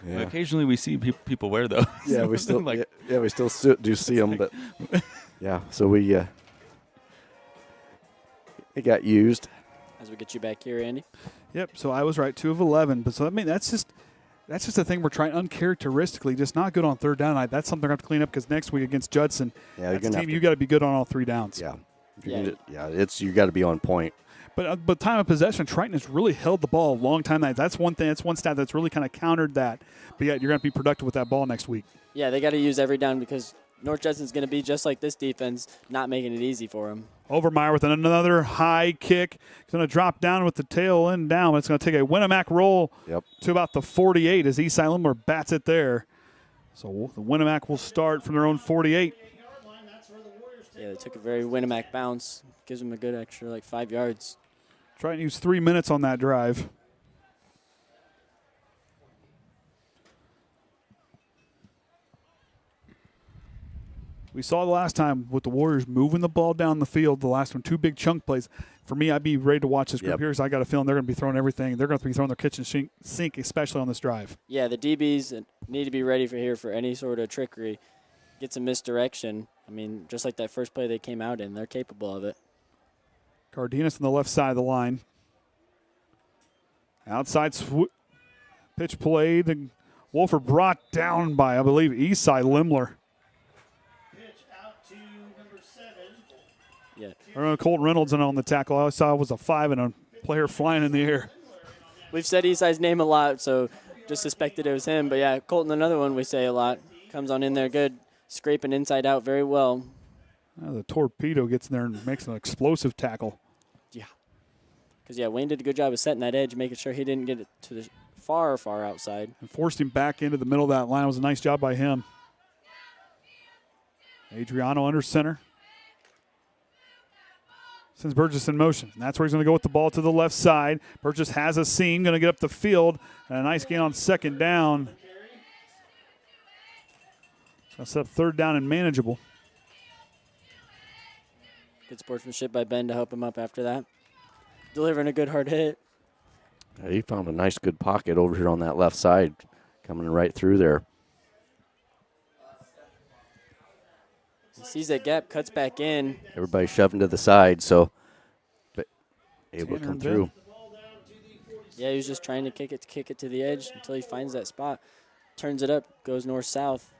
Yeah. Occasionally we see people wear those. Yeah, we still we still do see them, but yeah. So it got used. As we get you back here, Andy. Yep. So I was right, 2 of 11. But so I mean that's just a thing we're trying uncharacteristically, just not good on third down. That's something I have to clean up because next week against Judson, that's a team you got to be good on all 3 downs. Yeah. You got to be on point. But time of possession, Triton has really held the ball a long time. That's one thing. That's one stat that's really kind of countered that. But yeah, you're going to be productive with that ball next week. Yeah, they got to use every down because North Judson's going to be just like this defense, not making it easy for them. Overmeyer with another high kick. He's going to drop down with the tail end down. It's going to take a Winamac roll to about the 48 as Eastside Limler bats it there. So the Winamac will start from their own 48. Yeah, they took a very Winamac bounce. Gives them a good extra, 5 yards. Trying to use 3 minutes on that drive. We saw the last time with the Warriors moving the ball down the field, the last one, 2 big chunk plays. For me, I'd be ready to watch this group here because I got a feeling they're going to be throwing everything. They're going to be throwing their kitchen sink, especially on this drive. Yeah, the DBs need to be ready for any sort of trickery. Get some misdirection. I mean, just like that first play they came out in, they're capable of it. Cardenas on the left side of the line. Outside pitch played, and Wolford brought down by, I believe, Eastside Limler. Yeah. Colton Reynolds on the tackle. All I saw was a 5 and a player flying in the air. We've said Eastside's name a lot, so just suspected it was him. But, yeah, Colton, another one we say a lot. Comes on in there good, scraping inside out very well. The torpedo gets in there and makes an explosive tackle. Yeah. Because, Wayne did a good job of setting that edge, making sure he didn't get it to the far outside. And forced him back into the middle of that line. It was a nice job by him. Adriano under center. Sends Burgess in motion. And that's where he's going to go with the ball to the left side. Burgess has a seam, going to get up the field. And a nice gain on second down. Going to set up third down and manageable. Good sportsmanship by Ben to help him up after that. Delivering a good hard hit. Yeah, he found a nice good pocket over here on that left side, coming right through there. He sees that gap, cuts back in. Everybody shoving to the side, so able to come through. Yeah, he was just trying to kick it to the edge until he finds that spot. Turns it up, goes north-south.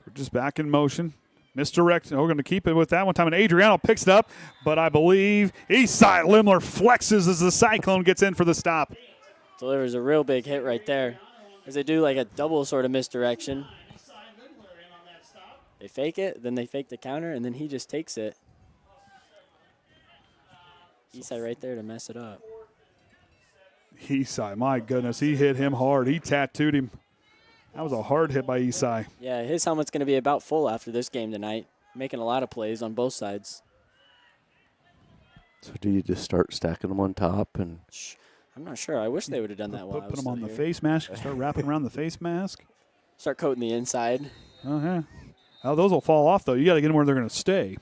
We're just back in motion. Misdirect. We're going to keep it with that one time. And Adriano picks it up, but I believe Eastside Limler flexes as the Cyclone gets in for the stop. Delivers a real big hit right there. As they do a double sort of misdirection. They fake it, then they fake the counter, and then he just takes it. Eastside right there to mess it up. Eastside, my goodness, he hit him hard. He tattooed him. That was a hard hit by Eastside. Yeah, his helmet's going to be about full after this game tonight, making a lot of plays on both sides. So do you just start stacking them on top? And I'm not sure. I wish they would have done that while I was Put them on still the here. face mask. Start wrapping around the face mask. Start coating the inside. Uh-huh. Oh, those will fall off, though. You got to get them where they're going to stay.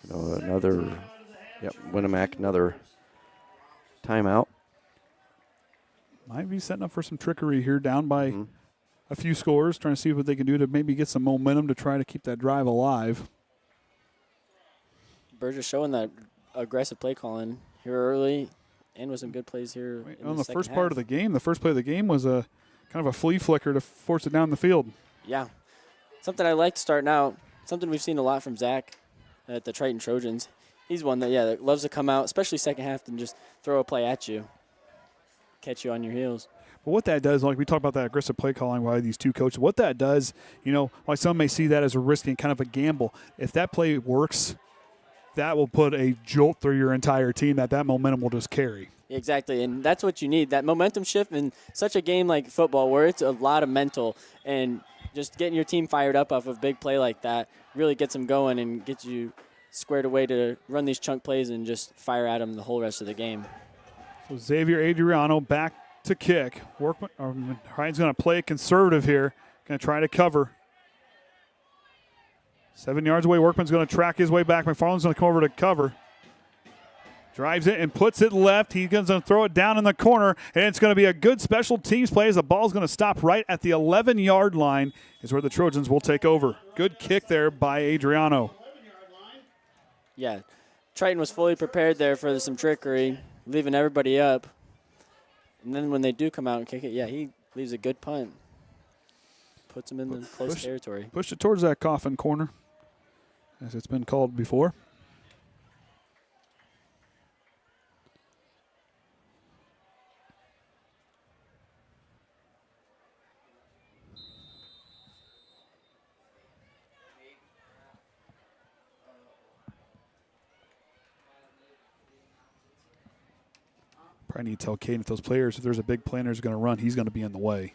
Winamac, another timeout. Might be setting up for some trickery here, down by a few scores, trying to see what they can do to maybe get some momentum to try to keep that drive alive. Burgess showing that aggressive play calling here early and with some good plays here On the first part of the game, the first play of the game was a kind of a flea flicker to force it down the field. Yeah. Something I like starting out, something we've seen a lot from Zach at the Triton Trojans. He's one that loves to come out, especially second half, and just throw a play at you, catch you on your heels. But what that does, like we talk about that aggressive play calling by these two coaches, what that does, while some may see that as a risky and kind of a gamble, if that play works, that will put a jolt through your entire team that momentum will just carry. Exactly, and that's what you need, that momentum shift in such a game like football where it's a lot of mental, and just getting your team fired up off of a big play like that really gets them going and gets you squared away to run these chunk plays and just fire at them the whole rest of the game. So Xavier Adriano back to kick. Ryan's going to play it conservative here. Going to try to cover. 7 yards away. Workman's going to track his way back. McFarland's going to come over to cover. Drives it and puts it left. He's going to throw it down in the corner, and it's going to be a good special teams play as the ball's going to stop right at the 11-yard line is where the Trojans will take over. Good kick there by Adriano. Yeah, Triton was fully prepared there for some trickery, leaving everybody up. And then when they do come out and kick it, yeah, he leaves a good punt. Puts him in the close territory. Push it towards that coffin corner, as it's been called before. Probably need to tell Caden if those players, if there's a big player who's going to run, he's going to be in the way.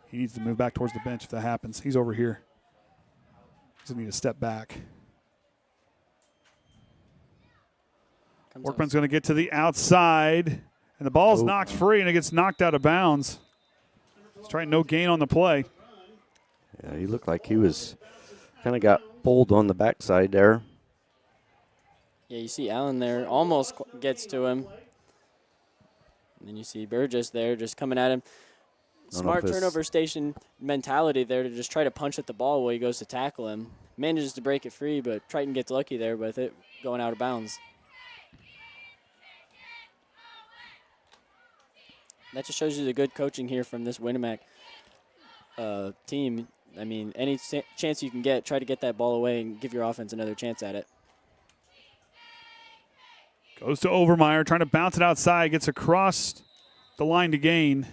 He needs to move back towards the bench if that happens. He's over here. He's going to need to step back. Workman's going to get to the outside, and the ball's knocked free, and it gets knocked out of bounds. He's trying no gain on the play. Yeah, he looked like he was kind of got pulled on the backside there. Yeah, you see Allen there almost gets to him. And then you see Burgess there just coming at him. Smart turnover station mentality there to just try to punch at the ball while he goes to tackle him. Manages to break it free, but Triton gets lucky there with it going out of bounds. That just shows you the good coaching here from this Winamac team. I mean, any chance you can get, try to get that ball away and give your offense another chance at it. Goes to Overmeyer, trying to bounce it outside, gets across the line to gain.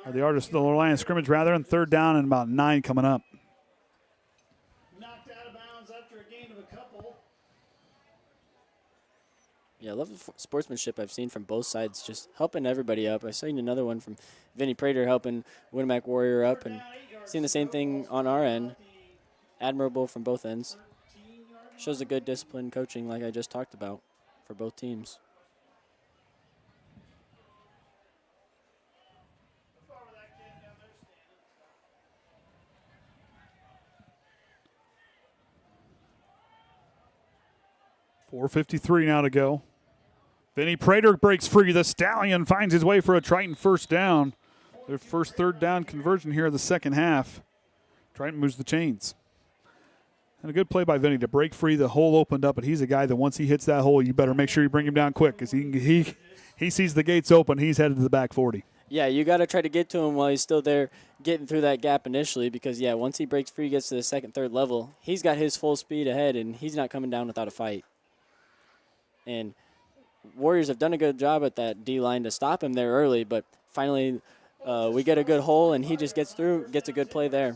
Or the line of scrimmage, rather, and third down and about 9 coming up. Knocked out of bounds after a gain of a couple. Yeah, I love the sportsmanship I've seen from both sides, just helping everybody up. I've seen another one from Vinny Prater helping Winamac Warrior up, and seen the same thing on our end. Admirable from both ends. Shows a good discipline coaching like I just talked about for both teams. .453 now to go. Vinny Prater breaks free. The Stallion finds his way for a Triton first down. Their first third down conversion here in the second half. Triton moves the chains. And a good play by Vinny to break free. The hole opened up, but he's a guy that once he hits that hole, you better make sure you bring him down quick because he sees the gates open. He's headed to the back 40. Yeah, you got to try to get to him while he's still there getting through that gap initially because, yeah, once he breaks free, gets to the second, third level, he's got his full speed ahead, and he's not coming down without a fight. And Warriors have done a good job at that D-line to stop him there early, but finally we get a good hole, and he just gets through, gets a good play there.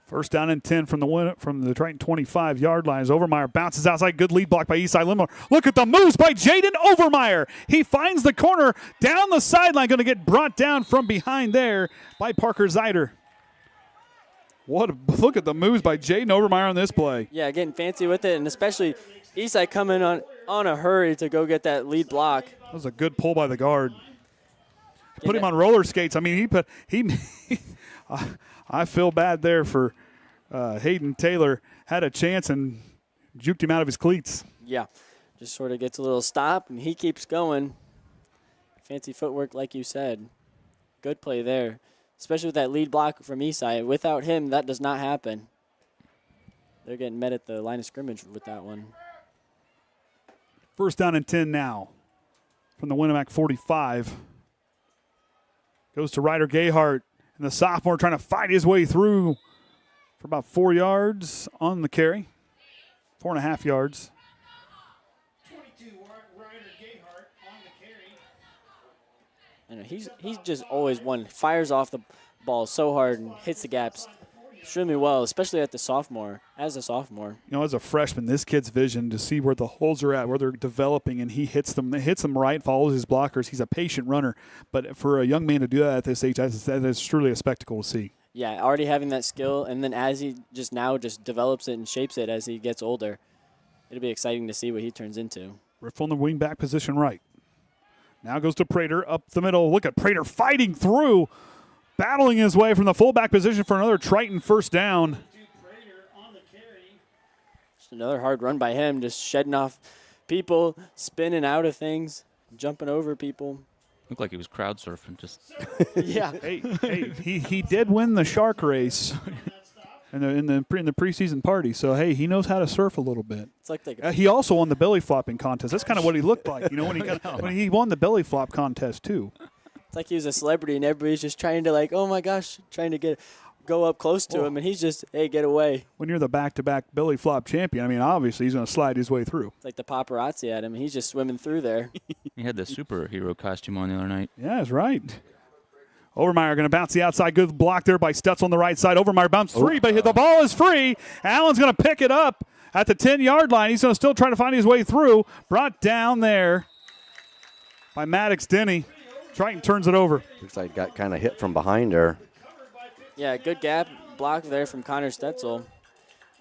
First down and 10 from the Triton 25-yard line. As Overmeyer bounces outside. Good lead block by Eastside Limler. Look at the moves by Jaden Overmeyer. He finds the corner down the sideline. Going to get brought down from behind there by Parker Zeider. Look at the moves by Jaden Overmeyer on this play. Yeah, getting fancy with it, and especially Eastside coming on a hurry to go get that lead block. That was a good pull by the guard. Put him on roller skates. I mean, I feel bad there for Hayden Taylor. Had a chance and juked him out of his cleats. Yeah, just sort of gets a little stop, and he keeps going. Fancy footwork, like you said. Good play there, especially with that lead block from Eastside. Without him, that does not happen. They're getting met at the line of scrimmage with that one. First down and 10 now from the Winamac 45. Goes to Ryder Gayhart. And the sophomore trying to fight his way through for about 4 yards on the carry. 4.5 yards. 22, Ryder Gayhart on the carry. He's just always one. Fires off the ball so hard and hits the gaps extremely well, especially as a sophomore. As a freshman, this kid's vision to see where the holes are at, where they're developing, and he hits them right, follows his blockers. He's a patient runner. But for a young man to do that at this age, that is truly a spectacle to see. Yeah, already having that skill, and then as he just develops it and shapes it as he gets older. it'll be exciting to see what he turns into. Riff on the wing back position right. Now goes to Prater up the middle. Look at Prater fighting through, battling his way from the fullback position for another Triton first down. Just another hard run by him, just shedding off people, spinning out of things, jumping over people. Looked like he was crowd surfing. Just yeah. Hey, he did win the shark race in the preseason party. So hey, he knows how to surf a little bit. It's like he also won the belly flopping contest. That's kind of what he looked like, when he won the belly flop contest too. It's like he was a celebrity and everybody's just trying to oh my gosh, trying to go up close to him, and he's just, hey, get away. When you're the back-to-back belly flop champion, I mean, obviously he's going to slide his way through. It's like the paparazzi at him, and he's just swimming through there. He had the superhero costume on the other night. Yeah, that's right. Overmeyer going to bounce the outside. Good block there by Stutz on the right side. Overmeyer bounce three, but the ball is free. Allen's going to pick it up at the 10-yard line. He's going to still try to find his way through. Brought down there by Maddox Denny. Triton turns it over. Looks like got kind of hit from behind there. Yeah, good gap block there from Connor Stetzel.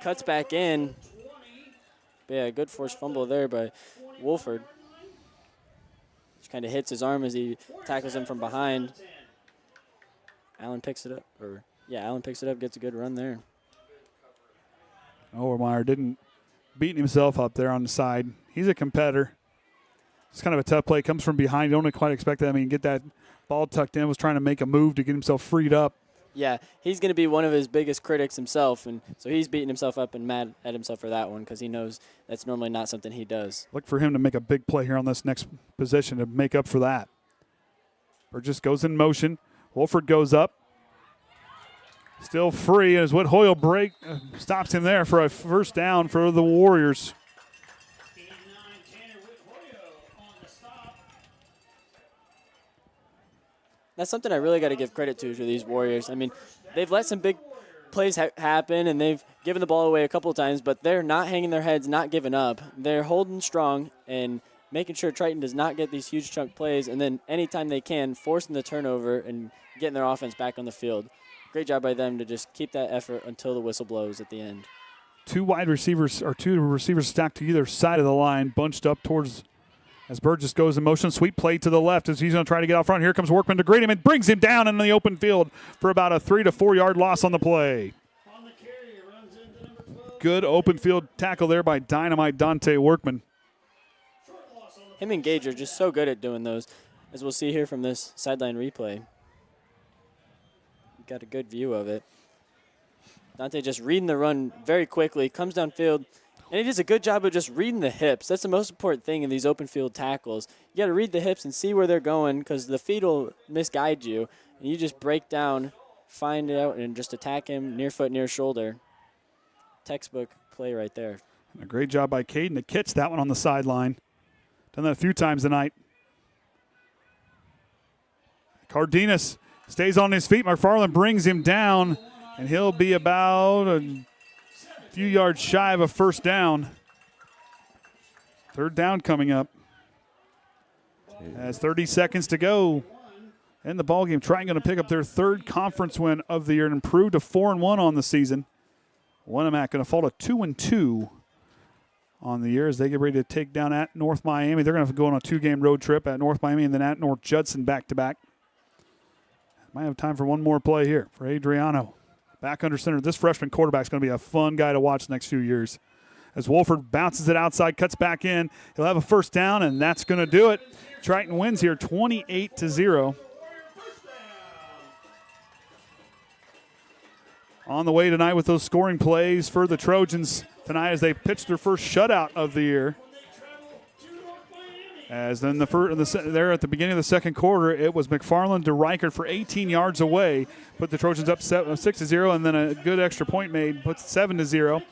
Cuts back in. Yeah, good forced fumble there by Wolford. Just kind of hits his arm as he tackles him from behind. Allen picks it up. Allen picks it up, gets a good run there. Overmeyer didn't beat himself up there on the side. He's a competitor. It's kind of a tough play. Comes from behind. You don't quite expect that. I mean, get that ball tucked in. Was trying to make a move to get himself freed up. Yeah, he's going to be one of his biggest critics himself, and so he's beating himself up and mad at himself for that one because he knows that's normally not something he does. Look for him to make a big play here on this next possession to make up for that. Burgess goes in motion. Wolford goes up. Still free as Whit Hoyle stops him there for a first down for the Warriors. That's something I really got to give credit to these Warriors. I mean, they've let some big plays happen, and they've given the ball away a couple of times, but they're not hanging their heads, not giving up. They're holding strong and making sure Triton does not get these huge chunk plays, and then anytime they can, forcing the turnover and getting their offense back on the field. Great job by them to just keep that effort until the whistle blows at the end. Two receivers stacked to either side of the line, bunched up towards as Burgess goes in motion. Sweet play to the left as he's going to try to get out front. Here comes Workman to greet him and brings him down in the open field for about a 3 to 4 yard loss on the play. Good open field tackle there by Dynamite Dante Workman. Him and Gage are just so good at doing those, as we'll see here from this sideline replay. Got a good view of it. Dante just reading the run very quickly, comes downfield, and he does a good job of just reading the hips. That's the most important thing in these open field tackles. You got to read the hips and see where they're going because the feet will misguide you, and you just break down, find it out, and just attack him near foot, near shoulder. Textbook play right there. And a great job by Caden to catch that one on the sideline. Done that a few times tonight. Cardenas stays on his feet. McFarland brings him down, and he'll be about a few yards shy of a first down. Third down coming up. As 30 seconds to go in the ballgame. Triton going to pick up their third conference win of the year and improve to 4-1 on the season. Winamac going to fall to 2-2 on the year as they get ready to take down at North Miami. They're going to go on a 2-game road trip at North Miami and then at North Judson back-to-back. Might have time for one more play here for Adriano. Back under center. This freshman quarterback's going to be a fun guy to watch the next few years. As Wolford bounces it outside, cuts back in. He'll have a first down, and that's going to do it. Triton wins here 28-0. On the way tonight with those scoring plays for the Trojans tonight as they pitch their first shutout of the year. As then there at the beginning of the second quarter, it was McFarland to Reichert for 18 yards away, put the Trojans up 6-0, and then a good extra point made, puts 7-0.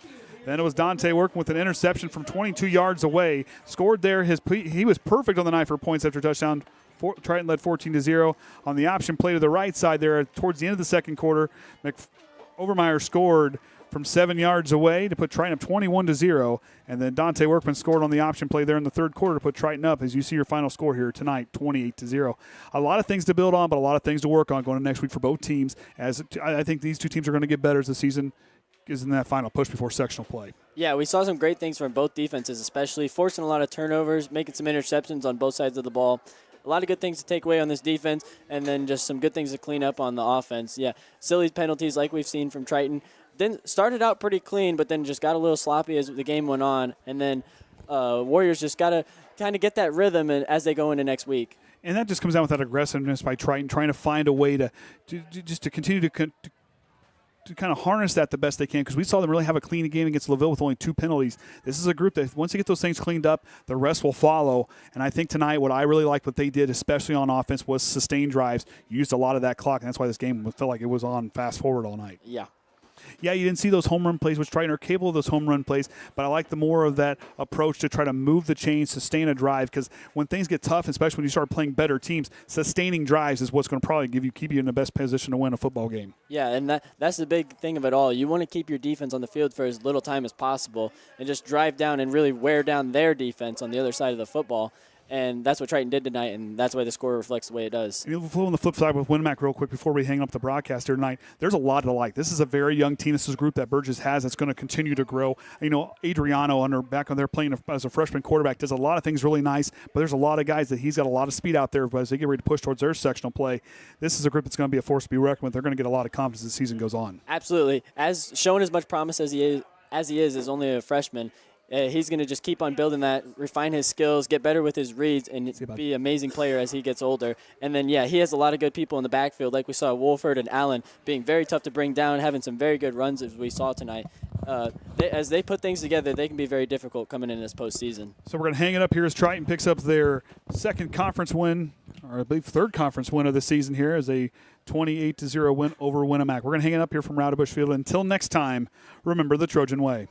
Then it was Dante working with an interception from 22 yards away, scored there. He was perfect on the night for points after touchdown. Triton led 14-0 on the option play to the right side there towards the end of the second quarter. Overmeyer scored from 7 yards away to put Triton up 21-0, and then Dante Workman scored on the option play there in the third quarter to put Triton up, as you see your final score here tonight, 28-0. A lot of things to build on, but a lot of things to work on going into next week for both teams, as I think these two teams are going to get better as the season gives them that final push before sectional play. Yeah, we saw some great things from both defenses, especially forcing a lot of turnovers, making some interceptions on both sides of the ball. A lot of good things to take away on this defense, and then just some good things to clean up on the offense. Yeah, silly penalties like we've seen from Triton. Then started out pretty clean, but then just got a little sloppy as the game went on. And then Warriors just got to kind of get that rhythm as they go into next week. And that just comes down with that aggressiveness by Triton, trying to find a way to continue to kind of harness that the best they can, because we saw them really have a clean game against Laville with only 2 penalties. This is a group that once they get those things cleaned up, the rest will follow. And I think tonight what I really liked what they did, especially on offense, was sustained drives. Used a lot of that clock, and that's why this game felt like it was on fast forward all night. Yeah. Yeah, you didn't see those home run plays, which Triton are capable of those home run plays, but I like the more of that approach to try to move the chains, sustain a drive, because when things get tough, especially when you start playing better teams, sustaining drives is what's going to probably keep you in the best position to win a football game. Yeah, and that's the big thing of it all. You want to keep your defense on the field for as little time as possible and just drive down and really wear down their defense on the other side of the football. And that's what Triton did tonight, and that's why the score reflects the way it does. And on the flip side with Winamac real quick before we hang up the broadcast here tonight, there's a lot to like. This is a very young team. This is a group that Burgess has that's going to continue to grow. You know, Adriano, back on there playing as a freshman quarterback, does a lot of things really nice, but there's a lot of guys that he's got a lot of speed out there as they get ready to push towards their sectional play. This is a group that's going to be a force to be reckoned with. They're going to get a lot of confidence as the season goes on. Absolutely. As shown as much promise as he is only a freshman, he's going to just keep on building that, refine his skills, get better with his reads, and be an amazing player as he gets older. And then, yeah, he has a lot of good people in the backfield, like we saw Wolford and Allen being very tough to bring down, having some very good runs as we saw tonight. As they put things together, they can be very difficult coming in this postseason. So we're going to hang it up here as Triton picks up their second conference win, or I believe third conference win of the season here as a 28-0 win over Winamac. We're going to hang it up here from Rowdy Bush Field. Until next time, remember the Trojan way.